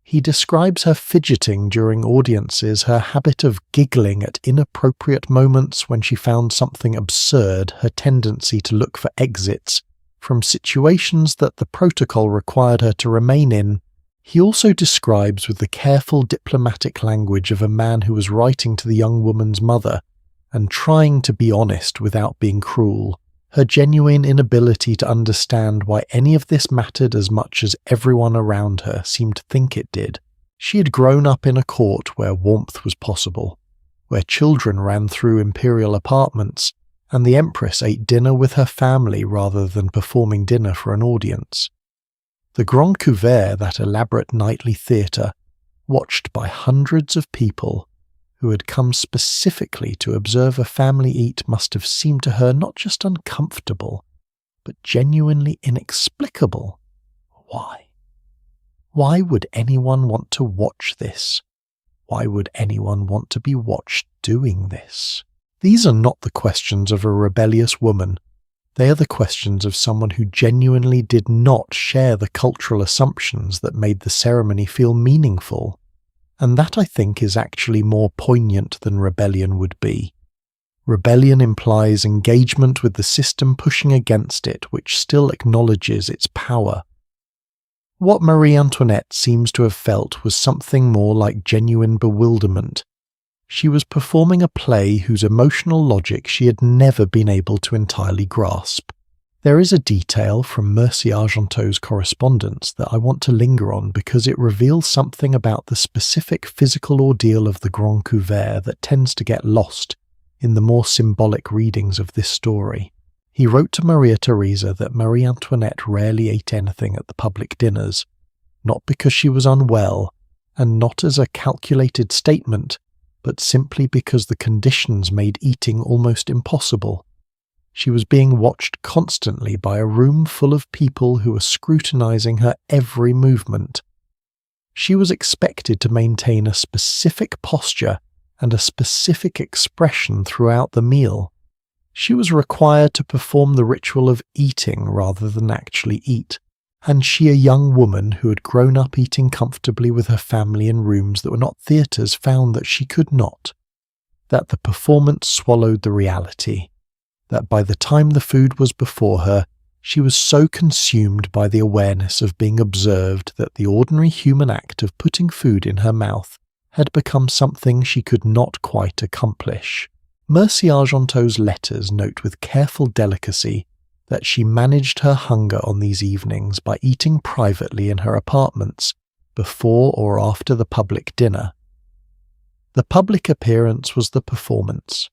He describes her fidgeting during audiences, her habit of giggling at inappropriate moments when she found something absurd, her tendency to look for exits, from situations that the protocol required her to remain in. He also describes with the careful diplomatic language of a man who was writing to the young woman's mother and trying to be honest without being cruel, her genuine inability to understand why any of this mattered as much as everyone around her seemed to think it did. She had grown up in a court where warmth was possible, where children ran through imperial apartments, and the Empress ate dinner with her family rather than performing dinner for an audience. The Grand Couvert, that elaborate nightly theatre, watched by hundreds of people who had come specifically to observe a family eat, must have seemed to her not just uncomfortable, but genuinely inexplicable. Why? Why would anyone want to watch this? Why would anyone want to be watched doing this? These are not the questions of a rebellious woman. They are the questions of someone who genuinely did not share the cultural assumptions that made the ceremony feel meaningful. And that, I think, is actually more poignant than rebellion would be. Rebellion implies engagement with the system pushing against it, which still acknowledges its power. What Marie Antoinette seems to have felt was something more like genuine bewilderment. She was performing a play whose emotional logic she had never been able to entirely grasp. There is a detail from Mercy Argenteau's correspondence that I want to linger on because it reveals something about the specific physical ordeal of the Grand Couvert that tends to get lost in the more symbolic readings of this story. He wrote to Maria Theresa that Marie Antoinette rarely ate anything at the public dinners, not because she was unwell, and not as a calculated statement, but simply because the conditions made eating almost impossible. She was being watched constantly by a room full of people who were scrutinizing her every movement. She was expected to maintain a specific posture and a specific expression throughout the meal. She was required to perform the ritual of eating rather than actually eat, and she, a young woman who had grown up eating comfortably with her family in rooms that were not theatres, found that she could not, that the performance swallowed the reality, that by the time the food was before her, she was so consumed by the awareness of being observed that the ordinary human act of putting food in her mouth had become something she could not quite accomplish. Mercy Argenteau's letters note with careful delicacy that she managed her hunger on these evenings by eating privately in her apartments before or after the public dinner. The public appearance was the performance.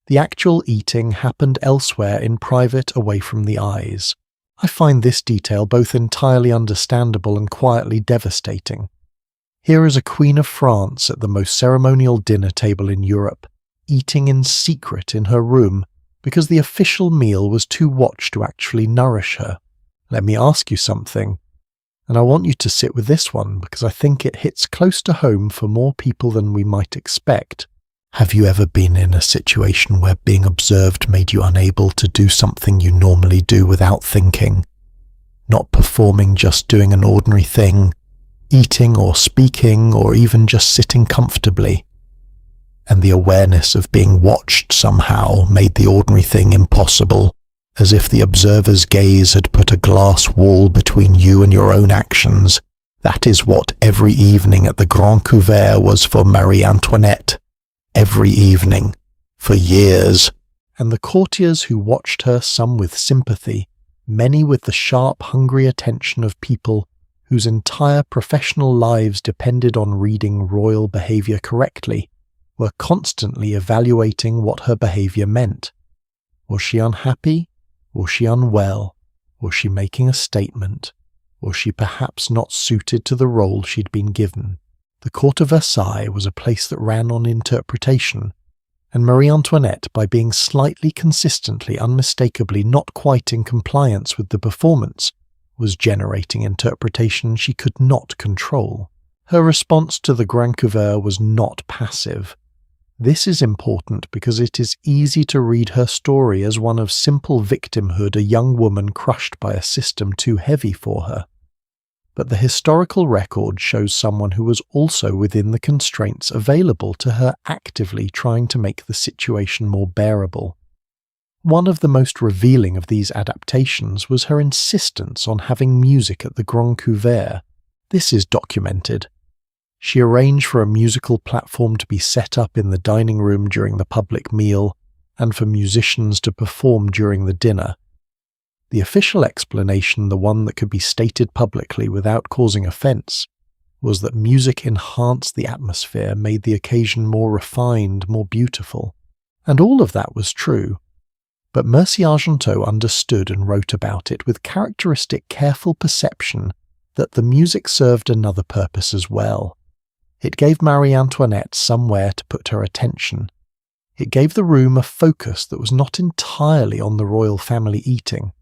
The actual eating happened elsewhere in private, away from the eyes. I find this detail both entirely understandable and quietly devastating. Here is a Queen of France at the most ceremonial dinner table in Europe, eating in secret in her room because the official meal was too watched to actually nourish her. Let me ask you something, and I want you to sit with this one because I think it hits close to home for more people than we might expect. Have you ever been in a situation where being observed made you unable to do something you normally do without thinking? Not performing, just doing an ordinary thing, eating or speaking or even just sitting comfortably. And the awareness of being watched somehow made the ordinary thing impossible, as if the observer's gaze had put a glass wall between you and your own actions. That is what every evening at the Grand Couvert was for Marie Antoinette. Every evening, for years. And the courtiers who watched her, some with sympathy, many with the sharp, hungry attention of people whose entire professional lives depended on reading royal behaviour correctly, were constantly evaluating what her behaviour meant. Was she unhappy? Was she unwell? Was she making a statement? Was she perhaps not suited to the role she'd been given? The court of Versailles was a place that ran on interpretation, and Marie Antoinette, by being slightly consistently, unmistakably not quite in compliance with the performance, was generating interpretation she could not control. Her response to the Grand Couvert was not passive. This is important because it is easy to read her story as one of simple victimhood, a young woman crushed by a system too heavy for her. But the historical record shows someone who was also within the constraints available to her, actively trying to make the situation more bearable. One of the most revealing of these adaptations was her insistence on having music at the Grand Couvert. This is documented. She arranged for a musical platform to be set up in the dining room during the public meal, and for musicians to perform during the dinner. The official explanation, the one that could be stated publicly without causing offence, was that music enhanced the atmosphere, made the occasion more refined, more beautiful. And all of that was true. But Mercy Argenteau understood and wrote about it with characteristic careful perception that the music served another purpose as well. It gave Marie Antoinette somewhere to put her attention. It gave the room a focus that was not entirely on the royal family eating.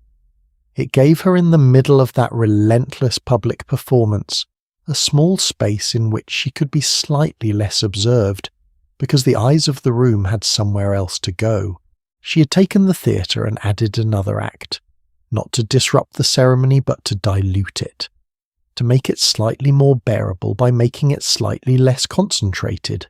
It gave her, in the middle of that relentless public performance, a small space in which she could be slightly less observed, because the eyes of the room had somewhere else to go. She had taken the theatre and added another act, not to disrupt the ceremony but to dilute it, to make it slightly more bearable by making it slightly less concentrated.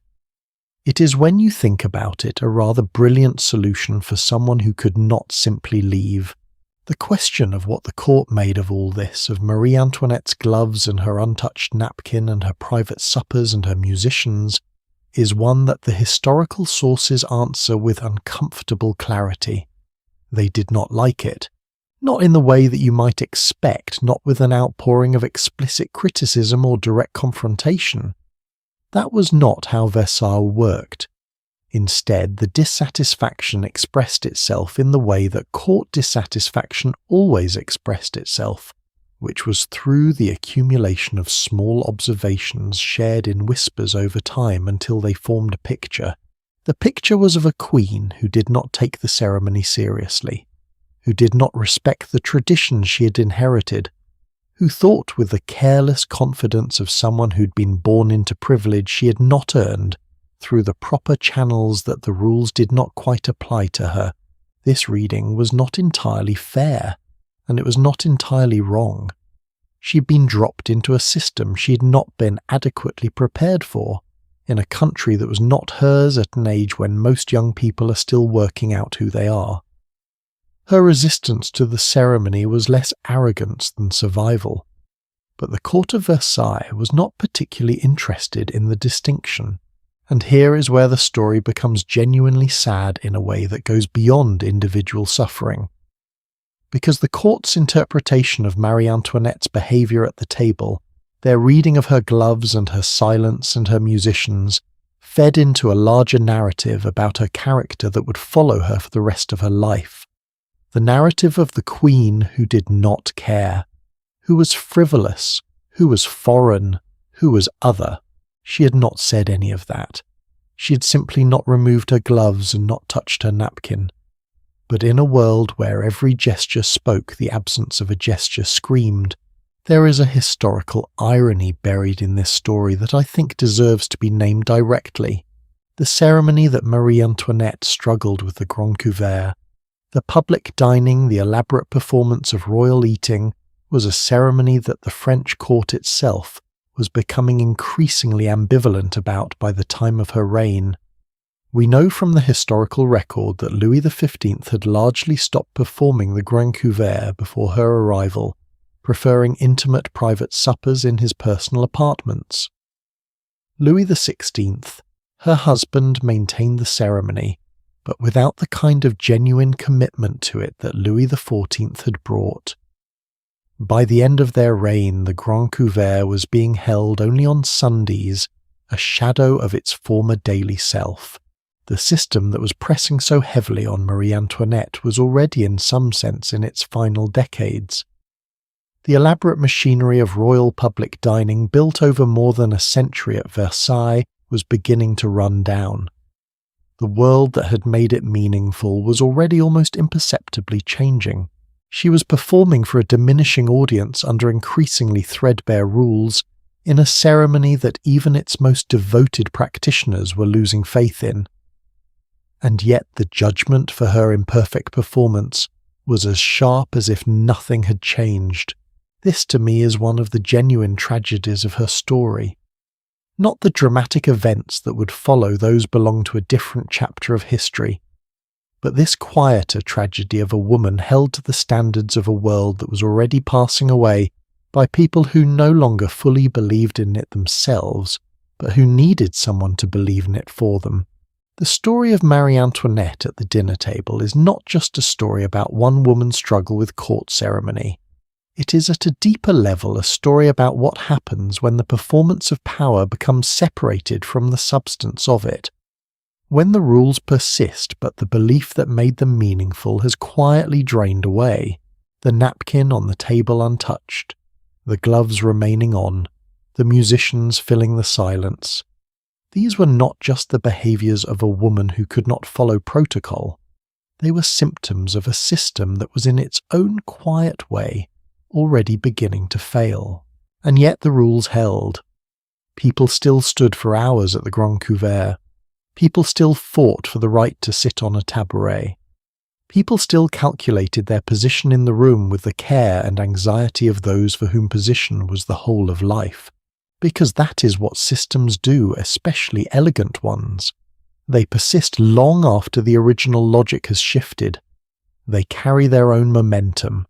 It is, when you think about it, a rather brilliant solution for someone who could not simply leave. The question of what the court made of all this, of Marie Antoinette's gloves and her untouched napkin and her private suppers and her musicians, is one that the historical sources answer with uncomfortable clarity. They did not like it. Not in the way that you might expect, not with an outpouring of explicit criticism or direct confrontation. That was not how Versailles worked. Instead, the dissatisfaction expressed itself in the way that court dissatisfaction always expressed itself, which was through the accumulation of small observations shared in whispers over time until they formed a picture. The picture was of a queen who did not take the ceremony seriously, who did not respect the traditions she had inherited, who thought with the careless confidence of someone who'd been born into privilege she had not earned, through the proper channels that the rules did not quite apply to her. This reading was not entirely fair, and it was not entirely wrong. She had been dropped into a system she had not been adequately prepared for, in a country that was not hers at an age when most young people are still working out who they are. Her resistance to the ceremony was less arrogance than survival, but the court of Versailles was not particularly interested in the distinction. And here is where the story becomes genuinely sad in a way that goes beyond individual suffering. Because the court's interpretation of Marie Antoinette's behaviour at the table, their reading of her gloves and her silence and her musicians, fed into a larger narrative about her character that would follow her for the rest of her life. The narrative of the queen who did not care, who was frivolous, who was foreign, who was other. She had not said any of that. She had simply not removed her gloves and not touched her napkin. But in a world where every gesture spoke, the absence of a gesture screamed, there is a historical irony buried in this story that I think deserves to be named directly. The ceremony that Marie Antoinette struggled with the Grand Couvert, the public dining, the elaborate performance of royal eating, was a ceremony that the French court itself was becoming increasingly ambivalent about by the time of her reign. We know from the historical record that Louis XV had largely stopped performing the Grand Couvert before her arrival, preferring intimate private suppers in his personal apartments. Louis XVI, her husband, maintained the ceremony, but without the kind of genuine commitment to it that Louis XIV had brought. By the end of their reign, the Grand Couvert was being held only on Sundays, a shadow of its former daily self. The system that was pressing so heavily on Marie Antoinette was already in some sense in its final decades. The elaborate machinery of royal public dining built over more than a century at Versailles was beginning to run down. The world that had made it meaningful was already almost imperceptibly changing. She was performing for a diminishing audience under increasingly threadbare rules, in a ceremony that even its most devoted practitioners were losing faith in. And yet the judgment for her imperfect performance was as sharp as if nothing had changed. This to me is one of the genuine tragedies of her story. Not the dramatic events that would follow, those belong to a different chapter of history, But this quieter tragedy of a woman held to the standards of a world that was already passing away by people who no longer fully believed in it themselves, but who needed someone to believe in it for them. The story of Marie Antoinette at the dinner table is not just a story about one woman's struggle with court ceremony. It is at a deeper level a story about what happens when the performance of power becomes separated from the substance of it. When the rules persist but the belief that made them meaningful has quietly drained away, the napkin on the table untouched, the gloves remaining on, the musicians filling the silence. These were not just the behaviours of a woman who could not follow protocol. They were symptoms of a system that was in its own quiet way already beginning to fail. And yet the rules held. People still stood for hours at the Grand Couvert. People still fought for the right to sit on a tabouret. People still calculated their position in the room with the care and anxiety of those for whom position was the whole of life. Because that is what systems do, especially elegant ones. They persist long after the original logic has shifted. They carry their own momentum,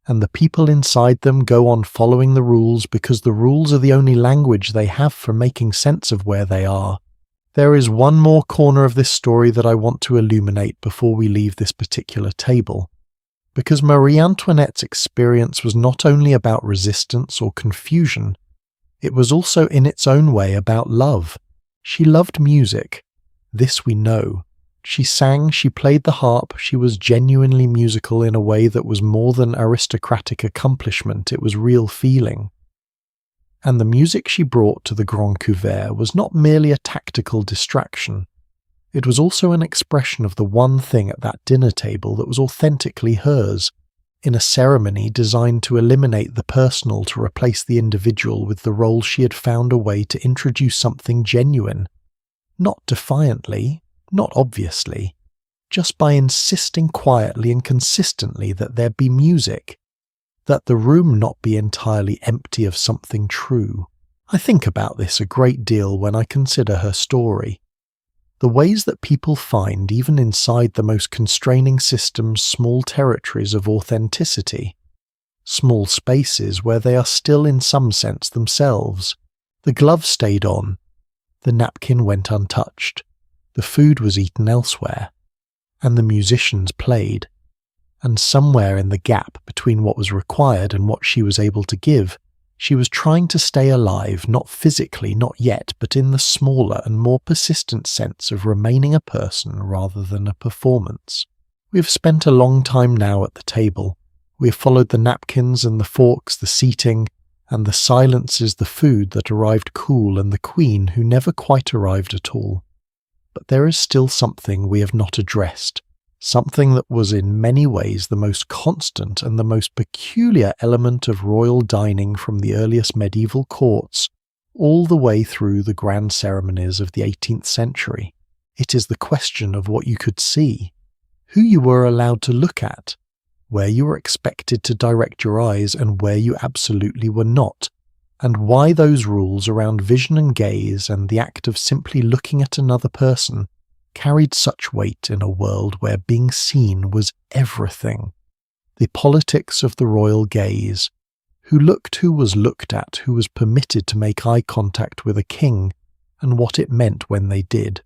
and the people inside them go on following the rules because the rules are the only language they have for making sense of where they are. There is one more corner of this story that I want to illuminate before we leave this particular table. Because Marie Antoinette's experience was not only about resistance or confusion, it was also in its own way about love. She loved music. This we know. She sang, she played the harp, she was genuinely musical in a way that was more than aristocratic accomplishment, it was real feeling. And the music she brought to the Grand Couvert was not merely a tactical distraction. It was also an expression of the one thing at that dinner table that was authentically hers, in a ceremony designed to eliminate the personal to replace the individual with the role she had found a way to introduce something genuine. Not defiantly, not obviously, just by insisting quietly and consistently that there be music, that the room not be entirely empty of something true. I think about this a great deal when I consider her story. The ways that people find, even inside the most constraining systems, small territories of authenticity, small spaces where they are still in some sense themselves. The glove stayed on, the napkin went untouched, the food was eaten elsewhere, and the musicians played. And somewhere in the gap between what was required and what she was able to give, she was trying to stay alive, not physically, not yet, but in the smaller and more persistent sense of remaining a person rather than a performance. We have spent a long time now at the table. We have followed the napkins and the forks, the seating, and the silences, the food that arrived cool, and the queen who never quite arrived at all. But there is still something we have not addressed. Something that was in many ways the most constant and the most peculiar element of royal dining from the earliest medieval courts, all the way through the grand ceremonies of the 18th century. It is the question of what you could see, who you were allowed to look at, where you were expected to direct your eyes and where you absolutely were not, and why those rules around vision and gaze and the act of simply looking at another person carried such weight in a world where being seen was everything. The politics of the royal gaze, who looked, who was looked at, who was permitted to make eye contact with a king, and what it meant when they did.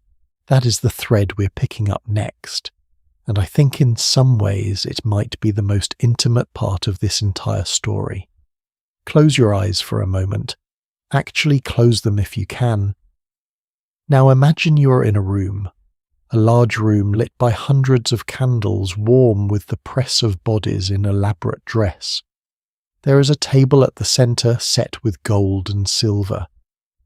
That is the thread we're picking up next, and I think in some ways it might be the most intimate part of this entire story. Close your eyes for a moment. Actually close them if you can. Now imagine you are in a room. A large room lit by hundreds of candles, warm with the press of bodies in elaborate dress. There is a table at the centre set with gold and silver.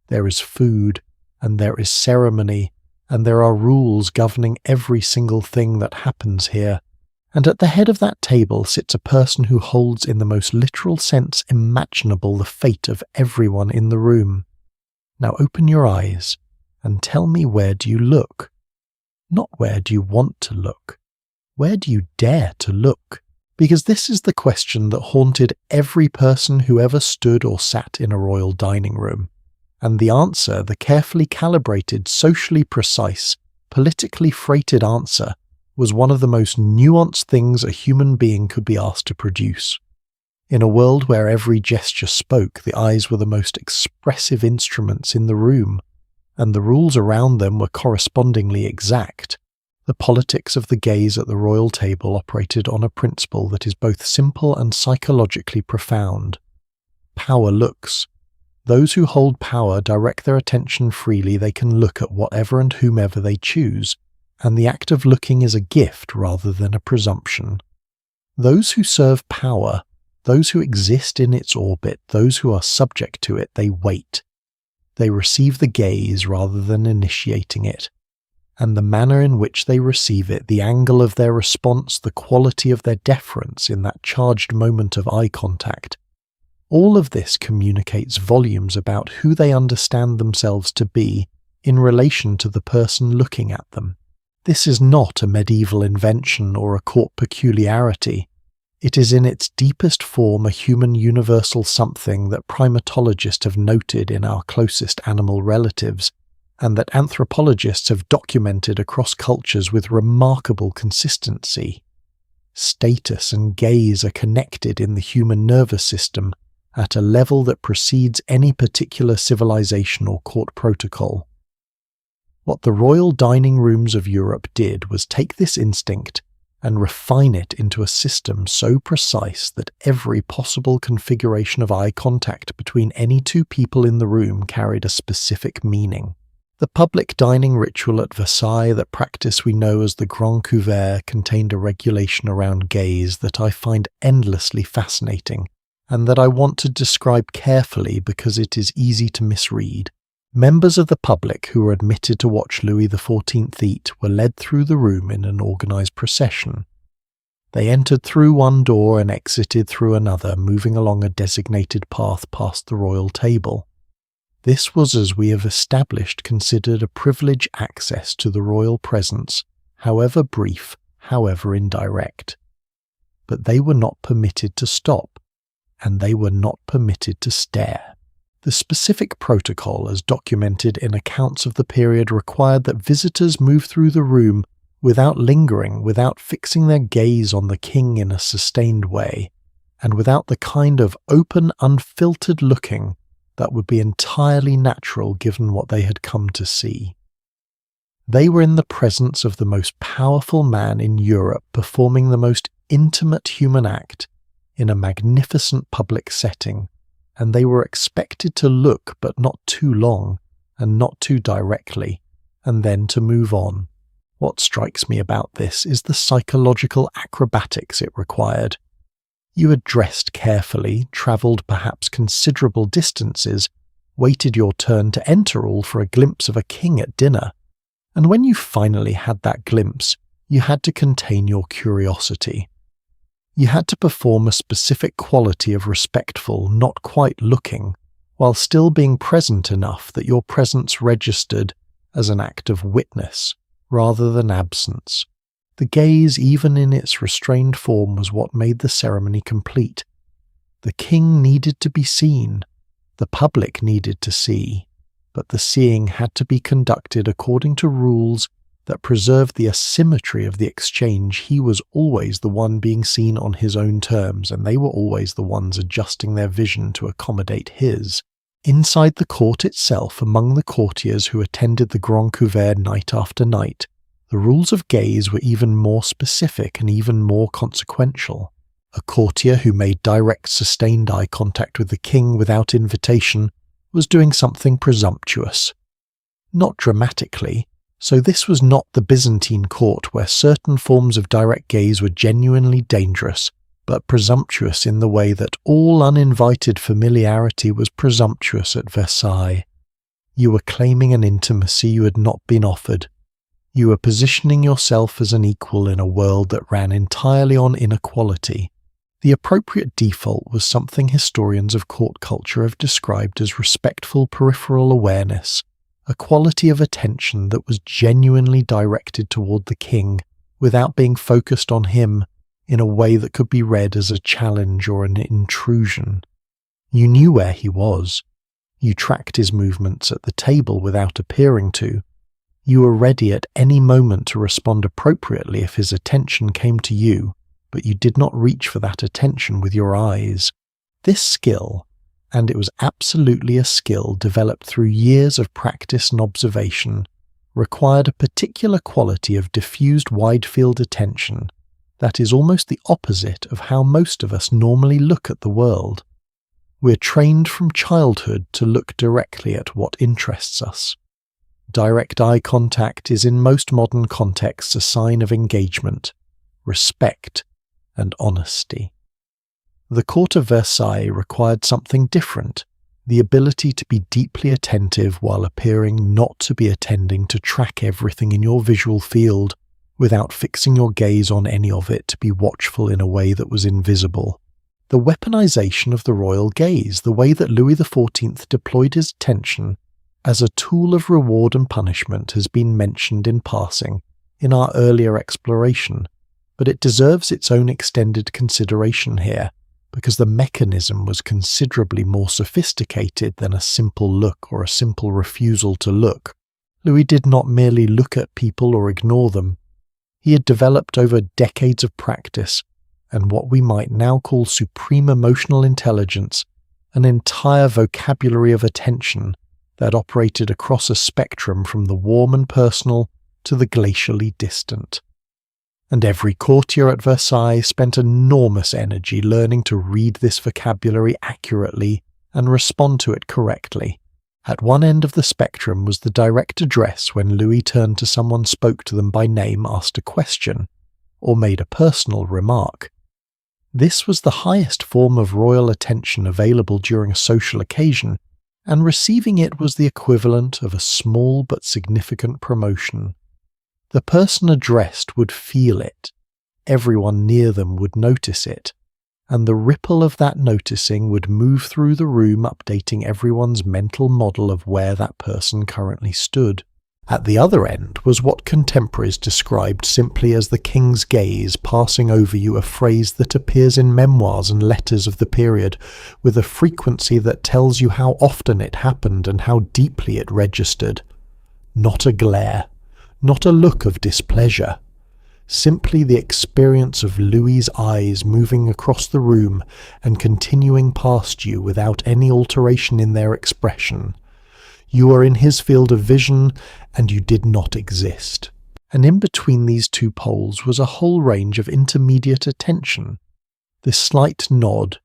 There is food, and there is ceremony, and there are rules governing every single thing that happens here. And at the head of that table sits a person who holds in the most literal sense imaginable the fate of everyone in the room. Now open your eyes and tell me, where do you look? Not where do you want to look? Where do you dare to look? Because this is the question that haunted every person who ever stood or sat in a royal dining room. And the answer, the carefully calibrated, socially precise, politically freighted answer, was one of the most nuanced things a human being could be asked to produce. In a world where every gesture spoke, the eyes were the most expressive instruments in the room, and the rules around them were correspondingly exact. The politics of the gaze at the royal table operated on a principle that is both simple and psychologically profound. Power looks. Those who hold power direct their attention freely. They can look at whatever and whomever they choose, and the act of looking is a gift rather than a presumption. Those who serve power, those who exist in its orbit, those who are subject to it, they wait. They receive the gaze rather than initiating it. And the manner in which they receive it, the angle of their response, the quality of their deference in that charged moment of eye contact, all of this communicates volumes about who they understand themselves to be in relation to the person looking at them. This is not a medieval invention or a court peculiarity. It is in its deepest form a human universal something that primatologists have noted in our closest animal relatives, and that anthropologists have documented across cultures with remarkable consistency. Status and gaze are connected in the human nervous system at a level that precedes any particular civilization or court protocol. What the royal dining rooms of Europe did was take this instinct and refine it into a system so precise that every possible configuration of eye contact between any two people in the room carried a specific meaning. The public dining ritual at Versailles, the practice we know as the Grand Couvert, contained a regulation around gaze that I find endlessly fascinating, and that I want to describe carefully because it is easy to misread. Members of the public who were admitted to watch Louis XIV eat were led through the room in an organised procession. They entered through one door and exited through another, moving along a designated path past the royal table. This was, as we have established, considered a privileged access to the royal presence, however brief, however indirect. But they were not permitted to stop, and they were not permitted to stare. The specific protocol, as documented in accounts of the period, required that visitors move through the room without lingering, without fixing their gaze on the king in a sustained way, and without the kind of open, unfiltered looking that would be entirely natural given what they had come to see. They were in the presence of the most powerful man in Europe performing the most intimate human act in a magnificent public setting, and they were expected to look but not too long and not too directly, and then to move on. What strikes me about this is the psychological acrobatics it required. You had dressed carefully, travelled perhaps considerable distances, waited your turn to enter, all for a glimpse of a king at dinner, and when you finally had that glimpse, you had to contain your curiosity. You had to perform a specific quality of respectful, not quite looking, while still being present enough that your presence registered as an act of witness, rather than absence. The gaze, even in its restrained form, was what made the ceremony complete. The king needed to be seen, the public needed to see, but the seeing had to be conducted according to rules that preserved the asymmetry of the exchange. He was always the one being seen on his own terms, and they were always the ones adjusting their vision to accommodate his. Inside the court itself, among the courtiers who attended the Grand Couvert night after night, the rules of gaze were even more specific and even more consequential. A courtier who made direct, sustained eye contact with the king without invitation was doing something presumptuous. Not dramatically, so this was not the Byzantine court where certain forms of direct gaze were genuinely dangerous, but presumptuous in the way that all uninvited familiarity was presumptuous at Versailles. You were claiming an intimacy you had not been offered. You were positioning yourself as an equal in a world that ran entirely on inequality. The appropriate default was something historians of court culture have described as respectful peripheral awareness, a quality of attention that was genuinely directed toward the king without being focused on him in a way that could be read as a challenge or an intrusion. You knew where he was. You tracked his movements at the table without appearing to. You were ready at any moment to respond appropriately if his attention came to you, but you did not reach for that attention with your eyes. This skill, and it was absolutely a skill developed through years of practice and observation, required a particular quality of diffused wide-field attention that is almost the opposite of how most of us normally look at the world. We're trained from childhood to look directly at what interests us. Direct eye contact is in most modern contexts a sign of engagement, respect, and honesty. The court of Versailles required something different, the ability to be deeply attentive while appearing not to be attending to track everything in your visual field without fixing your gaze on any of it to be watchful in a way that was invisible. The weaponization of the royal gaze, the way that Louis XIV deployed his attention as a tool of reward and punishment, has been mentioned in passing in our earlier exploration, but it deserves its own extended consideration here, because the mechanism was considerably more sophisticated than a simple look or a simple refusal to look. Louis did not merely look at people or ignore them. He had developed over decades of practice and what we might now call supreme emotional intelligence, an entire vocabulary of attention that operated across a spectrum from the warm and personal to the glacially distant. And every courtier at Versailles spent enormous energy learning to read this vocabulary accurately and respond to it correctly. At one end of the spectrum was the direct address when Louis turned to someone, spoke to them by name, asked a question, or made a personal remark. This was the highest form of royal attention available during a social occasion, and receiving it was the equivalent of a small but significant promotion. The person addressed would feel it, everyone near them would notice it, and the ripple of that noticing would move through the room, updating everyone's mental model of where that person currently stood. At the other end was what contemporaries described simply as the king's gaze passing over you, a phrase that appears in memoirs and letters of the period with a frequency that tells you how often it happened and how deeply it registered. Not a glare, not a look of displeasure, simply the experience of Louis's eyes moving across the room and continuing past you without any alteration in their expression. You are in his field of vision, and you did not exist. And in between these two poles was a whole range of intermediate attention. The slight nod,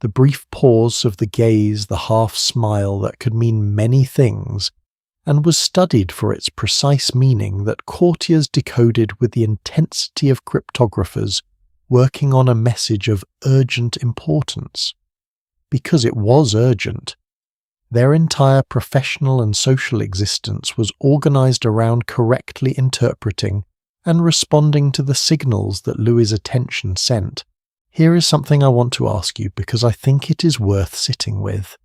the brief pause of the gaze, the half smile that could mean many things, and was studied for its precise meaning that courtiers decoded with the intensity of cryptographers working on a message of urgent importance. Because it was urgent, their entire professional and social existence was organized around correctly interpreting and responding to the signals that Louis's attention sent. Here is something I want to ask you because I think it is worth sitting with.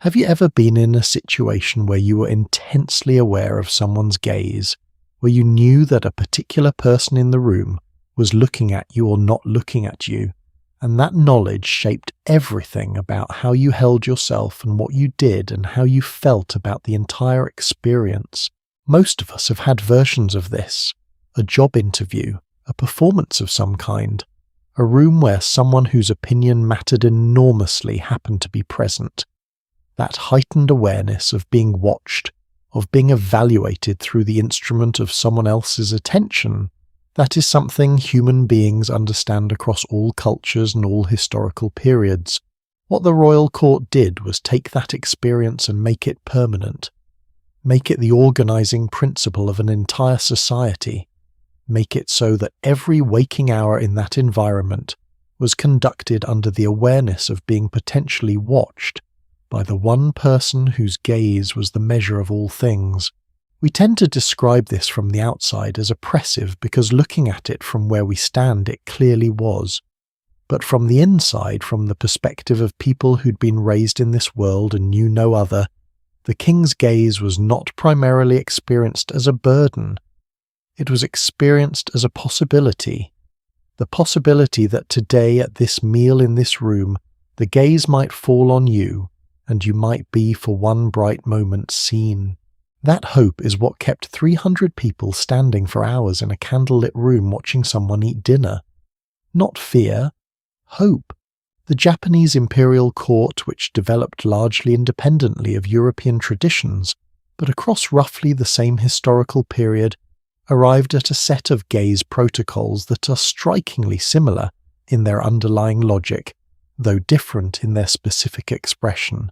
Have you ever been in a situation where you were intensely aware of someone's gaze, where you knew that a particular person in the room was looking at you or not looking at you, and that knowledge shaped everything about how you held yourself and what you did and how you felt about the entire experience? Most of us have had versions of this: a job interview, a performance of some kind, a room where someone whose opinion mattered enormously happened to be present. That heightened awareness of being watched, of being evaluated through the instrument of someone else's attention, that is something human beings understand across all cultures and all historical periods. What the royal court did was take that experience and make it permanent, make it the organizing principle of an entire society, make it so that every waking hour in that environment was conducted under the awareness of being potentially watched by the one person whose gaze was the measure of all things. We tend to describe this from the outside as oppressive because looking at it from where we stand it clearly was. But from the inside, from the perspective of people who'd been raised in this world and knew no other, the king's gaze was not primarily experienced as a burden. It was experienced as a possibility. The possibility that today at this meal in this room, the gaze might fall on you, and you might be for one bright moment seen. That hope is what kept 300 people standing for hours in a candlelit room watching someone eat dinner. Not fear, hope. The Japanese imperial court, which developed largely independently of European traditions, but across roughly the same historical period, arrived at a set of gaze protocols that are strikingly similar in their underlying logic, though different in their specific expression.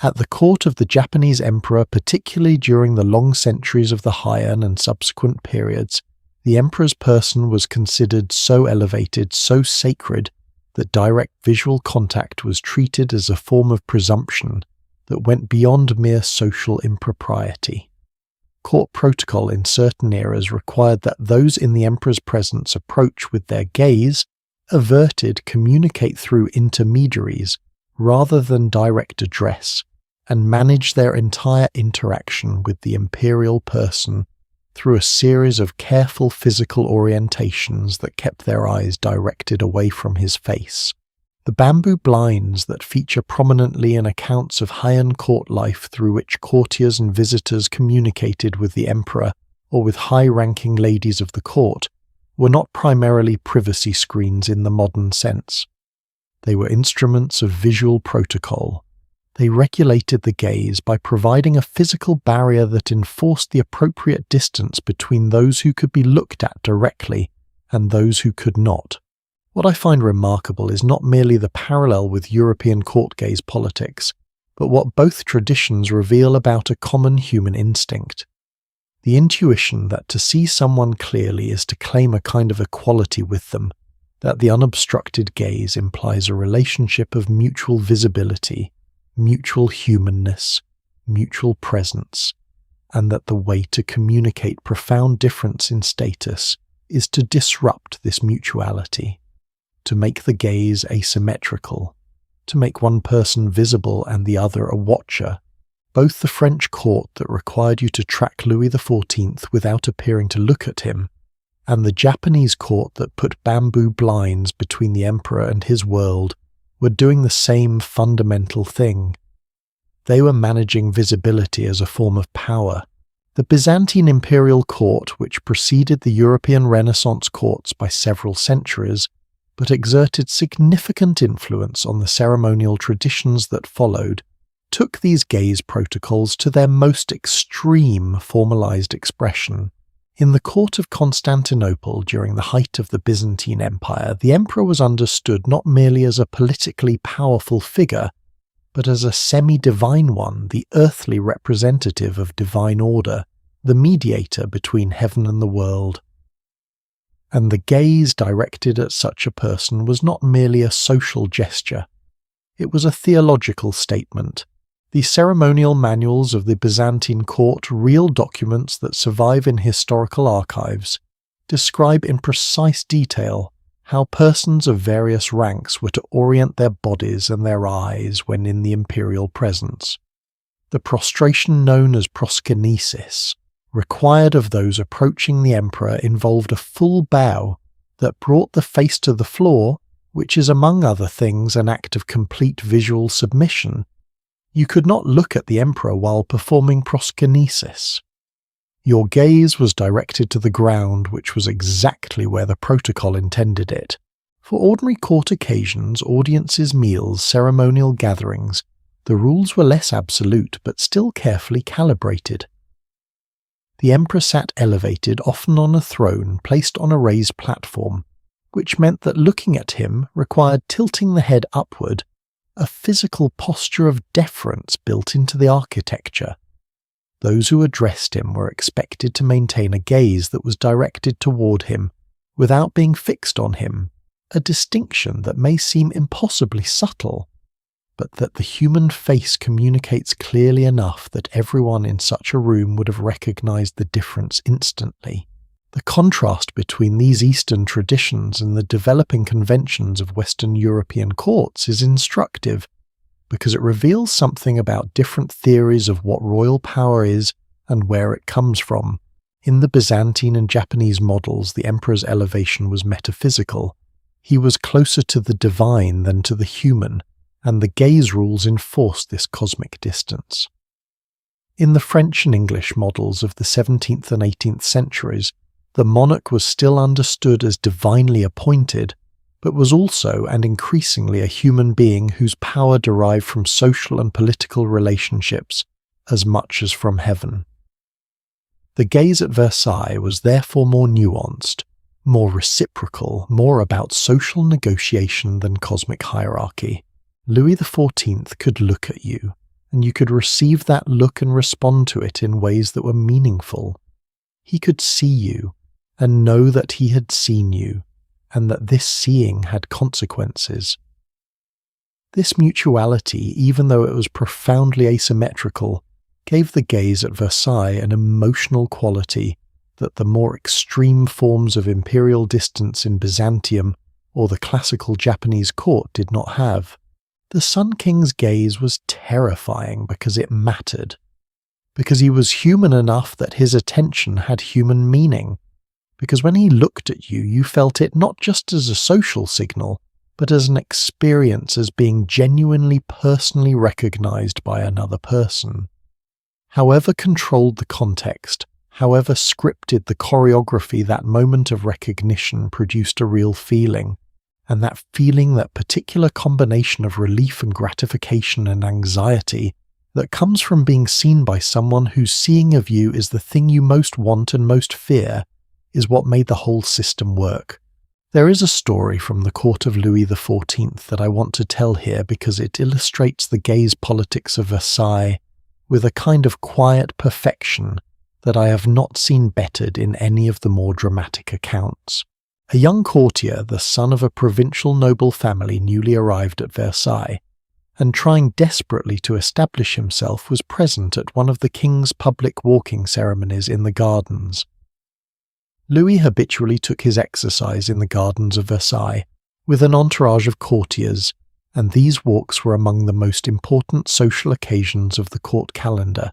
At the court of the Japanese emperor, particularly during the long centuries of the Heian and subsequent periods, the emperor's person was considered so elevated, so sacred, that direct visual contact was treated as a form of presumption that went beyond mere social impropriety. Court protocol in certain eras required that those in the emperor's presence approach with their gaze, averted, communicate through intermediaries rather than direct address, and manage their entire interaction with the imperial person through a series of careful physical orientations that kept their eyes directed away from his face. The bamboo blinds that feature prominently in accounts of Heian court life through which courtiers and visitors communicated with the emperor or with high-ranking ladies of the court were not primarily privacy screens in the modern sense. They were instruments of visual protocol. They regulated the gaze by providing a physical barrier that enforced the appropriate distance between those who could be looked at directly and those who could not. What I find remarkable is not merely the parallel with European court gaze politics, but what both traditions reveal about a common human instinct. The intuition that to see someone clearly is to claim a kind of equality with them, that the unobstructed gaze implies a relationship of mutual visibility, mutual humanness, mutual presence, and that the way to communicate profound difference in status is to disrupt this mutuality, to make the gaze asymmetrical, to make one person visible and the other a watcher. Both the French court that required you to track Louis XIV without appearing to look at him, and the Japanese court that put bamboo blinds between the emperor and his world, were doing the same fundamental thing. They were managing visibility as a form of power. The Byzantine imperial court, which preceded the European Renaissance courts by several centuries, but exerted significant influence on the ceremonial traditions that followed, took these gaze protocols to their most extreme formalized expression. In the court of Constantinople during the height of the Byzantine Empire, the emperor was understood not merely as a politically powerful figure, but as a semi-divine one, the earthly representative of divine order, the mediator between heaven and the world. And the gaze directed at such a person was not merely a social gesture. It was a theological statement. The ceremonial manuals of the Byzantine court, real documents that survive in historical archives, describe in precise detail how persons of various ranks were to orient their bodies and their eyes when in the imperial presence. The prostration known as proskynesis, required of those approaching the emperor, involved a full bow that brought the face to the floor, which is among other things an act of complete visual submission. You could not look at the emperor while performing proskynesis. Your gaze was directed to the ground, which was exactly where the protocol intended it. For ordinary court occasions, audiences, meals, ceremonial gatherings, the rules were less absolute but still carefully calibrated. The emperor sat elevated, often on a throne placed on a raised platform, which meant that looking at him required tilting the head upward, a physical posture of deference built into the architecture. Those who addressed him were expected to maintain a gaze that was directed toward him, without being fixed on him, a distinction that may seem impossibly subtle, but that the human face communicates clearly enough that everyone in such a room would have recognized the difference instantly. The contrast between these Eastern traditions and the developing conventions of Western European courts is instructive, because it reveals something about different theories of what royal power is and where it comes from. In the Byzantine and Japanese models, the emperor's elevation was metaphysical. He was closer to the divine than to the human, and the gaze rules enforced this cosmic distance. In the French and English models of the 17th and 18th centuries, the monarch was still understood as divinely appointed, but was also and increasingly a human being whose power derived from social and political relationships as much as from heaven. The gaze at Versailles was therefore more nuanced, more reciprocal, more about social negotiation than cosmic hierarchy. Louis XIV could look at you, and you could receive that look and respond to it in ways that were meaningful. He could see you, and know that he had seen you, and that this seeing had consequences. This mutuality, even though it was profoundly asymmetrical, gave the gaze at Versailles an emotional quality that the more extreme forms of imperial distance in Byzantium or the classical Japanese court did not have. The Sun King's gaze was terrifying because it mattered, because he was human enough that his attention had human meaning, because when he looked at you, you felt it not just as a social signal, but as an experience as being genuinely personally recognized by another person. However controlled the context, however scripted the choreography, that moment of recognition produced a real feeling, and that particular combination of relief and gratification and anxiety that comes from being seen by someone whose seeing of you is the thing you most want and most fear, is what made the whole system work. There is a story from the court of Louis XIV that I want to tell here because it illustrates the gaze politics of Versailles with a kind of quiet perfection that I have not seen bettered in any of the more dramatic accounts. A young courtier, the son of a provincial noble family newly arrived at Versailles, and trying desperately to establish himself, was present at one of the king's public walking ceremonies in the gardens. Louis habitually took his exercise in the gardens of Versailles, with an entourage of courtiers, and these walks were among the most important social occasions of the court calendar,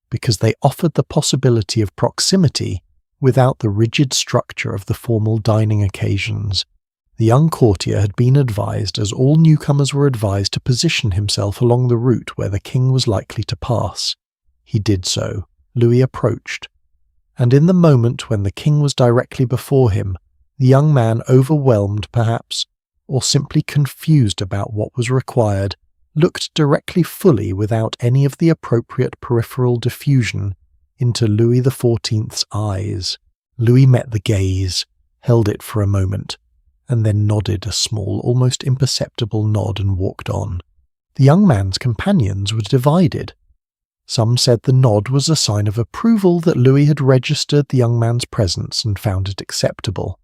because they offered the possibility of proximity without the rigid structure of the formal dining occasions. The young courtier had been advised, as all newcomers were advised, to position himself along the route where the king was likely to pass. He did so. Louis approached, and in the moment when the king was directly before him, the young man, overwhelmed perhaps, or simply confused about what was required, looked directly fully without any of the appropriate peripheral diffusion into Louis XIV's eyes. Louis met the gaze, held it for a moment, and then nodded a small, almost imperceptible nod and walked on. The young man's companions were divided. Some said the nod was a sign of approval that Louis had registered the young man's presence and found it acceptable.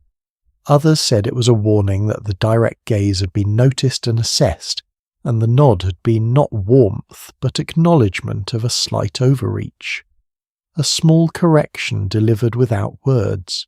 Others said it was a warning that the direct gaze had been noticed and assessed, and the nod had been not warmth but acknowledgement of a slight overreach. A small correction delivered without words.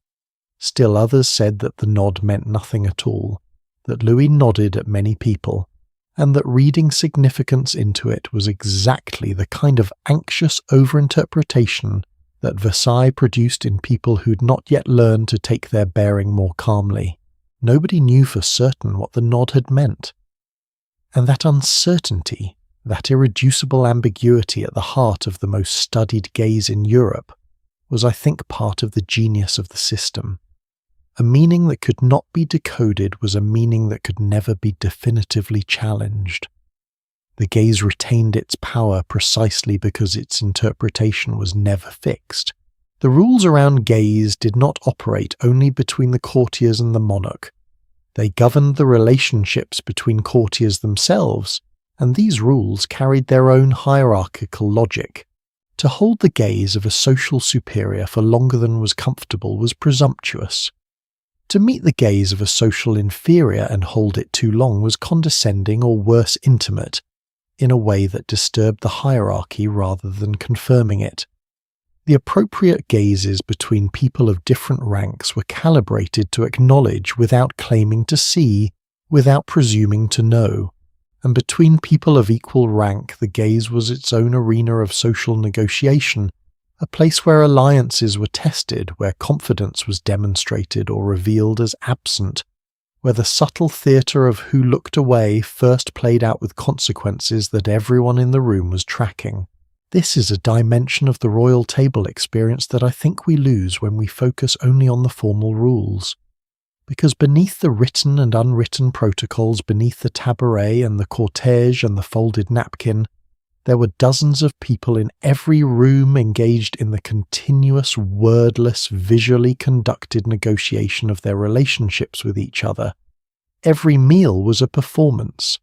Still others said that the nod meant nothing at all, that Louis nodded at many people, and that reading significance into it was exactly the kind of anxious overinterpretation that Versailles produced in people who'd not yet learned to take their bearing more calmly. Nobody knew for certain what the nod had meant. And that uncertainty, that irreducible ambiguity at the heart of the most studied gaze in Europe, was, I think, part of the genius of the system. A meaning that could not be decoded was a meaning that could never be definitively challenged. The gaze retained its power precisely because its interpretation was never fixed. The rules around gaze did not operate only between the courtiers and the monarch. They governed the relationships between courtiers themselves, and these rules carried their own hierarchical logic. To hold the gaze of a social superior for longer than was comfortable was presumptuous. To meet the gaze of a social inferior and hold it too long was condescending or worse, intimate, in a way that disturbed the hierarchy rather than confirming it. The appropriate gazes between people of different ranks were calibrated to acknowledge without claiming to see, without presuming to know, and between people of equal rank the gaze was its own arena of social negotiation, a place where alliances were tested, where confidence was demonstrated or revealed as absent, where the subtle theatre of who looked away first played out with consequences that everyone in the room was tracking. This is a dimension of the royal table experience that I think we lose when we focus only on the formal rules. Because beneath the written and unwritten protocols, beneath the tabouret and the cortege and the folded napkin, there were dozens of people in every room engaged in the continuous, wordless, visually conducted negotiation of their relationships with each other. Every meal was a performance,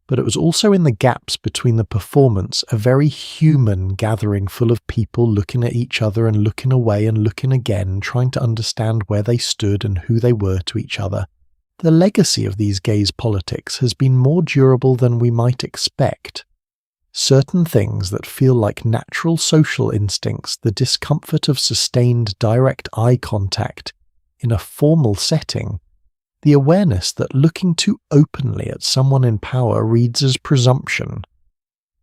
but it was also in the gaps between the performance a very human gathering full of people looking at each other and looking away and looking again, trying to understand where they stood and who they were to each other. The legacy of these gaze politics has been more durable than we might expect. Certain things that feel like natural social instincts, the discomfort of sustained direct eye contact in a formal setting, the awareness that looking too openly at someone in power reads as presumption,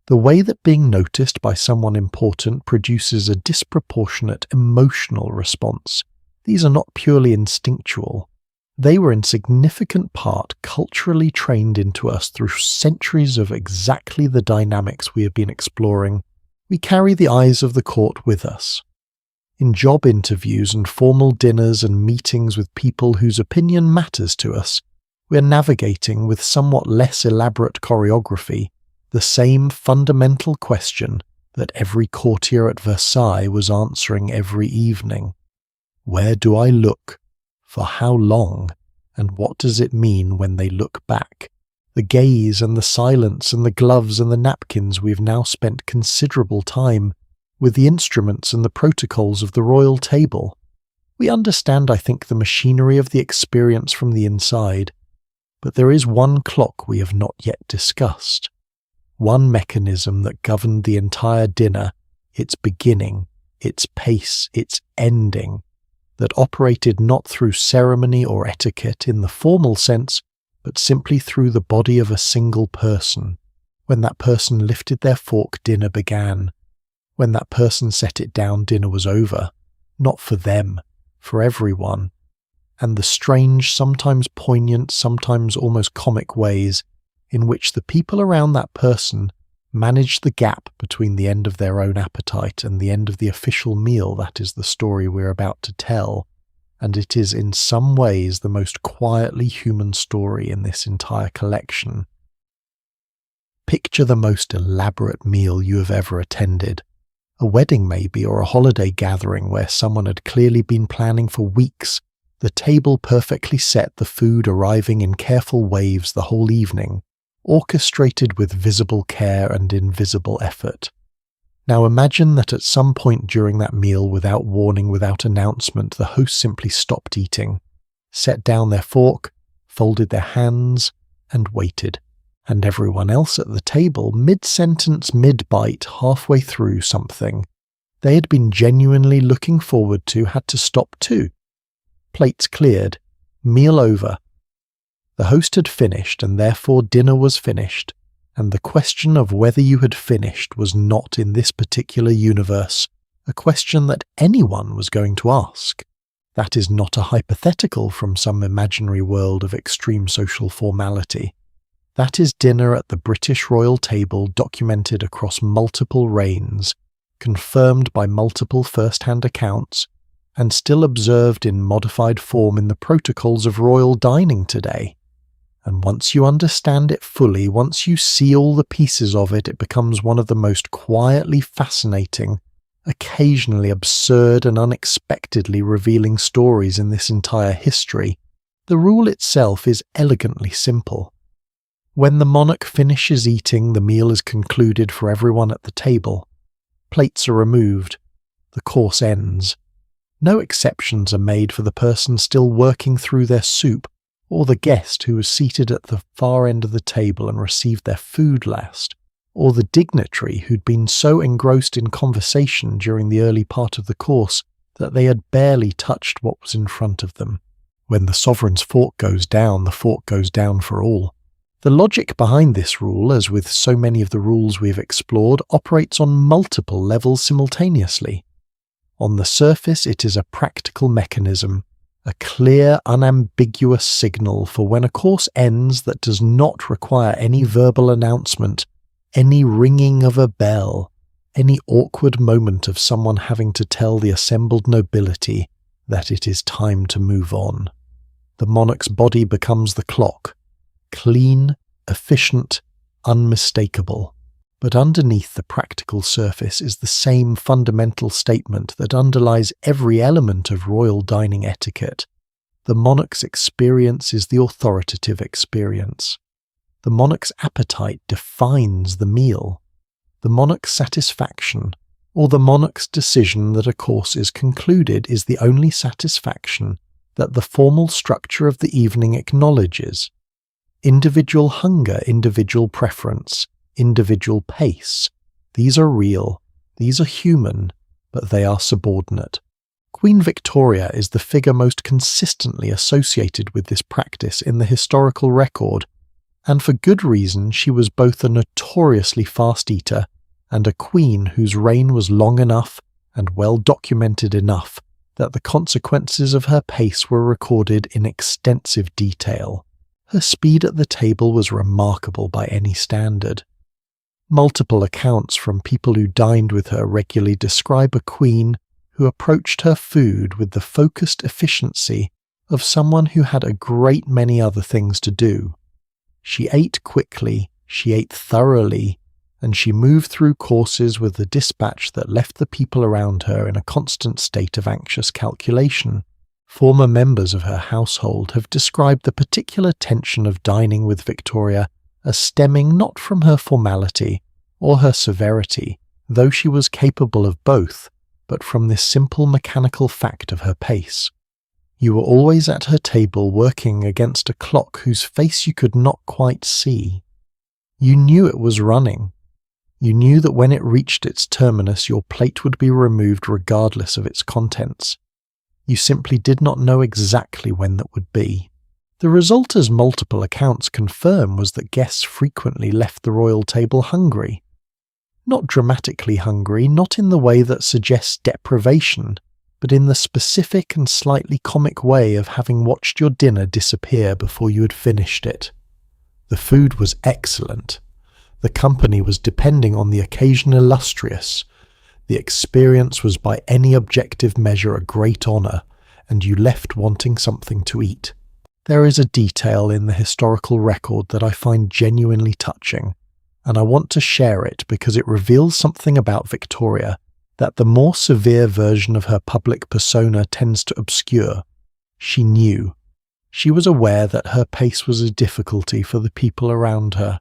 the way that being noticed by someone important produces a disproportionate emotional response. These are not purely instinctual. They were in significant part culturally trained into us through centuries of exactly the dynamics we have been exploring. We carry the eyes of the court with us. In job interviews and formal dinners and meetings with people whose opinion matters to us, we are navigating with somewhat less elaborate choreography the same fundamental question that every courtier at Versailles was answering every evening. Where do I look? For how long? And what does it mean when they look back? The gaze and the silence and the gloves and the napkins we have now spent considerable time with the instruments and the protocols of the royal table. We understand, I think, the machinery of the experience from the inside, but there is one clock we have not yet discussed. One mechanism that governed the entire dinner, its beginning, its pace, its ending, that operated not through ceremony or etiquette in the formal sense, but simply through the body of a single person. When that person lifted their fork, dinner began. When that person set it down, dinner was over. Not for them, for everyone. And the strange, sometimes poignant, sometimes almost comic ways in which the people around that person managed the gap between the end of their own appetite and the end of the official meal. That is the story we're about to tell, and it is in some ways the most quietly human story in this entire collection. Picture the most elaborate meal you have ever attended. A wedding maybe, or a holiday gathering where someone had clearly been planning for weeks, the table perfectly set, the food arriving in careful waves the whole evening, orchestrated with visible care and invisible effort. Now imagine that at some point during that meal, without warning, without announcement, the host simply stopped eating, set down their fork, folded their hands, and waited. And everyone else at the table, mid-sentence, mid-bite, halfway through something they had been genuinely looking forward to, had to stop too. Plates cleared, meal over. The host had finished, and therefore dinner was finished, and the question of whether you had finished was not, in this particular universe, a question that anyone was going to ask. That is not a hypothetical from some imaginary world of extreme social formality. That is dinner at the British royal table, documented across multiple reigns, confirmed by multiple first-hand accounts, and still observed in modified form in the protocols of royal dining today. And once you understand it fully, once you see all the pieces of it, it becomes one of the most quietly fascinating, occasionally absurd and unexpectedly revealing stories in this entire history. The rule itself is elegantly simple. When the monarch finishes eating, the meal is concluded for everyone at the table. Plates are removed. The course ends. No exceptions are made for the person still working through their soup, or the guest who was seated at the far end of the table and received their food last, or the dignitary who'd been so engrossed in conversation during the early part of the course that they had barely touched what was in front of them. When the sovereign's fork goes down, the fork goes down for all. The logic behind this rule, as with so many of the rules we have explored, operates on multiple levels simultaneously. On the surface, it is a practical mechanism, a clear, unambiguous signal for when a course ends that does not require any verbal announcement, any ringing of a bell, any awkward moment of someone having to tell the assembled nobility that it is time to move on. The monarch's body becomes the clock, clean, efficient, unmistakable. But underneath the practical surface is the same fundamental statement that underlies every element of royal dining etiquette. The monarch's experience is the authoritative experience. The monarch's appetite defines the meal. The monarch's satisfaction, or the monarch's decision that a course is concluded, is the only satisfaction that the formal structure of the evening acknowledges. Individual hunger, individual preference, individual pace, these are real, these are human, but they are subordinate. Queen Victoria is the figure most consistently associated with this practice in the historical record, and for good reason. She was both a notoriously fast eater and a queen whose reign was long enough and well documented enough that the consequences of her pace were recorded in extensive detail. Her speed at the table was remarkable by any standard. Multiple accounts from people who dined with her regularly describe a queen who approached her food with the focused efficiency of someone who had a great many other things to do. She ate quickly, she ate thoroughly, and she moved through courses with the dispatch that left the people around her in a constant state of anxious calculation. Former members of her household have described the particular tension of dining with Victoria as stemming not from her formality or her severity, though she was capable of both, but from this simple mechanical fact of her pace. You were always at her table working against a clock whose face you could not quite see. You knew it was running. You knew that when it reached its terminus your plate would be removed regardless of its contents. You simply did not know exactly when that would be. The result, as multiple accounts confirm, was that guests frequently left the royal table hungry. Not dramatically hungry, not in the way that suggests deprivation, but in the specific and slightly comic way of having watched your dinner disappear before you had finished it. The food was excellent. The company was, depending on the occasion, illustrious. The experience was by any objective measure a great honour, and you left wanting something to eat. There is a detail in the historical record that I find genuinely touching, and I want to share it because it reveals something about Victoria that the more severe version of her public persona tends to obscure. She knew. She was aware that her pace was a difficulty for the people around her,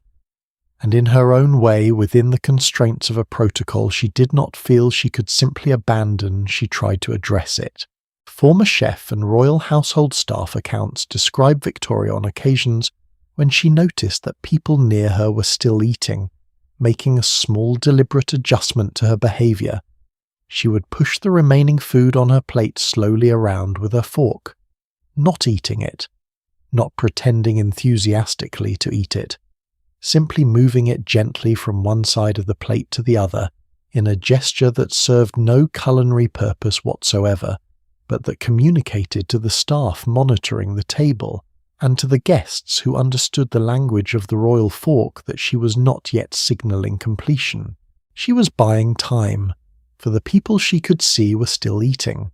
and in her own way, within the constraints of a protocol she did not feel she could simply abandon, she tried to address it. Former chef and royal household staff accounts describe Victoria on occasions when she noticed that people near her were still eating, making a small deliberate adjustment to her behaviour. She would push the remaining food on her plate slowly around with her fork, not eating it, not pretending enthusiastically to eat it, simply moving it gently from one side of the plate to the other in a gesture that served no culinary purpose whatsoever, but that communicated to the staff monitoring the table and to the guests who understood the language of the royal fork that she was not yet signalling completion. She was buying time, for the people she could see were still eating.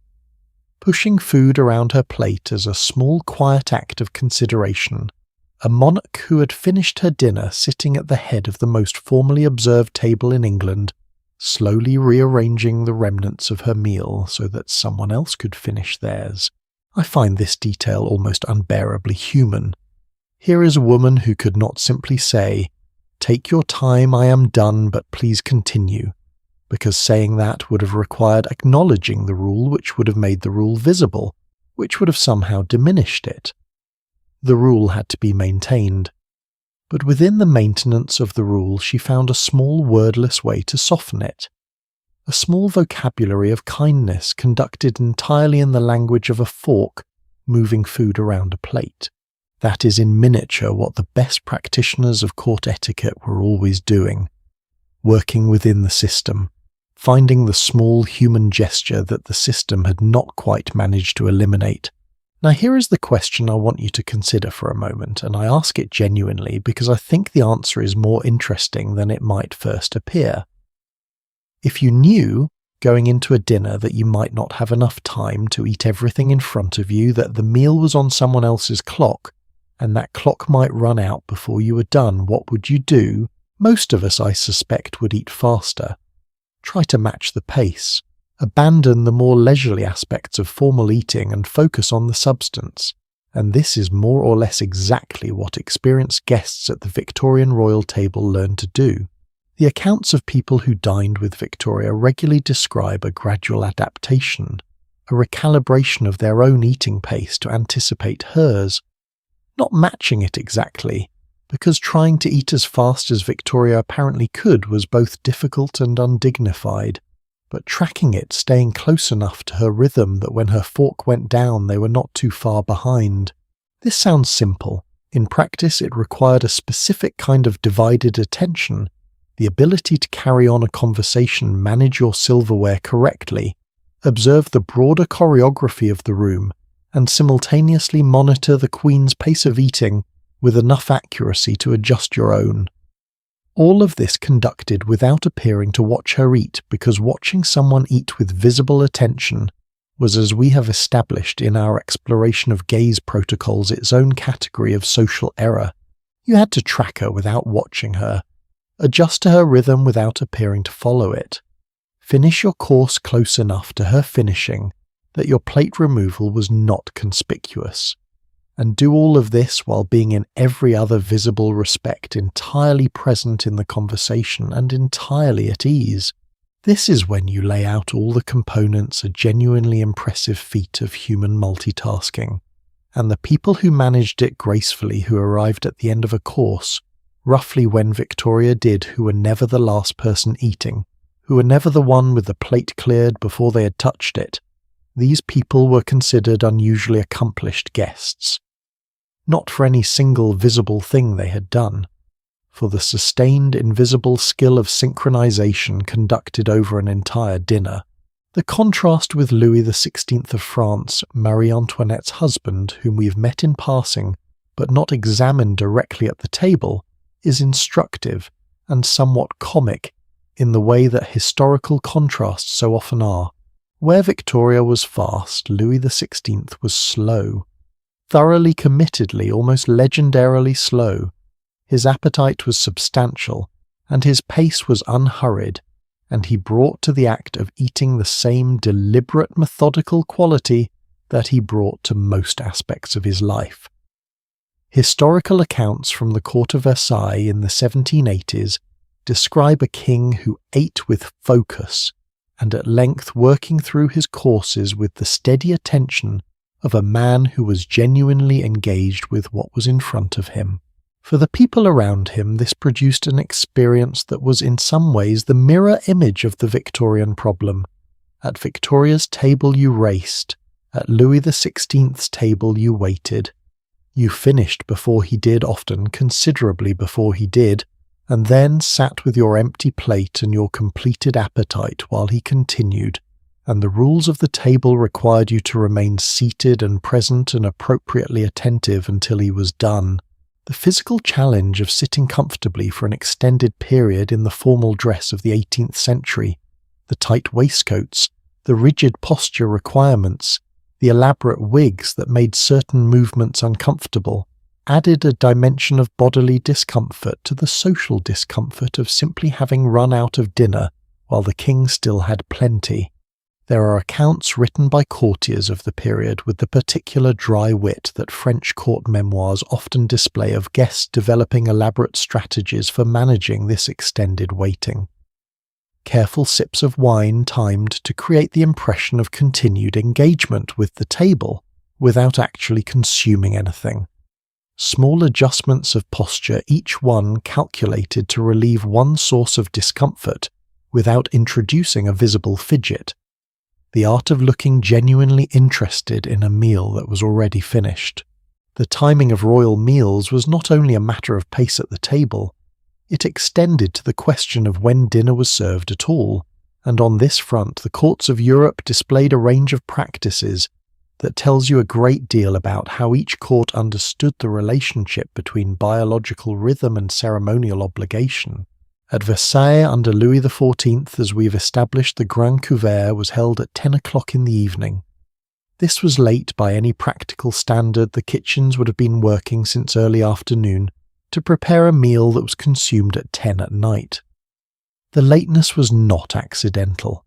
Pushing food around her plate as a small quiet act of consideration, a monarch who had finished her dinner sitting at the head of the most formally observed table in England, slowly rearranging the remnants of her meal so that someone else could finish theirs. I find this detail almost unbearably human. Here is a woman who could not simply say, "Take your time, I am done, but please continue," because saying that would have required acknowledging the rule, which would have made the rule visible, which would have somehow diminished it. The rule had to be maintained. But within the maintenance of the rule she found a small wordless way to soften it. A small vocabulary of kindness conducted entirely in the language of a fork moving food around a plate. That is in miniature what the best practitioners of court etiquette were always doing, working within the system, finding the small human gesture that the system had not quite managed to eliminate. Now here is the question I want you to consider for a moment, and I ask it genuinely because I think the answer is more interesting than it might first appear. If you knew, going into a dinner, that you might not have enough time to eat everything in front of you, that the meal was on someone else's clock, and that clock might run out before you were done, what would you do? Most of us, I suspect, would eat faster. Try to match the pace. Abandon the more leisurely aspects of formal eating and focus on the substance. And this is more or less exactly what experienced guests at the Victorian royal table learned to do. The accounts of people who dined with Victoria regularly describe a gradual adaptation, a recalibration of their own eating pace to anticipate hers. Not matching it exactly, because trying to eat as fast as Victoria apparently could was both difficult and undignified, but tracking it, staying close enough to her rhythm that when her fork went down they were not too far behind. This sounds simple. In practice it required a specific kind of divided attention, the ability to carry on a conversation, manage your silverware correctly, observe the broader choreography of the room, and simultaneously monitor the Queen's pace of eating with enough accuracy to adjust your own. All of this conducted without appearing to watch her eat, because watching someone eat with visible attention was, as we have established in our exploration of gaze protocols, its own category of social error. You had to track her without watching her, adjust to her rhythm without appearing to follow it, finish your course close enough to her finishing that your plate removal was not conspicuous, and do all of this while being in every other visible respect entirely present in the conversation and entirely at ease. This is when you lay out all the components, a genuinely impressive feat of human multitasking. And the people who managed it gracefully, who arrived at the end of a course, roughly when Victoria did, who were never the last person eating, who were never the one with the plate cleared before they had touched it, these people were considered unusually accomplished guests. Not for any single visible thing they had done, for the sustained invisible skill of synchronization conducted over an entire dinner. The contrast with Louis XVI of France, Marie Antoinette's husband, whom we have met in passing, but not examined directly at the table, is instructive and somewhat comic in the way that historical contrasts so often are. Where Victoria was fast, Louis XVI was slow. Thoroughly committedly, almost legendarily slow. His appetite was substantial, and his pace was unhurried, and he brought to the act of eating the same deliberate, methodical quality that he brought to most aspects of his life. Historical accounts from the court of Versailles in the 1780s describe a king who ate with focus, and at length working through his courses with the steady attention of a man who was genuinely engaged with what was in front of him. For the people around him, this produced an experience that was in some ways the mirror image of the Victorian problem. At Victoria's table you raced, at Louis XVI's table you waited. You finished before he did, often considerably before he did, and then sat with your empty plate and your completed appetite while he continued, and the rules of the table required you to remain seated and present and appropriately attentive until he was done. The physical challenge of sitting comfortably for an extended period in the formal dress of the 18th century, the tight waistcoats, the rigid posture requirements, the elaborate wigs that made certain movements uncomfortable, added a dimension of bodily discomfort to the social discomfort of simply having run out of dinner while the king still had plenty. There are accounts written by courtiers of the period with the particular dry wit that French court memoirs often display of guests developing elaborate strategies for managing this extended waiting. Careful sips of wine timed to create the impression of continued engagement with the table without actually consuming anything. Small adjustments of posture, each one calculated to relieve one source of discomfort without introducing a visible fidget. The art of looking genuinely interested in a meal that was already finished. The timing of royal meals was not only a matter of pace at the table, it extended to the question of when dinner was served at all, and on this front the courts of Europe displayed a range of practices that tells you a great deal about how each court understood the relationship between biological rhythm and ceremonial obligation, At Versailles under Louis XIV, as we've established, the Grand Couvert was held at 10 o'clock in the evening. This was late by any practical standard. The kitchens would have been working since early afternoon to prepare a meal that was consumed at 10 at night. The lateness was not accidental.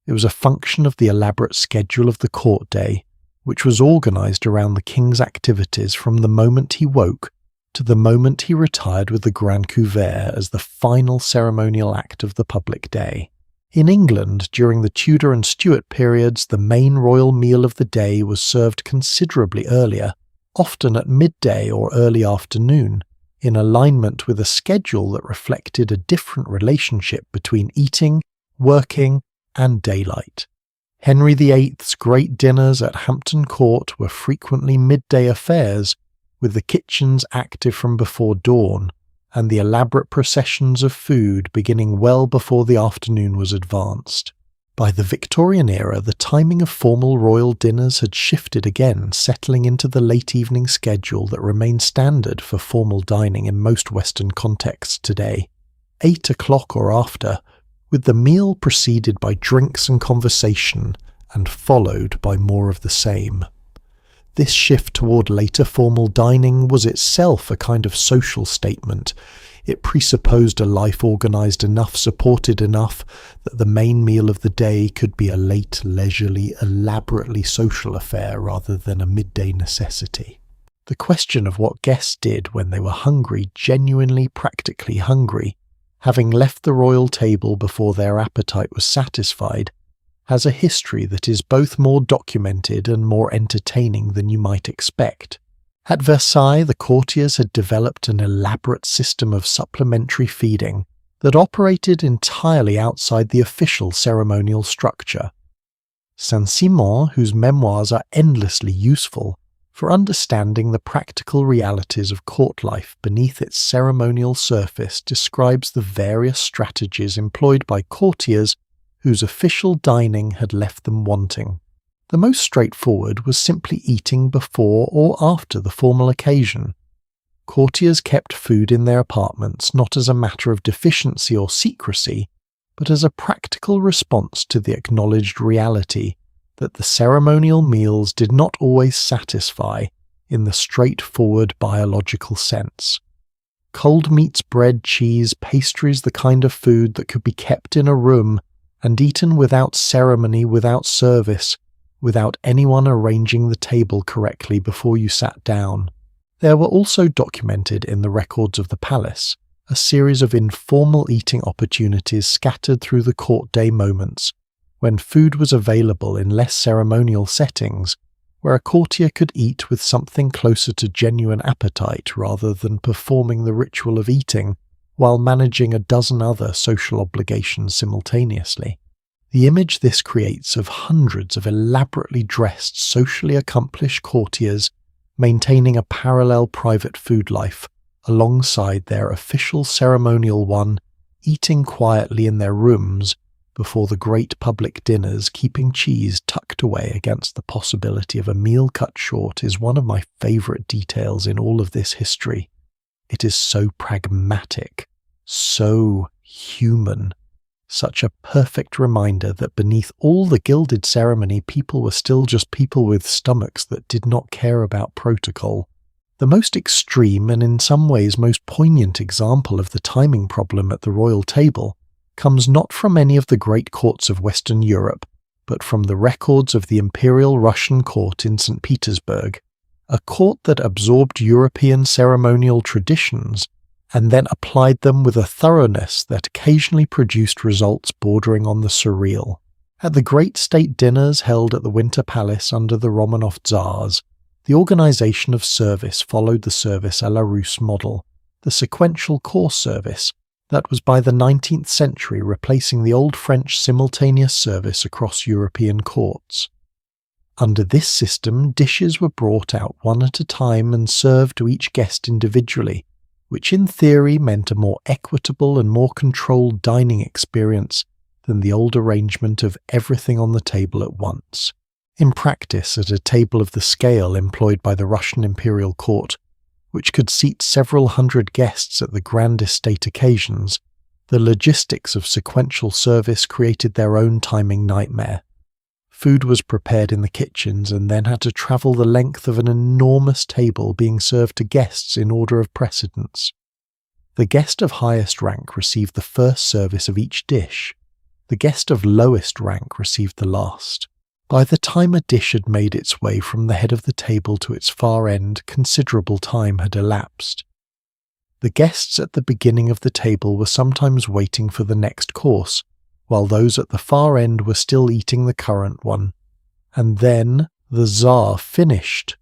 It was a function of the elaborate schedule of the court day, which was organised around the king's activities from the moment he woke to the moment he retired with the Grand Couvert as the final ceremonial act of the public day. In England, during the Tudor and Stuart periods, the main royal meal of the day was served considerably earlier, often at midday or early afternoon, in alignment with a schedule that reflected a different relationship between eating, working, and daylight. Henry VIII's great dinners at Hampton Court were frequently midday affairs, with the kitchens active from before dawn, and the elaborate processions of food beginning well before the afternoon was advanced. By the Victorian era, the timing of formal royal dinners had shifted again, settling into the late evening schedule that remains standard for formal dining in most Western contexts today, 8 o'clock or after, with the meal preceded by drinks and conversation, and followed by more of the same. This shift toward later formal dining was itself a kind of social statement. It presupposed a life organised enough, supported enough, that the main meal of the day could be a late, leisurely, elaborately social affair rather than a midday necessity. The question of what guests did when they were hungry, genuinely practically hungry, having left the royal table before their appetite was satisfied, has a history that is both more documented and more entertaining than you might expect. At Versailles, the courtiers had developed an elaborate system of supplementary feeding that operated entirely outside the official ceremonial structure. Saint-Simon, whose memoirs are endlessly useful for understanding the practical realities of court life beneath its ceremonial surface, describes the various strategies employed by courtiers whose official dining had left them wanting. The most straightforward was simply eating before or after the formal occasion. Courtiers kept food in their apartments not as a matter of deficiency or secrecy, but as a practical response to the acknowledged reality that the ceremonial meals did not always satisfy in the straightforward biological sense. Cold meats, bread, cheese, pastries, the kind of food that could be kept in a room and eaten without ceremony, without service, without anyone arranging the table correctly before you sat down. There were also documented in the records of the palace a series of informal eating opportunities scattered through the court day moments, when food was available in less ceremonial settings, where a courtier could eat with something closer to genuine appetite rather than performing the ritual of eating while managing a dozen other social obligations simultaneously. The image this creates of hundreds of elaborately dressed, socially accomplished courtiers maintaining a parallel private food life alongside their official ceremonial one, eating quietly in their rooms before the great public dinners, keeping cheese tucked away against the possibility of a meal cut short, is one of my favourite details in all of this history. It is so pragmatic, so human, such a perfect reminder that beneath all the gilded ceremony, people were still just people with stomachs that did not care about protocol. The most extreme and in some ways most poignant example of the timing problem at the royal table comes not from any of the great courts of Western Europe, but from the records of the Imperial Russian court in St. Petersburg, a court that absorbed European ceremonial traditions and then applied them with a thoroughness that occasionally produced results bordering on the surreal. At the great state dinners held at the Winter Palace under the Romanov Tsars, the organization of service followed the service à la Russe model, the sequential course service that was by the 19th century replacing the old French simultaneous service across European courts. Under this system, dishes were brought out one at a time and served to each guest individually, which in theory meant a more equitable and more controlled dining experience than the old arrangement of everything on the table at once. In practice, at a table of the scale employed by the Russian imperial court, which could seat several hundred guests at the grandest state occasions, The logistics of sequential service created their own timing nightmare. Food was prepared in the kitchens and then had to travel the length of an enormous table being served to guests in order of precedence. The guest of highest rank received the first service of each dish. The guest of lowest rank received the last. By the time a dish had made its way from the head of the table to its far end, considerable time had elapsed. The guests at the beginning of the table were sometimes waiting for the next course, while those at the far end were still eating the current one. And then the Tsar finished,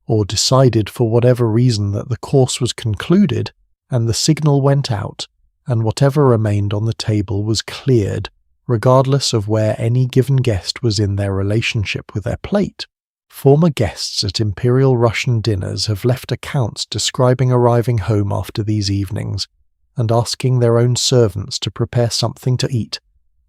or decided for whatever reason that the course was concluded, and the signal went out, and whatever remained on the table was cleared, regardless of where any given guest was in their relationship with their plate. Former guests at Imperial Russian dinners have left accounts describing arriving home after these evenings and asking their own servants to prepare something to eat,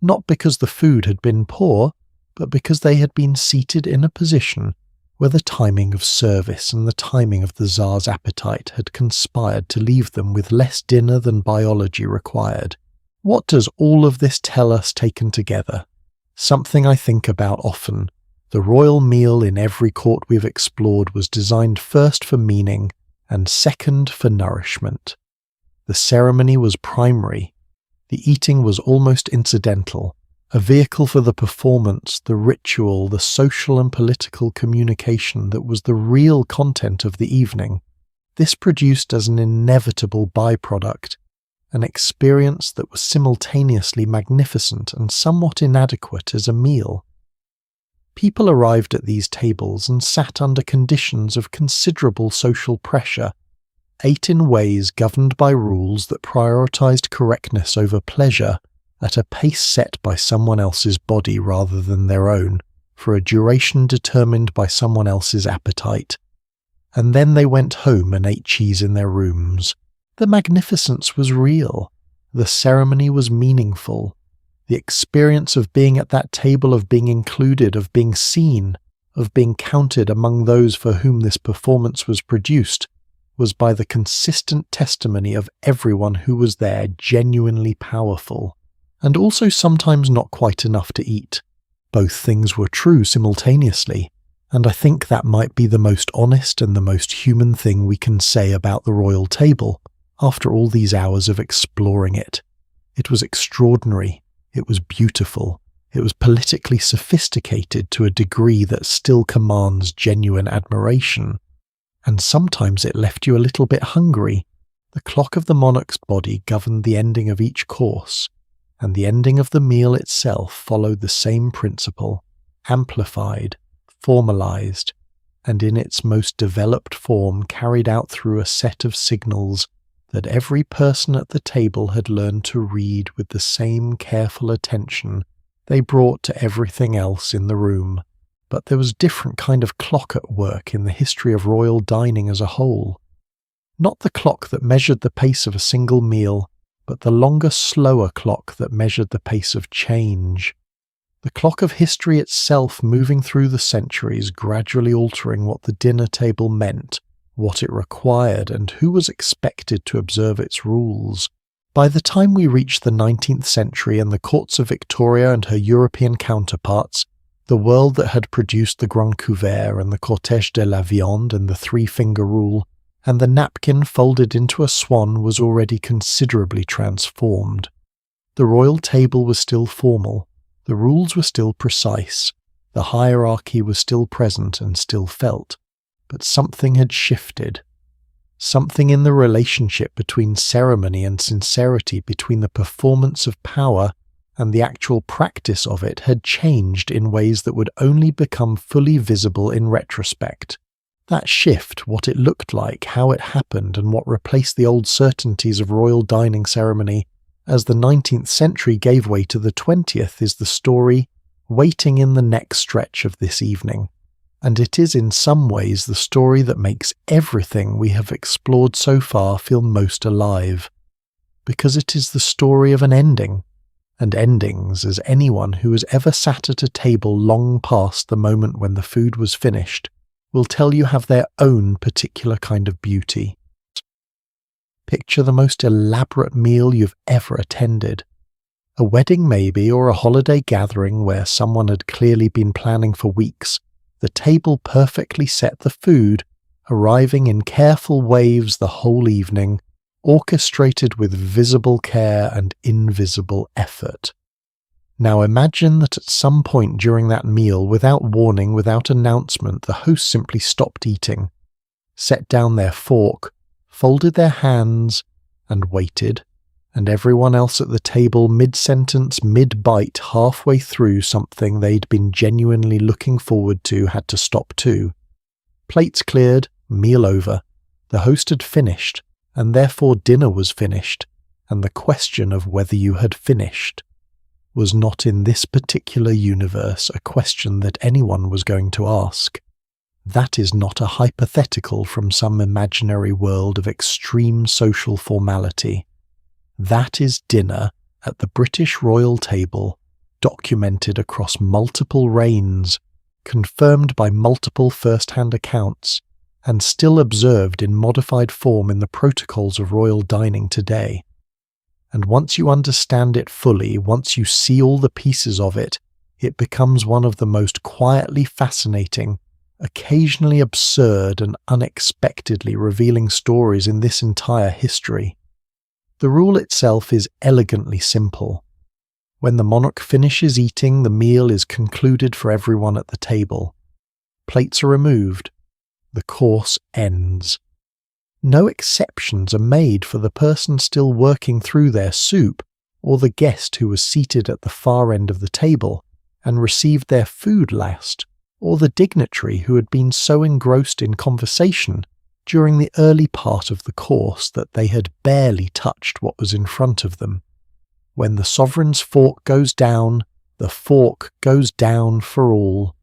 not because the food had been poor, but because they had been seated in a position where the timing of service and the timing of the Tsar's appetite had conspired to leave them with less dinner than biology required. What does all of this tell us taken together? Something I think about often. The royal meal in every court we've explored was designed first for meaning and second for nourishment. The ceremony was primary. The eating was almost incidental, a vehicle for the performance, the ritual, the social and political communication that was the real content of the evening. This produced as an inevitable byproduct an experience that was simultaneously magnificent and somewhat inadequate as a meal. People arrived at these tables and sat under conditions of considerable social pressure, ate in ways governed by rules that prioritized correctness over pleasure, at a pace set by someone else's body rather than their own, for a duration determined by someone else's appetite. And then they went home and ate cheese in their rooms. The magnificence was real. The ceremony was meaningful. The experience of being at that table, of being included, of being seen, of being counted among those for whom this performance was produced, was by the consistent testimony of everyone who was there genuinely powerful, and also sometimes not quite enough to eat. Both things were true simultaneously, and I think that might be the most honest and the most human thing we can say about the royal table. After all these hours of exploring it, it was extraordinary, it was beautiful, it was politically sophisticated to a degree that still commands genuine admiration, and sometimes it left you a little bit hungry. The clock of the monarch's body governed the ending of each course, and the ending of the meal itself followed the same principle, amplified, formalized, and in its most developed form carried out through a set of signals that every person at the table had learned to read with the same careful attention they brought to everything else in the room. But there was a different kind of clock at work in the history of royal dining as a whole. Not the clock that measured the pace of a single meal, but the longer, slower clock that measured the pace of change. The clock of history itself moving through the centuries, gradually altering what the dinner table meant, what it required, and who was expected to observe its rules. By the time we reached the 19th century and the courts of Victoria and her European counterparts, the world that had produced the Grand Couvert and the Cortège de la Viande and the three-finger rule, and the napkin folded into a swan was already considerably transformed. The royal table was still formal, the rules were still precise, the hierarchy was still present and still felt. But something had shifted. Something in the relationship between ceremony and sincerity, between the performance of power and the actual practice of it, had changed in ways that would only become fully visible in retrospect. That shift, what it looked like, how it happened, and what replaced the old certainties of royal dining ceremony as the 19th century gave way to the 20th, is the story waiting in the next stretch of this evening. And it is in some ways the story that makes everything we have explored so far feel most alive, because it is the story of an ending, and endings, as anyone who has ever sat at a table long past the moment when the food was finished, will tell you have their own particular kind of beauty. Picture the most elaborate meal you've ever attended. A wedding maybe, or a holiday gathering where someone had clearly been planning for weeks. The table perfectly set the food, arriving in careful waves the whole evening, orchestrated with visible care and invisible effort. Now imagine that at some point during that meal, without warning, without announcement, the host simply stopped eating, set down their fork, folded their hands, and waited, and everyone else at the table mid-sentence, mid-bite, halfway through something they'd been genuinely looking forward to had to stop too. Plates cleared, meal over. The host had finished, and therefore dinner was finished, and the question of whether you had finished was not in this particular universe a question that anyone was going to ask. That is not a hypothetical from some imaginary world of extreme social formality. That is dinner at the British royal table, documented across multiple reigns, confirmed by multiple first-hand accounts, and still observed in modified form in the protocols of royal dining today. And once you understand it fully, once you see all the pieces of it, it becomes one of the most quietly fascinating, occasionally absurd and unexpectedly revealing stories in this entire history. The rule itself is elegantly simple. When the monarch finishes eating, the meal is concluded for everyone at the table. Plates are removed. The course ends. No exceptions are made for the person still working through their soup, or the guest who was seated at the far end of the table and received their food last, or the dignitary who had been so engrossed in conversation during the early part of the course that they had barely touched what was in front of them. When the sovereign's fork goes down, the fork goes down for all.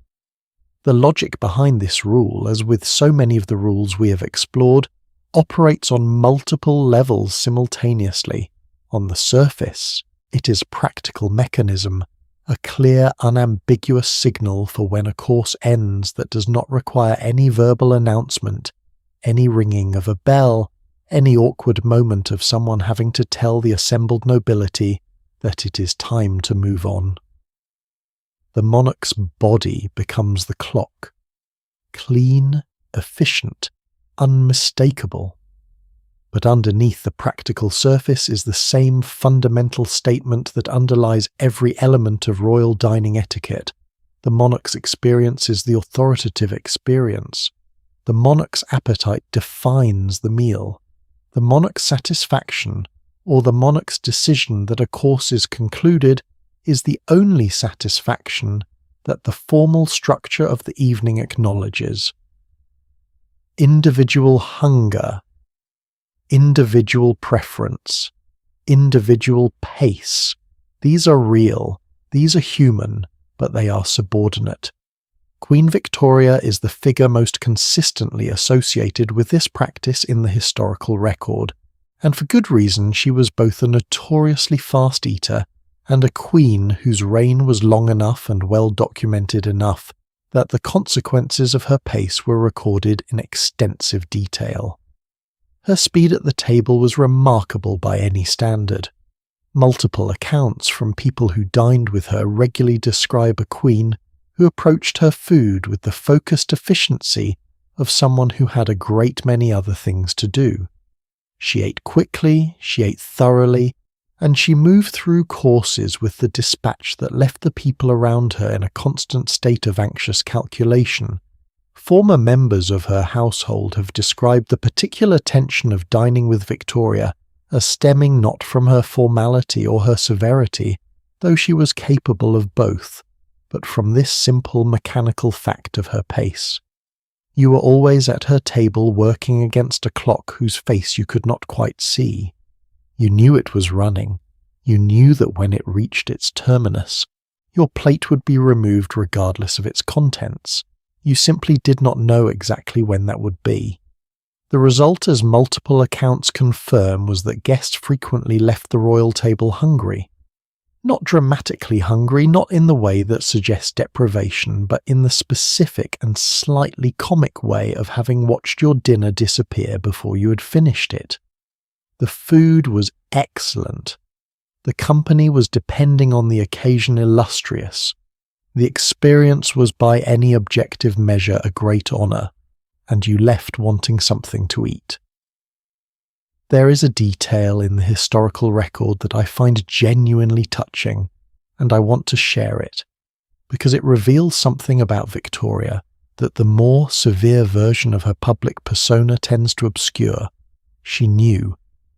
The logic behind this rule, as with so many of the rules we have explored, operates on multiple levels simultaneously. On the surface, it is a practical mechanism, a clear, unambiguous signal for when a course ends that does not require any verbal announcement, any ringing of a bell, any awkward moment of someone having to tell the assembled nobility that it is time to move on. The monarch's body becomes the clock. Clean, efficient, unmistakable. But underneath the practical surface is the same fundamental statement that underlies every element of royal dining etiquette. The monarch's experience is the authoritative experience. The monarch's appetite defines the meal. The monarch's satisfaction, or the monarch's decision that a course is concluded, is the only satisfaction that the formal structure of the evening acknowledges. Individual hunger, individual preference, individual pace. These are real, these are human, but they are subordinate. Queen Victoria is the figure most consistently associated with this practice in the historical record, and for good reason. She was both a notoriously fast eater and a queen whose reign was long enough and well documented enough that the consequences of her pace were recorded in extensive detail. Her speed at the table was remarkable by any standard. Multiple accounts from people who dined with her regularly describe a queen who approached her food with the focused efficiency of someone who had a great many other things to do. She ate quickly, she ate thoroughly, and she moved through courses with the dispatch that left the people around her in a constant state of anxious calculation. Former members of her household have described the particular tension of dining with Victoria as stemming not from her formality or her severity, though she was capable of both, but from this simple mechanical fact of her pace. You were always at her table working against a clock whose face you could not quite see. You knew it was running. You knew that when it reached its terminus, your plate would be removed regardless of its contents. You simply did not know exactly when that would be. The result, as multiple accounts confirm, was that guests frequently left the royal table hungry. Not dramatically hungry, not in the way that suggests deprivation, but in the specific and slightly comic way of having watched your dinner disappear before you had finished it. The food was excellent. The company was, depending on the occasion, illustrious. The experience was by any objective measure a great honour, and you left wanting something to eat. There is a detail in the historical record that I find genuinely touching, and I want to share it, because it reveals something about Victoria that the more severe version of her public persona tends to obscure. She knew.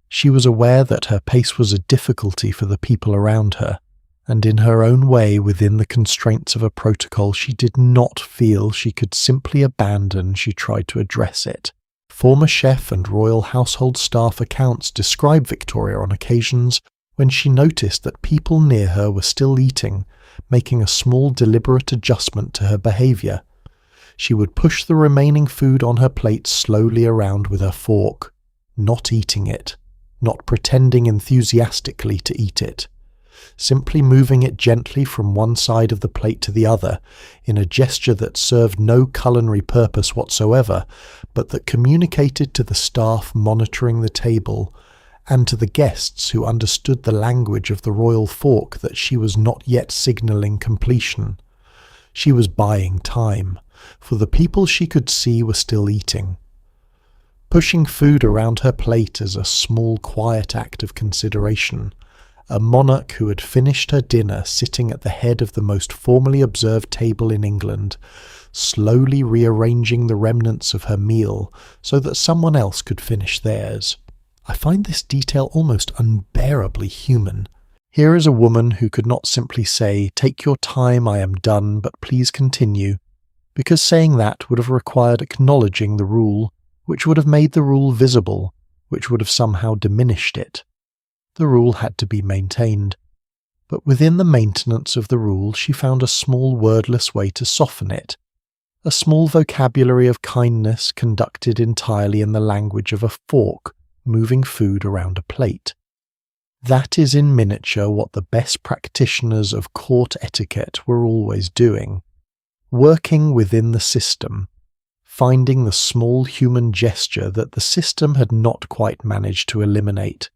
She was aware that her pace was a difficulty for the people around her, and in her own way, within the constraints of a protocol she did not feel she could simply abandon, she tried to address it. Former chef and royal household staff accounts describe Victoria on occasions when she noticed that people near her were still eating, making a small deliberate adjustment to her behaviour. She would push the remaining food on her plate slowly around with her fork, not eating it, not pretending enthusiastically to eat it, simply moving it gently from one side of the plate to the other in a gesture that served no culinary purpose whatsoever, but that communicated to the staff monitoring the table and to the guests who understood the language of the royal fork that she was not yet signalling completion. She was buying time, for the people she could see were still eating. Pushing food around her plate as a small, quiet act of consideration, a monarch who had finished her dinner sitting at the head of the most formally observed table in England, slowly rearranging the remnants of her meal so that someone else could finish theirs. I find this detail almost unbearably human. Here is a woman who could not simply say, "Take your time, I am done, but please continue," because saying that would have required acknowledging the rule, which would have made the rule visible, which would have somehow diminished it. The rule had to be maintained. But within the maintenance of the rule she found a small wordless way to soften it, a small vocabulary of kindness conducted entirely in the language of a fork, moving food around a plate. That is in miniature what the best practitioners of court etiquette were always doing, working within the system, finding the small human gesture that the system had not quite managed to eliminate.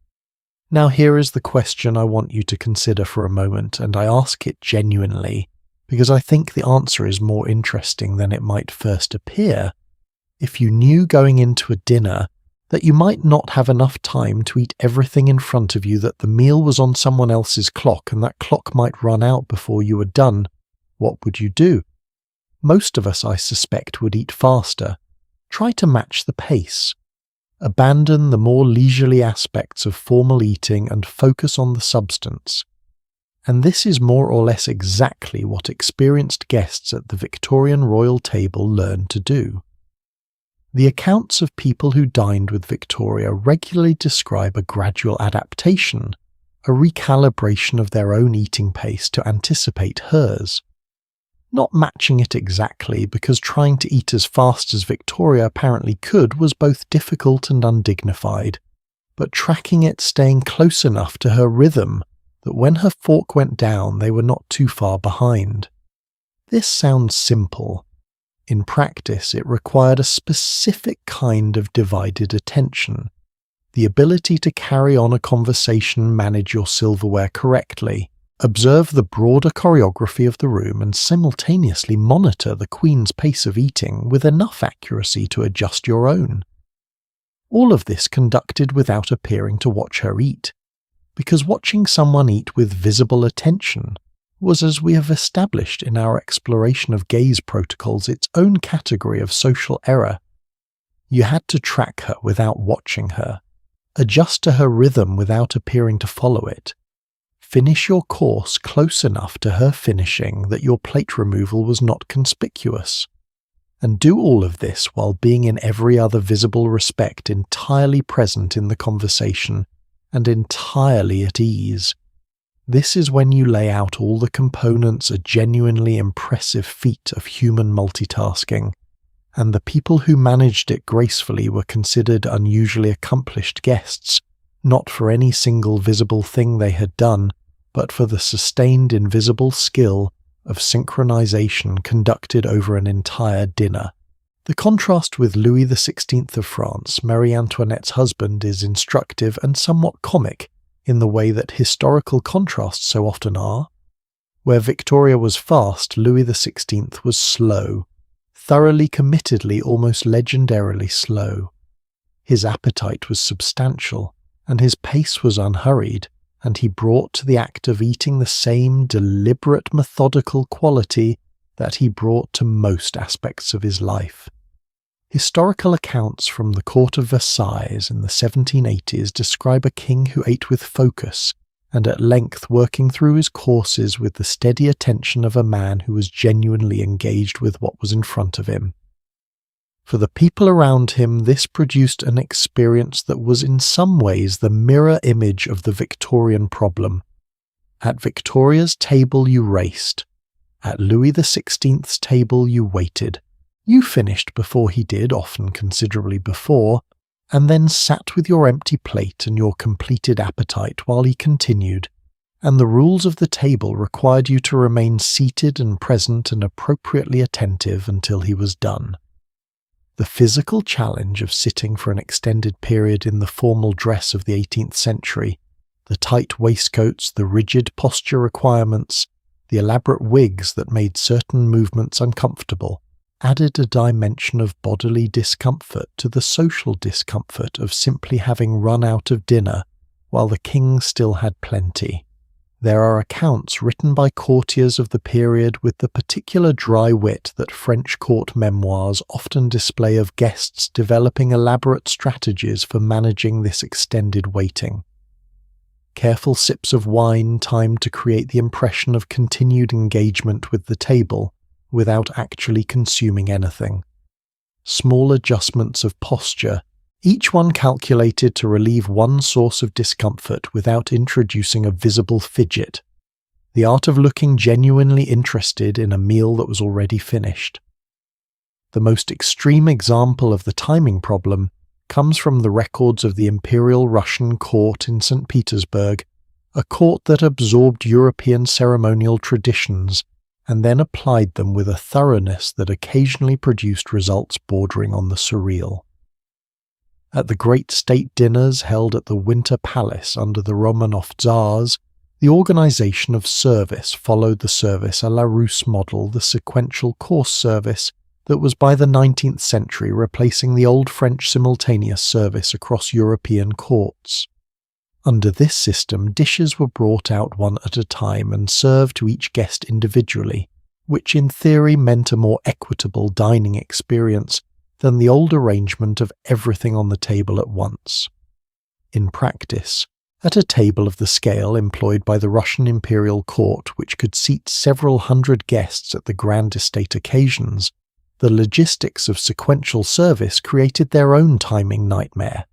Now here is the question I want you to consider for a moment, and I ask it genuinely, because I think the answer is more interesting than it might first appear. If you knew going into a dinner that you might not have enough time to eat everything in front of you, that the meal was on someone else's clock and that clock might run out before you were done, what would you do? Most of us, I suspect, would eat faster. Try to match the pace. Abandon the more leisurely aspects of formal eating and focus on the substance. And this is more or less exactly what experienced guests at the Victorian royal table learned to do. The accounts of people who dined with Victoria regularly describe a gradual adaptation, a recalibration of their own eating pace to anticipate hers. Not matching it exactly, because trying to eat as fast as Victoria apparently could was both difficult and undignified, but tracking it, staying close enough to her rhythm that when her fork went down they were not too far behind. This sounds simple. In practice, it required a specific kind of divided attention, the ability to carry on a conversation, manage your silverware correctly, observe the broader choreography of the room, and simultaneously monitor the Queen's pace of eating with enough accuracy to adjust your own. All of this conducted without appearing to watch her eat, because watching someone eat with visible attention was, as we have established in our exploration of gaze protocols, its own category of social error. You had to track her without watching her, adjust to her rhythm without appearing to follow it, finish your course close enough to her finishing that your plate removal was not conspicuous, and do all of this while being in every other visible respect entirely present in the conversation and entirely at ease. This is when you lay out all the components, a genuinely impressive feat of human multitasking, and the people who managed it gracefully were considered unusually accomplished guests, not for any single visible thing they had done, but for the sustained invisible skill of synchronization conducted over an entire dinner. The contrast with Louis XVI of France, Marie Antoinette's husband, is instructive and somewhat comic in the way that historical contrasts so often are. Where Victoria was fast, Louis XVI was slow, thoroughly committedly, almost legendarily slow. His appetite was substantial, and his pace was unhurried, and he brought to the act of eating the same deliberate, methodical quality that he brought to most aspects of his life. Historical accounts from the court of Versailles in the 1780s describe a king who ate with focus, and at length working through his courses with the steady attention of a man who was genuinely engaged with what was in front of him. For the people around him, this produced an experience that was in some ways the mirror image of the Victorian problem. At Victoria's table you raced. At Louis XVI's table you waited. You finished before he did, often considerably before, and then sat with your empty plate and your completed appetite while he continued, and the rules of the table required you to remain seated and present and appropriately attentive until he was done. The physical challenge of sitting for an extended period in the formal dress of the 18th century, the tight waistcoats, the rigid posture requirements, the elaborate wigs that made certain movements uncomfortable, added a dimension of bodily discomfort to the social discomfort of simply having run out of dinner while the king still had plenty. There are accounts written by courtiers of the period with the particular dry wit that French court memoirs often display of guests developing elaborate strategies for managing this extended waiting. Careful sips of wine timed to create the impression of continued engagement with the table without actually consuming anything. Small adjustments of posture, each one calculated to relieve one source of discomfort without introducing a visible fidget. The art of looking genuinely interested in a meal that was already finished. The most extreme example of the timing problem comes from the records of the Imperial Russian court in St. Petersburg, a court that absorbed European ceremonial traditions and then applied them with a thoroughness that occasionally produced results bordering on the surreal. At the great state dinners held at the Winter Palace under the Romanov Tsars, the organization of service followed the service à la Russe model, the sequential course service that was by the 19th century replacing the old French simultaneous service across European courts. Under this system, dishes were brought out one at a time and served to each guest individually, which in theory meant a more equitable dining experience than the old arrangement of everything on the table at once. In practice, at a table of the scale employed by the Russian imperial court, which could seat several hundred guests at the grand estate occasions, the logistics of sequential service created their own timing nightmare.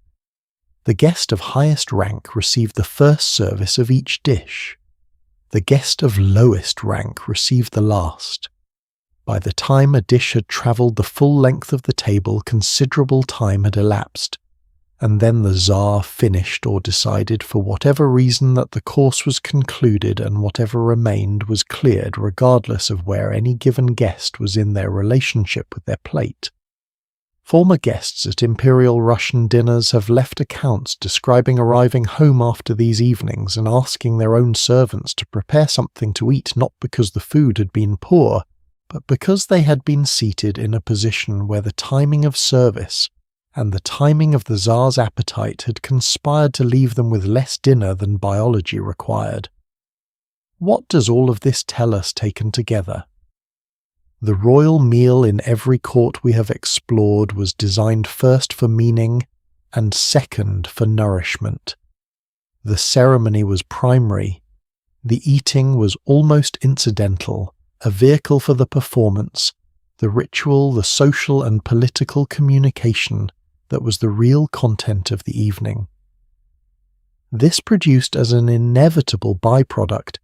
The guest of highest rank received the first service of each dish. The guest of lowest rank received the last. By the time a dish had travelled the full length of the table, considerable time had elapsed, and then the Tsar finished or decided for whatever reason that the course was concluded and whatever remained was cleared regardless of where any given guest was in their relationship with their plate. Former guests at Imperial Russian dinners have left accounts describing arriving home after these evenings and asking their own servants to prepare something to eat not because the food had been poor, but because they had been seated in a position where the timing of service and the timing of the Tsar's appetite had conspired to leave them with less dinner than biology required. What does all of this tell us taken together? The royal meal in every court we have explored was designed first for meaning and second for nourishment. The ceremony was primary. The eating was almost incidental, a vehicle for the performance, the ritual, the social and political communication that was the real content of the evening. This produced as an inevitable byproduct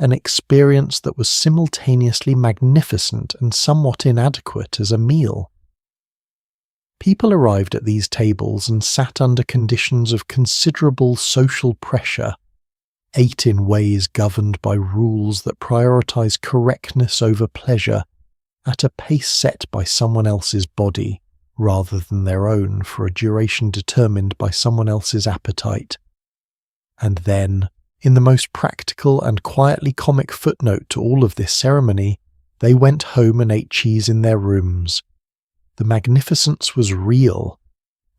an experience that was simultaneously magnificent and somewhat inadequate as a meal. People arrived at these tables and sat under conditions of considerable social pressure, ate in ways governed by rules that prioritize correctness over pleasure, at a pace set by someone else's body rather than their own for a duration determined by someone else's appetite. And then, in the most practical and quietly comic footnote to all of this ceremony, they went home and ate cheese in their rooms. The magnificence was real.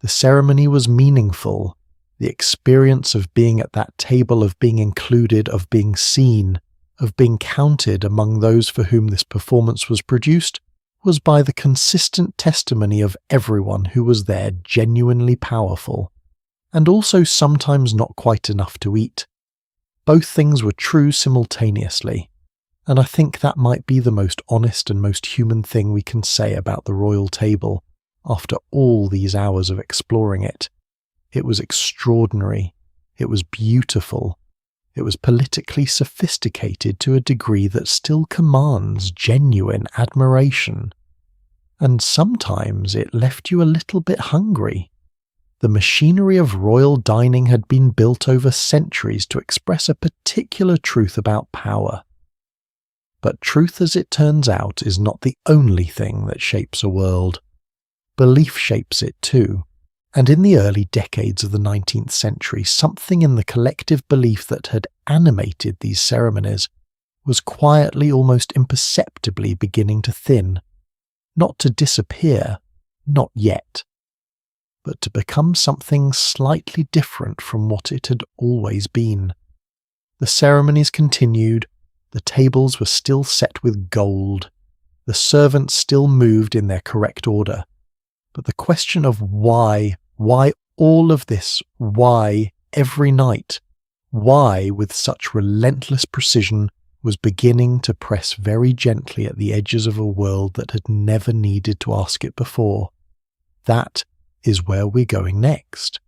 The ceremony was meaningful. The experience of being at that table, of being included, of being seen, of being counted among those for whom this performance was produced, was by the consistent testimony of everyone who was there genuinely powerful, and also sometimes not quite enough to eat. Both things were true simultaneously, and I think that might be the most honest and most human thing we can say about the royal table after all these hours of exploring it. It was extraordinary. It was beautiful. It was politically sophisticated to a degree that still commands genuine admiration. And sometimes it left you a little bit hungry. The machinery of royal dining had been built over centuries to express a particular truth about power. But truth, as it turns out, is not the only thing that shapes a world. Belief shapes it too. And in the early decades of the 19th century, something in the collective belief that had animated these ceremonies was quietly, almost imperceptibly beginning to thin. Not to disappear, not yet, but to become something slightly different from what it had always been. The ceremonies continued, the tables were still set with gold, the servants still moved in their correct order, but the question of why all of this, why every night, why with such relentless precision, was beginning to press very gently at the edges of a world that had never needed to ask it before. That is where we're going next.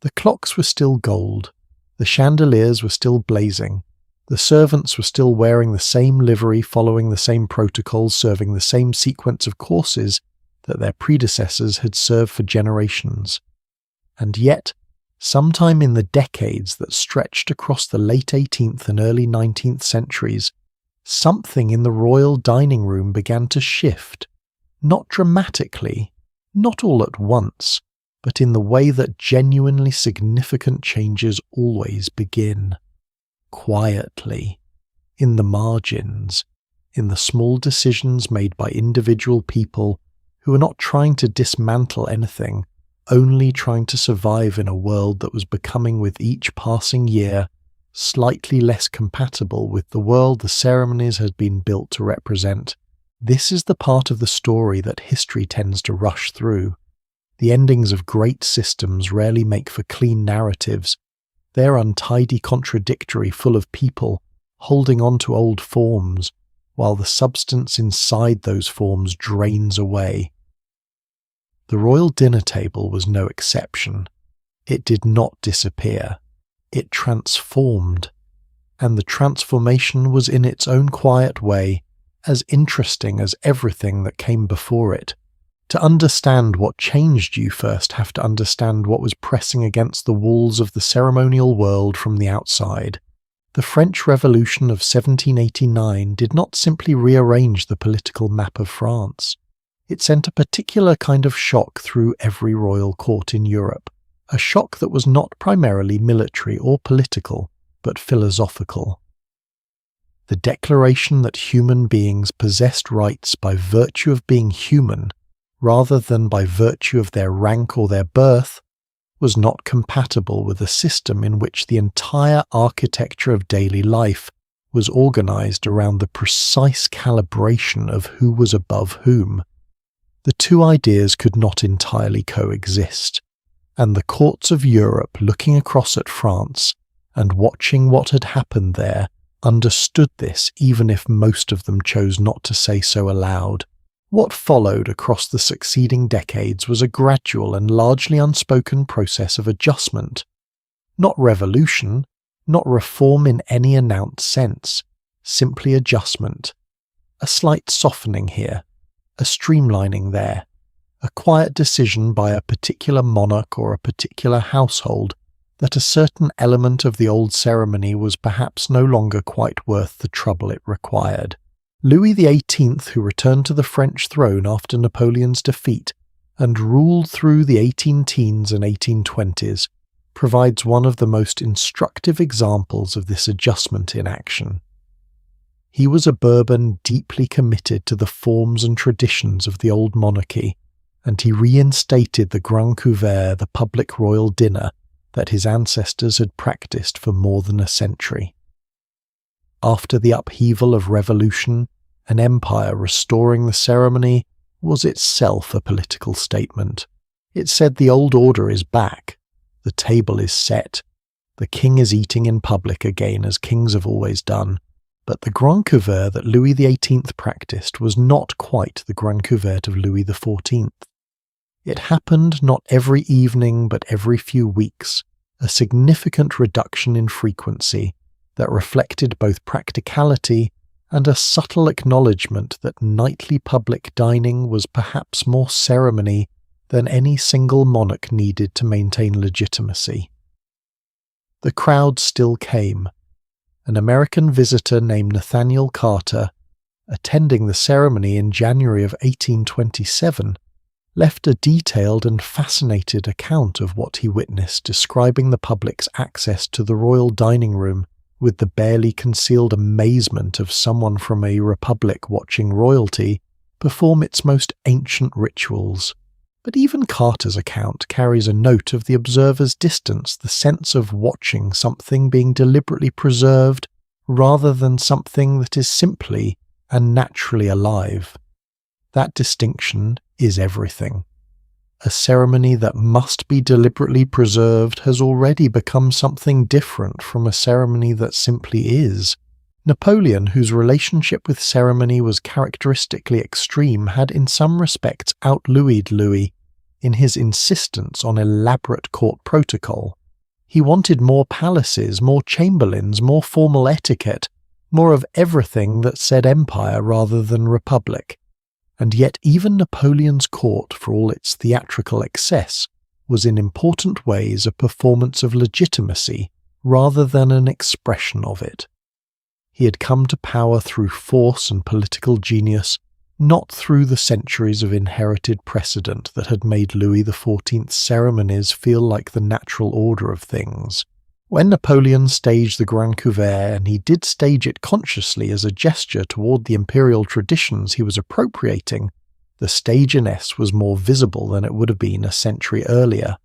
The clocks were still gold, the chandeliers were still blazing, the servants were still wearing the same livery, following the same protocols, serving the same sequence of courses that their predecessors had served for generations. And yet, sometime in the decades that stretched across the late 18th and early 19th centuries, something in the royal dining room began to shift, not dramatically, not all at once, but in the way that genuinely significant changes always begin. Quietly, in the margins, in the small decisions made by individual people who were not trying to dismantle anything, only trying to survive in a world that was becoming with each passing year slightly less compatible with the world the ceremonies had been built to represent. This is the part of the story that history tends to rush through. The endings of great systems rarely make for clean narratives. They're untidy, contradictory, full of people holding on to old forms, while the substance inside those forms drains away. The royal dinner table was no exception. It did not disappear. It transformed, and the transformation was in its own quiet way as interesting as everything that came before it. To understand what changed, you first have to understand what was pressing against the walls of the ceremonial world from the outside. The French Revolution of 1789 did not simply rearrange the political map of France. It sent a particular kind of shock through every royal court in Europe, a shock that was not primarily military or political, but philosophical. The declaration that human beings possessed rights by virtue of being human, rather than by virtue of their rank or their birth, was not compatible with a system in which the entire architecture of daily life was organized around the precise calibration of who was above whom. The two ideas could not entirely coexist, and the courts of Europe, looking across at France and watching what had happened there, understood this even if most of them chose not to say so aloud. What followed across the succeeding decades was a gradual and largely unspoken process of adjustment. Not revolution, not reform in any announced sense, simply adjustment. A slight softening here, a streamlining there, a quiet decision by a particular monarch or a particular household that a certain element of the old ceremony was perhaps no longer quite worth the trouble it required. Louis XVIII, who returned to the French throne after Napoleon's defeat and ruled through the 1810s and 1820s, provides one of the most instructive examples of this adjustment in action. He was a Bourbon deeply committed to the forms and traditions of the old monarchy, and he reinstated the Grand Couvert, the public royal dinner that his ancestors had practiced for more than a century. After the upheaval of revolution, an empire restoring the ceremony was itself a political statement. It said the old order is back, the table is set, the king is eating in public again as kings have always done. But the Grand Couvert that Louis XVIII practiced was not quite the Grand Couvert of Louis XIV. It happened not every evening but every few weeks, a significant reduction in frequency that reflected both practicality and a subtle acknowledgement that nightly public dining was perhaps more ceremony than any single monarch needed to maintain legitimacy. The crowd still came. An American visitor named Nathaniel Carter, attending the ceremony in January of 1827, left a detailed and fascinated account of what he witnessed, describing the public's access to the royal dining room with the barely concealed amazement of someone from a republic watching royalty perform its most ancient rituals. But even Carter's account carries a note of the observer's distance, the sense of watching something being deliberately preserved rather than something that is simply and naturally alive. That distinction is everything. A ceremony that must be deliberately preserved has already become something different from a ceremony that simply is. Napoleon, whose relationship with ceremony was characteristically extreme, had in some respects out-Louis'd Louis in his insistence on elaborate court protocol. He wanted more palaces, more chamberlains, more formal etiquette, more of everything that said empire rather than republic. And yet even Napoleon's court, for all its theatrical excess, was in important ways a performance of legitimacy rather than an expression of it. He had come to power through force and political genius, not through the centuries of inherited precedent that had made Louis XIV's ceremonies feel like the natural order of things. When Napoleon staged the Grand Couvert, and he did stage it consciously as a gesture toward the imperial traditions he was appropriating, the staginess was more visible than it would have been a century earlier.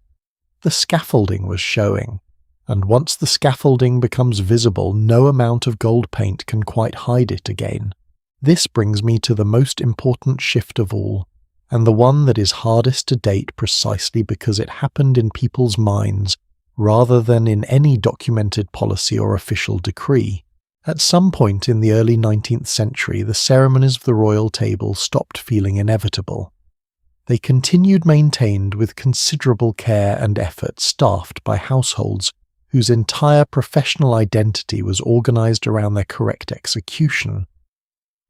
The scaffolding was showing, and once the scaffolding becomes visible, no amount of gold paint can quite hide it again. This brings me to the most important shift of all, and the one that is hardest to date precisely because it happened in people's minds rather than in any documented policy or official decree. At some point in the early 19th century, the ceremonies of the royal table stopped feeling inevitable. They continued maintained with considerable care and effort, staffed by households whose entire professional identity was organized around their correct execution.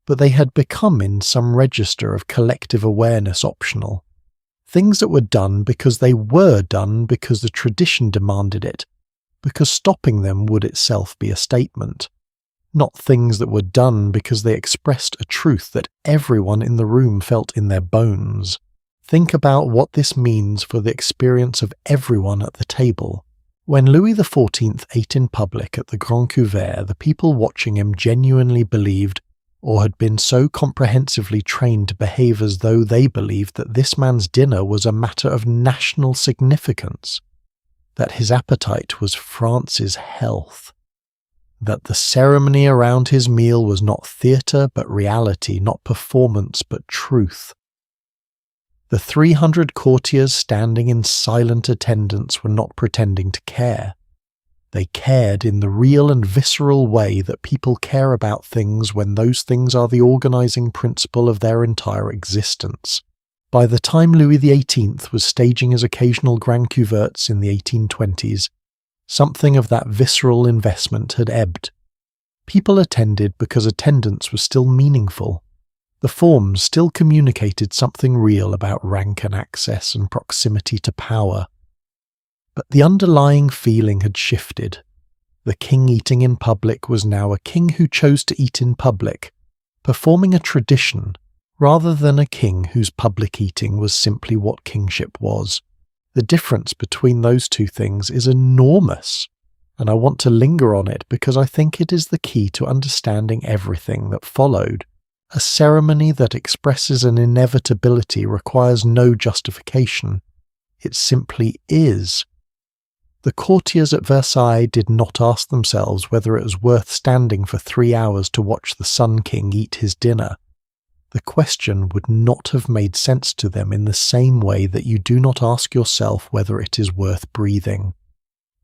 But they had become in some register of collective awareness optional. Things that were done because they were done because the tradition demanded it, because stopping them would itself be a statement. Not things that were done because they expressed a truth that everyone in the room felt in their bones. Think about what this means for the experience of everyone at the table. When Louis XIV ate in public at the Grand Couvert, the people watching him genuinely believed, or had been so comprehensively trained to behave as though they believed that this man's dinner was a matter of national significance, that his appetite was France's health, that the ceremony around his meal was not theatre but reality, not performance but truth. The 300 courtiers standing in silent attendance were not pretending to care. They cared in the real and visceral way that people care about things when those things are the organizing principle of their entire existence. By the time Louis XVIII was staging his occasional Grand Couverts in the 1820s, something of that visceral investment had ebbed. People attended because attendance was still meaningful. The forms still communicated something real about rank and access and proximity to power. But the underlying feeling had shifted. The king eating in public was now a king who chose to eat in public, performing a tradition rather than a king whose public eating was simply what kingship was. The difference between those two things is enormous, and I want to linger on it because I think it is the key to understanding everything that followed. A ceremony that expresses an inevitability requires no justification. It simply is. The courtiers at Versailles did not ask themselves whether it was worth standing for 3 hours to watch the Sun King eat his dinner. The question would not have made sense to them in the same way that you do not ask yourself whether it is worth breathing.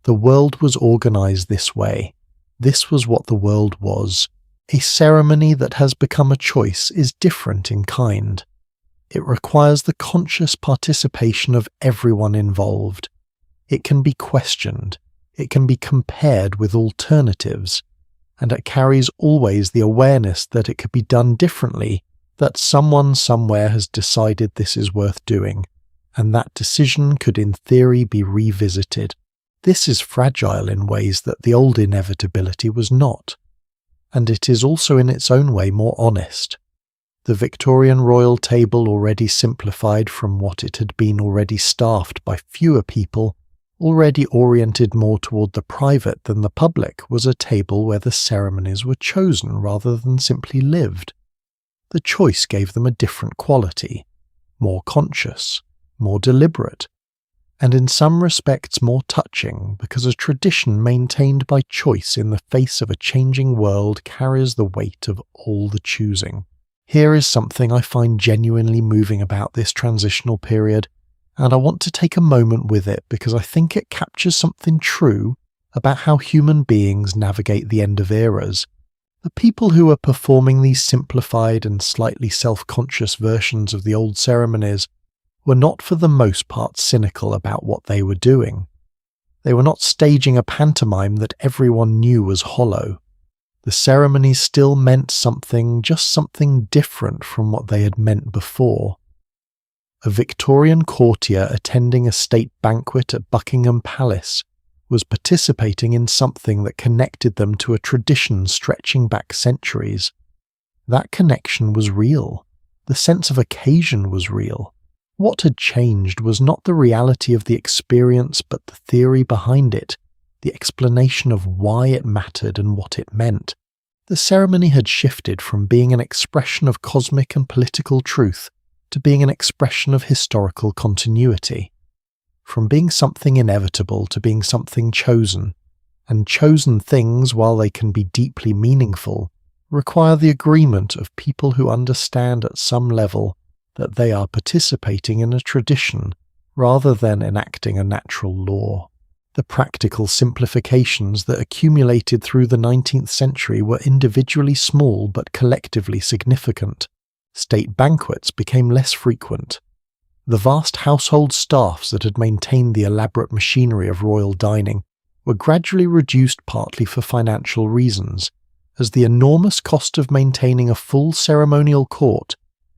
The world was organized this way. This was what the world was. A ceremony that has become a choice is different in kind. It requires the conscious participation of everyone involved. It can be questioned, it can be compared with alternatives, and it carries always the awareness that it could be done differently, that someone somewhere has decided this is worth doing, and that decision could in theory be revisited. This is fragile in ways that the old inevitability was not, and it is also in its own way more honest. The Victorian royal table, already simplified from what it had been, already staffed by fewer people, already oriented more toward the private than the public, was a table where the ceremonies were chosen rather than simply lived. The choice gave them a different quality, more conscious, more deliberate, and in some respects more touching, because a tradition maintained by choice in the face of a changing world carries the weight of all the choosing. Here is something I find genuinely moving about this transitional period, and I want to take a moment with it because I think it captures something true about how human beings navigate the end of eras. The people who were performing these simplified and slightly self-conscious versions of the old ceremonies were not for the most part cynical about what they were doing. They were not staging a pantomime that everyone knew was hollow. The ceremonies still meant something, just something different from what they had meant before. A Victorian courtier attending a state banquet at Buckingham Palace was participating in something that connected them to a tradition stretching back centuries. That connection was real. The sense of occasion was real. What had changed was not the reality of the experience but the theory behind it, the explanation of why it mattered and what it meant. The ceremony had shifted from being an expression of cosmic and political truth to being an expression of historical continuity. From being something inevitable to being something chosen, and chosen things, while they can be deeply meaningful, require the agreement of people who understand at some level that they are participating in a tradition rather than enacting a natural law. The practical simplifications that accumulated through the 19th century were individually small but collectively significant. State banquets became less frequent. The vast household staffs that had maintained the elaborate machinery of royal dining were gradually reduced partly for financial reasons, as the enormous cost of maintaining a full ceremonial court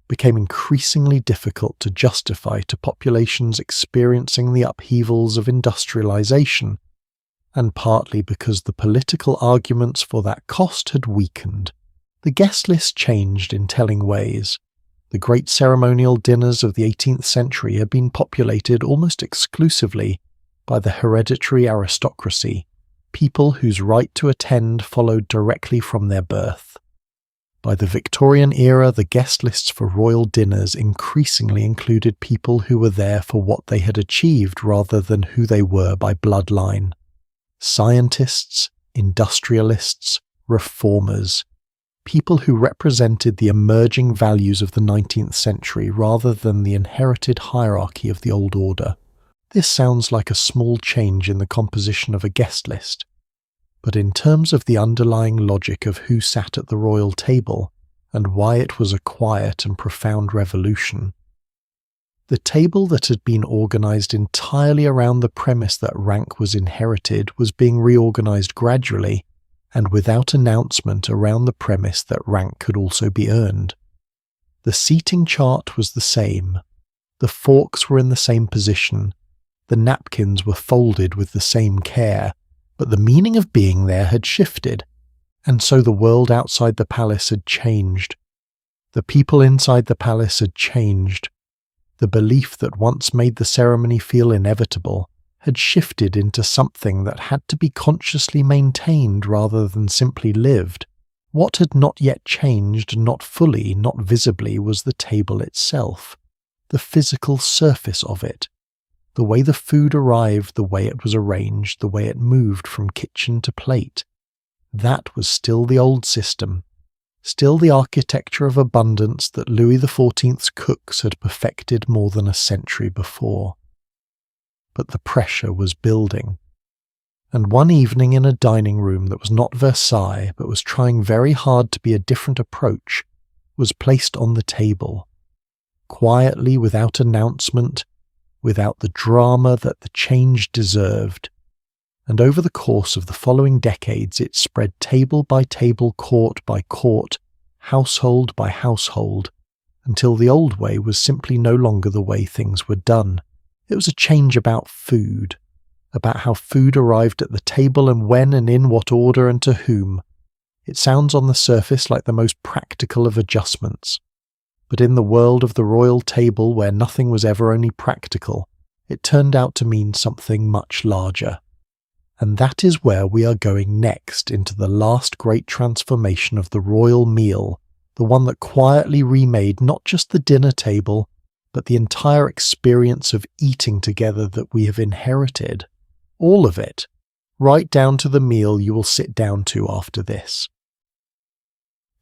became increasingly difficult to justify to populations experiencing the upheavals of industrialization, and partly because the political arguments for that cost had weakened. The guest list changed in telling ways. The great ceremonial dinners of the 18th century had been populated almost exclusively by the hereditary aristocracy, people whose right to attend followed directly from their birth. By the Victorian era, the guest lists for royal dinners increasingly included people who were there for what they had achieved rather than who they were by bloodline. Scientists, industrialists, reformers, people who represented the emerging values of the 19th century rather than the inherited hierarchy of the old order. This sounds like a small change in the composition of a guest list, but in terms of the underlying logic of who sat at the royal table and why it was a quiet and profound revolution, the table that had been organized entirely around the premise that rank was inherited was being reorganized gradually and without announcement around the premise that rank could also be earned. The seating chart was the same. The forks were in the same position. The napkins were folded with the same care, but the meaning of being there had shifted, and so the world outside the palace had changed. The people inside the palace had changed. The belief that once made the ceremony feel inevitable had shifted into something that had to be consciously maintained rather than simply lived. What had not yet changed, not fully, not visibly, was the table itself, the physical surface of it, the way the food arrived, the way it was arranged, the way it moved from kitchen to plate. That was still the old system, still the architecture of abundance that Louis XIV's cooks had perfected more than a century before. But the pressure was building. And one evening in a dining room that was not Versailles but was trying very hard to be a different approach, was placed on the table, quietly, without announcement, without the drama that the change deserved. And over the course of the following decades it spread table by table, court by court, household by household, until the old way was simply no longer the way things were done. It was a change about food, about how food arrived at the table and when and in what order and to whom. It sounds on the surface like the most practical of adjustments. But in the world of the royal table, where nothing was ever only practical, it turned out to mean something much larger. And that is where we are going next, into the last great transformation of the royal meal, the one that quietly remade not just the dinner table, but the entire experience of eating together that we have inherited. All of it, right down to the meal you will sit down to after this.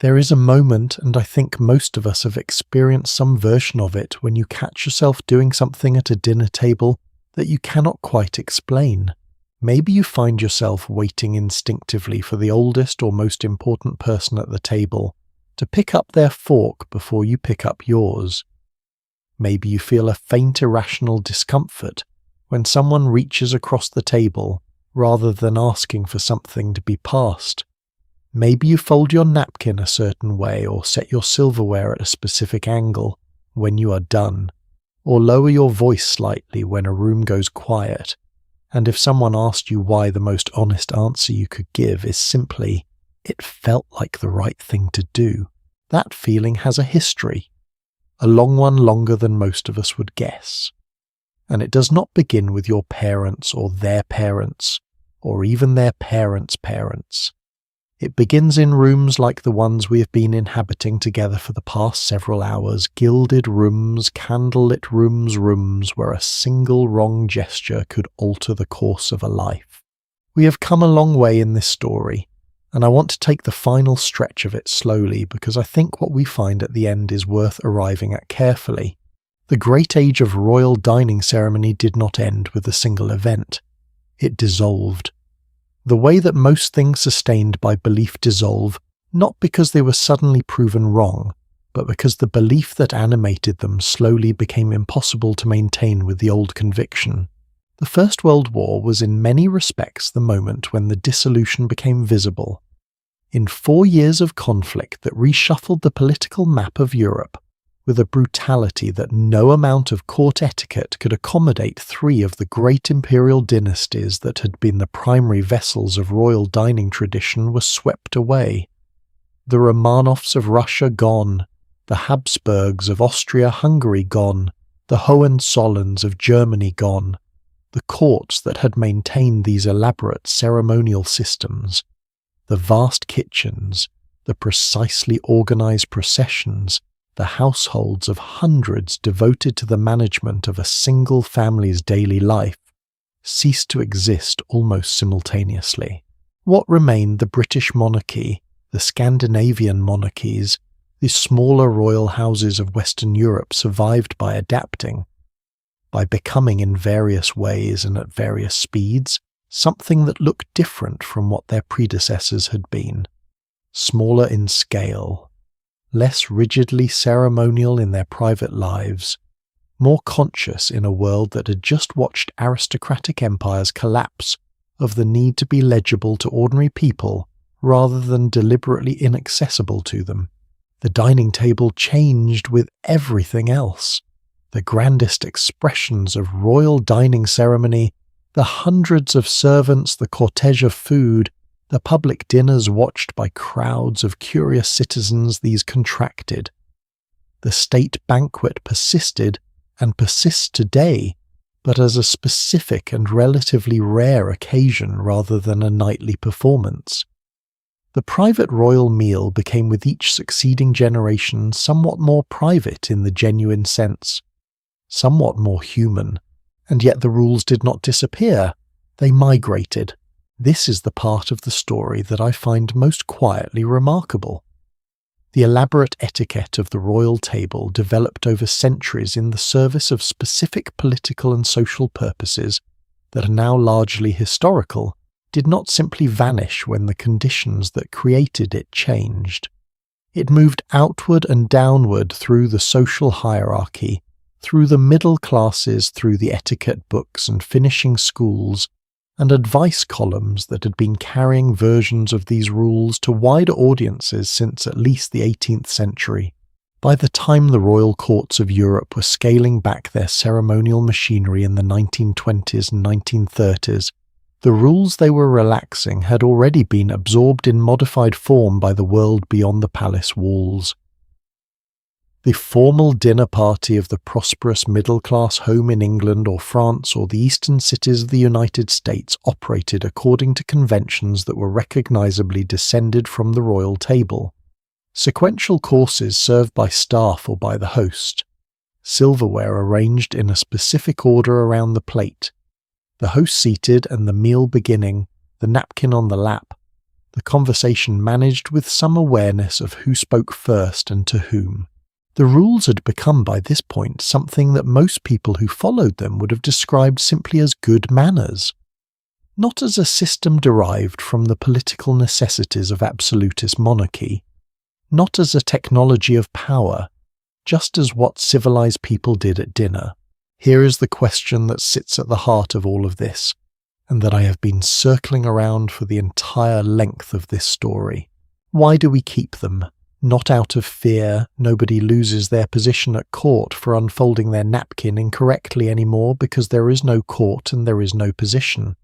There is a moment, and I think most of us have experienced some version of it, when you catch yourself doing something at a dinner table that you cannot quite explain. Maybe you find yourself waiting instinctively for the oldest or most important person at the table to pick up their fork before you pick up yours. Maybe you feel a faint irrational discomfort when someone reaches across the table rather than asking for something to be passed. Maybe you fold your napkin a certain way or set your silverware at a specific angle when you are done, or lower your voice slightly when a room goes quiet. And if someone asked you why, the most honest answer you could give is simply, it felt like the right thing to do. That feeling has a history, a long one, longer than most of us would guess. And it does not begin with your parents or their parents, or even their parents' parents. It begins in rooms like the ones we have been inhabiting together for the past several hours, gilded rooms, candlelit rooms where a single wrong gesture could alter the course of a life. We have come a long way in this story, and I want to take the final stretch of it slowly because I think what we find at the end is worth arriving at carefully. The great age of royal dining ceremony did not end with a single event. It dissolved. The way that most things sustained by belief dissolve, not because they were suddenly proven wrong, but because the belief that animated them slowly became impossible to maintain with the old conviction. The First World War was in many respects the moment when the dissolution became visible. In 4 years of conflict that reshuffled the political map of Europe, with a brutality that no amount of court etiquette could accommodate, 3 of the great imperial dynasties that had been the primary vessels of royal dining tradition were swept away. The Romanovs of Russia gone, the Habsburgs of Austria-Hungary gone, the Hohenzollerns of Germany gone, the courts that had maintained these elaborate ceremonial systems, the vast kitchens, the precisely organized processions, the households of hundreds devoted to the management of a single family's daily life, ceased to exist almost simultaneously. What remained? The British monarchy, the Scandinavian monarchies, the smaller royal houses of Western Europe survived by adapting, by becoming in various ways and at various speeds something that looked different from what their predecessors had been, smaller in scale, less rigidly ceremonial in their private lives, more conscious in a world that had just watched aristocratic empires collapse of the need to be legible to ordinary people rather than deliberately inaccessible to them. The dining table changed with everything else. The grandest expressions of royal dining ceremony, the hundreds of servants, the cortege of food, the public dinners watched by crowds of curious citizens, these contracted, The state banquet persisted and persists today, but as a specific and relatively rare occasion rather than a nightly performance. The private royal meal became with each succeeding generation somewhat more private in the genuine sense, somewhat more human, and yet the rules did not disappear, they migrated. This is the part of the story that I find most quietly remarkable. The elaborate etiquette of the royal table developed over centuries in the service of specific political and social purposes that are now largely historical did not simply vanish when the conditions that created it changed. It moved outward and downward through the social hierarchy, through the middle classes, through the etiquette books and finishing schools, and advice columns that had been carrying versions of these rules to wider audiences since at least the 18th century. By the time the royal courts of Europe were scaling back their ceremonial machinery in the 1920s and 1930s, the rules they were relaxing had already been absorbed in modified form by the world beyond the palace walls. The formal dinner party of the prosperous middle-class home in England or France or the eastern cities of the United States operated according to conventions that were recognizably descended from the royal table. Sequential courses served by staff or by the host. Silverware arranged in a specific order around the plate. The host seated and the meal beginning, the napkin on the lap. The conversation managed with some awareness of who spoke first and to whom. The rules had become by this point something that most people who followed them would have described simply as good manners, not as a system derived from the political necessities of absolutist monarchy, not as a technology of power, just as what civilized people did at dinner. Here is the question that sits at the heart of all of this, and that I have been circling around for the entire length of this story. Why do we keep them? Not out of fear, nobody loses their position at court for unfolding their napkin incorrectly anymore because there is no court and there is no position.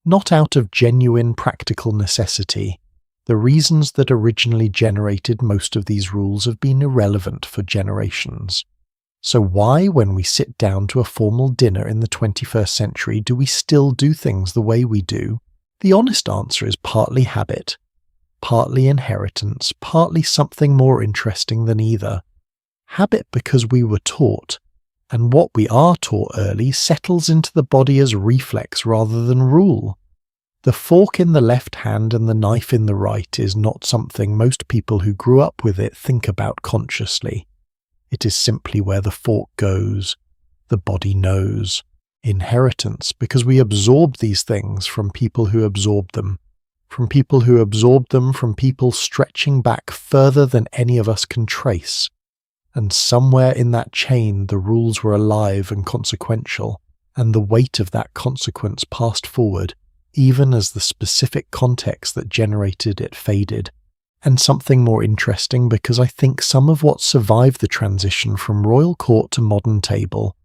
Not out of genuine practical necessity. The reasons that originally generated most of these rules have been irrelevant for generations. So why, when we sit down to a formal dinner in the 21st century, do we still do things the way we do? The honest answer is partly habit. Partly inheritance, partly something more interesting than either. Habit because we were taught, and what we are taught early settles into the body as reflex rather than rule. The fork in the left hand and the knife in the right is not something most people who grew up with it think about consciously. It is simply where the fork goes. The body knows. Inheritance because we absorb these things from people who absorbed them. From people who absorbed them, from people stretching back further than any of us can trace. And somewhere in that chain the rules were alive and consequential, and the weight of that consequence passed forward, even as the specific context that generated it faded. And something more interesting because I think some of what survived the transition from royal court to modern table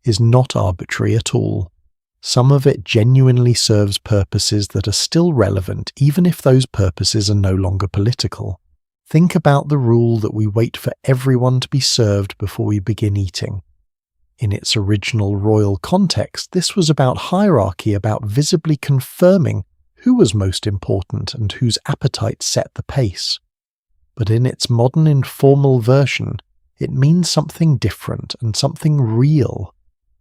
is not arbitrary at all. Some of it genuinely serves purposes that are still relevant even if those purposes are no longer political. Think about the rule that we wait for everyone to be served before we begin eating. In its original royal context, this was about hierarchy, about visibly confirming who was most important and whose appetite set the pace. But in its modern informal version, it means something different and something real.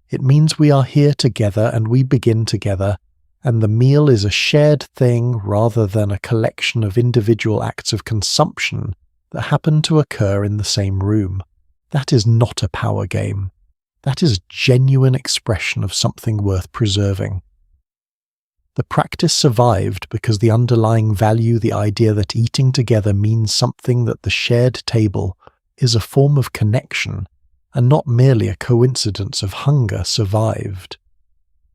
It means we are here together and we begin together, and the meal is a shared thing rather than a collection of individual acts of consumption that happen to occur in the same room. That is not a power game. That is a genuine expression of something worth preserving. The practice survived because the underlying value, the idea that eating together means something, that the shared table is a form of connection, and not merely a coincidence of hunger, survived.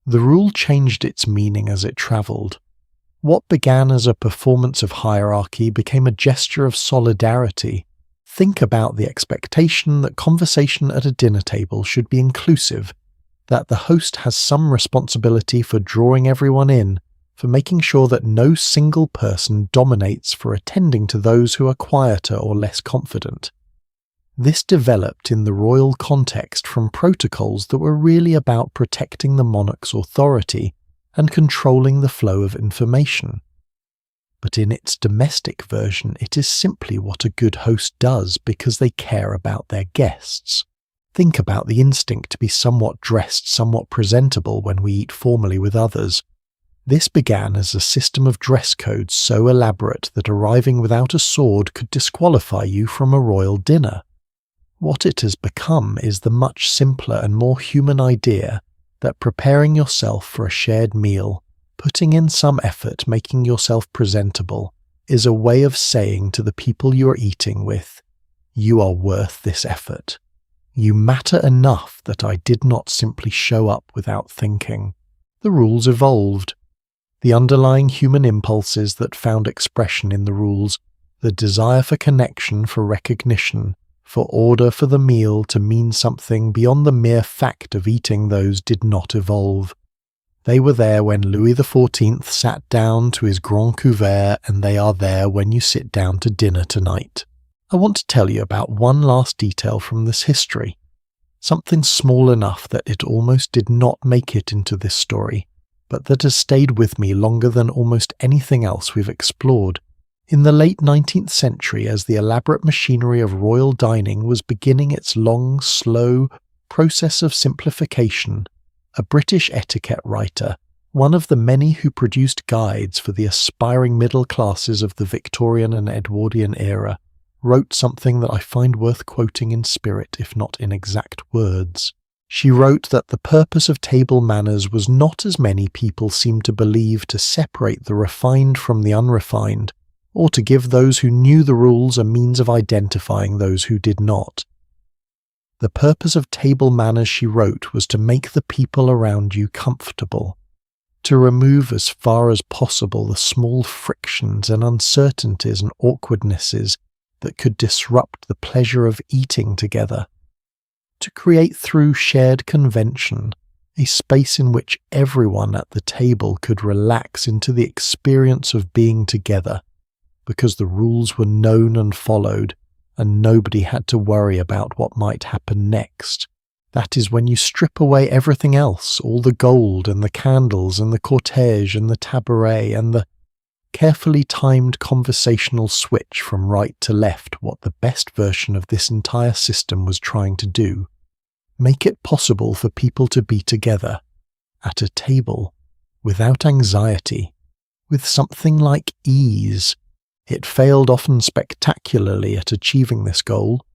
The rule changed its meaning as it travelled. What began as a performance of hierarchy became a gesture of solidarity. Think about the expectation that conversation at a dinner table should be inclusive, that the host has some responsibility for drawing everyone in, for making sure that no single person dominates, for attending to those who are quieter or less confident. This developed in the royal context from protocols that were really about protecting the monarch's authority and controlling the flow of information. But in its domestic version, it is simply what a good host does because they care about their guests. Think about the instinct to be somewhat dressed, somewhat presentable when we eat formally with others. This began as a system of dress codes so elaborate that arriving without a sword could disqualify you from a royal dinner. What it has become is the much simpler and more human idea that preparing yourself for a shared meal, putting in some effort, making yourself presentable, is a way of saying to the people you are eating with, "You are worth this effort. You matter enough that I did not simply show up without thinking." The rules evolved. The underlying human impulses that found expression in the rules, the desire for connection, for recognition, for order, for the meal to mean something beyond the mere fact of eating those, did not evolve. They were there when Louis XIV sat down to his grand couvert, and they are there when you sit down to dinner tonight. I want to tell you about one last detail from this history, something small enough that it almost did not make it into this story, but that has stayed with me longer than almost anything else we've explored. In the late 19th century, as the elaborate machinery of royal dining was beginning its long, slow process of simplification, a British etiquette writer, one of the many who produced guides for the aspiring middle classes of the Victorian and Edwardian era, wrote something that I find worth quoting in spirit, if not in exact words. She wrote that the purpose of table manners was not, as many people seem to believe, to separate the refined from the unrefined, or to give those who knew the rules a means of identifying those who did not. The purpose of table manners, she wrote, was to make the people around you comfortable, to remove as far as possible the small frictions and uncertainties and awkwardnesses that could disrupt the pleasure of eating together, to create through shared convention a space in which everyone at the table could relax into the experience of being together, because the rules were known and followed, and nobody had to worry about what might happen next. That is when you strip away everything else, all the gold and the candles and the cortege and the tabouret and the carefully timed conversational switch from right to left, what the best version of this entire system was trying to do. Make it possible for people to be together, at a table, without anxiety, with something like ease. It failed often spectacularly at achieving this goal.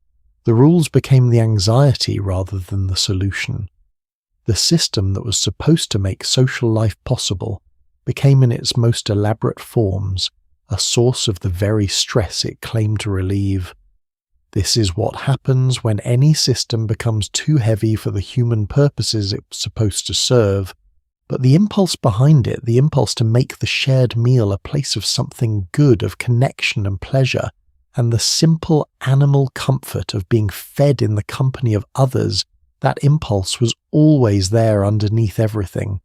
The rules became the anxiety rather than the solution. The system that was supposed to make social life possible became in its most elaborate forms a source of the very stress it claimed to relieve. This is what happens when any system becomes too heavy for the human purposes it was supposed to serve. But the impulse behind it, the impulse to make the shared meal a place of something good, of connection and pleasure, and the simple animal comfort of being fed in the company of others, that impulse was always there underneath everything.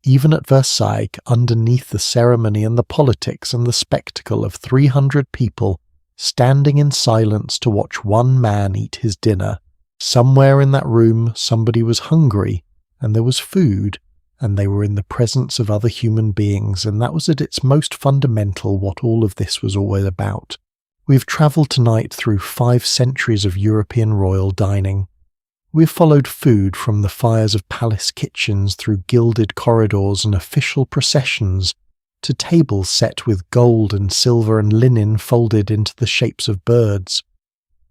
Even at Versailles, underneath the ceremony and the politics and the spectacle of 300 people standing in silence to watch one man eat his dinner, somewhere in that room somebody was hungry, and there was food, and they were in the presence of other human beings, and that was at its most fundamental what all of this was always about. We've travelled tonight through 5 centuries of European royal dining. We've followed food from the fires of palace kitchens through gilded corridors and official processions to tables set with gold and silver and linen folded into the shapes of birds.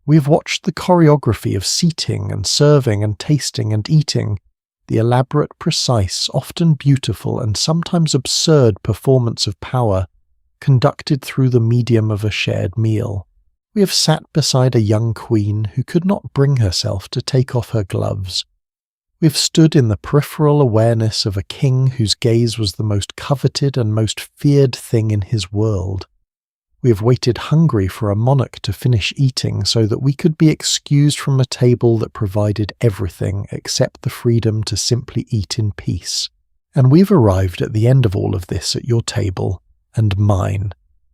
We've watched the choreography of seating and serving and tasting and eating, the elaborate, precise, often beautiful and sometimes absurd performance of power conducted through the medium of a shared meal. We have sat beside a young queen who could not bring herself to take off her gloves. We have stood in the peripheral awareness of a king whose gaze was the most coveted and most feared thing in his world. We have waited hungry for a monarch to finish eating so that we could be excused from a table that provided everything except the freedom to simply eat in peace. And we've arrived at the end of all of this at your table and mine,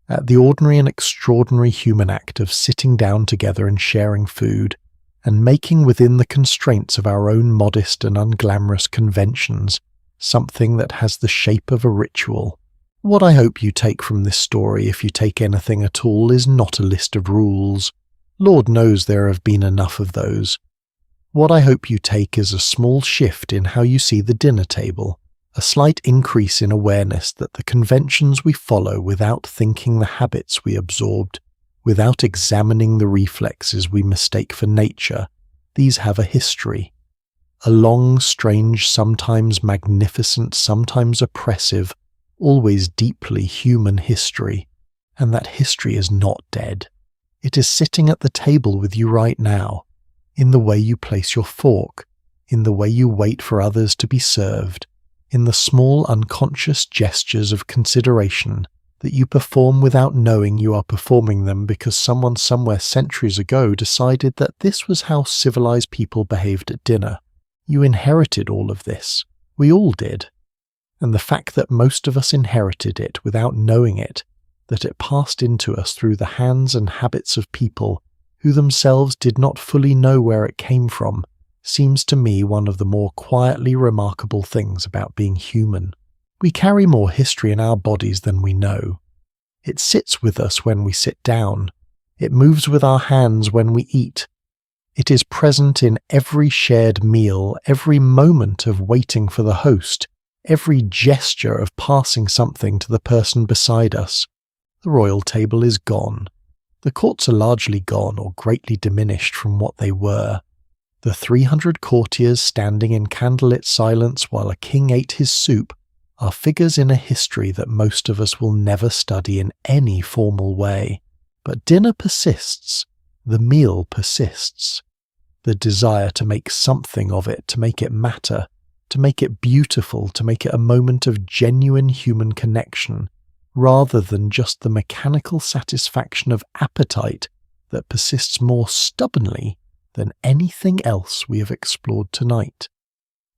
at the ordinary and extraordinary human act of sitting down together and sharing food, and making within the constraints of our own modest and unglamorous conventions something that has the shape of a ritual. What I hope you take from this story, if you take anything at all, is not a list of rules. Lord knows there have been enough of those. What I hope you take is a small shift in how you see the dinner table, a slight increase in awareness that the conventions we follow without thinking the habits we absorbed, without examining the reflexes we mistake for nature, these have a history. A long, strange, sometimes magnificent, sometimes oppressive, always deeply human history, and that history is not dead. It is sitting at the table with you right now, in the way you place your fork, in the way you wait for others to be served, in the small unconscious gestures of consideration that you perform without knowing you are performing them because someone somewhere centuries ago decided that this was how civilized people behaved at dinner. You inherited all of this. We all did. And the fact that most of us inherited it without knowing it, that it passed into us through the hands and habits of people who themselves did not fully know where it came from, seems to me one of the more quietly remarkable things about being human. We carry more history in our bodies than we know. It sits with us when we sit down. It moves with our hands when we eat. It is present in every shared meal, every moment of waiting for the host, every gesture of passing something to the person beside us. The royal table is gone. The courts are largely gone or greatly diminished from what they were. The 300 courtiers standing in candlelit silence while a king ate his soup are figures in a history that most of us will never study in any formal way. But dinner persists. The meal persists. The desire to make something of it, to make it matter, to make it beautiful, to make it a moment of genuine human connection, rather than just the mechanical satisfaction of appetite that persists more stubbornly than anything else we have explored tonight.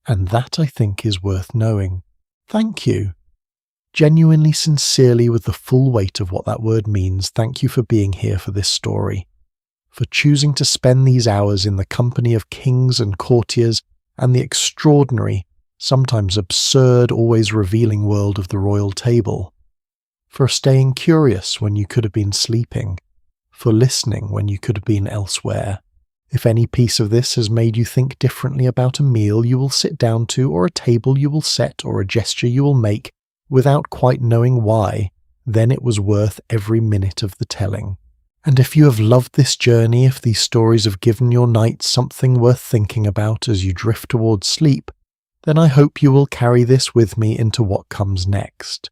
And that, I think, is worth knowing. Thank you. Genuinely, sincerely, with the full weight of what that word means, thank you for being here for this story, for choosing to spend these hours in the company of kings and courtiers and the extraordinary, sometimes absurd, always revealing world of the royal table, for staying curious when you could have been sleeping, for listening when you could have been elsewhere. If any piece of this has made you think differently about a meal you will sit down to, or a table you will set, or a gesture you will make, without quite knowing why, then it was worth every minute of the telling. And if you have loved this journey, if these stories have given your night something worth thinking about as you drift towards sleep, then I hope you will carry this with me into what comes next.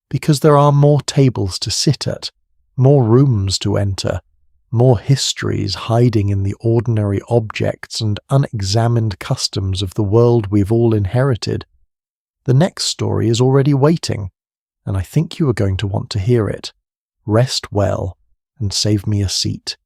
Because there are more tables to sit at, more rooms to enter, more histories hiding in the ordinary objects and unexamined customs of the world we've all inherited. The next story is already waiting, and I think you are going to want to hear it. Rest well, and save me a seat.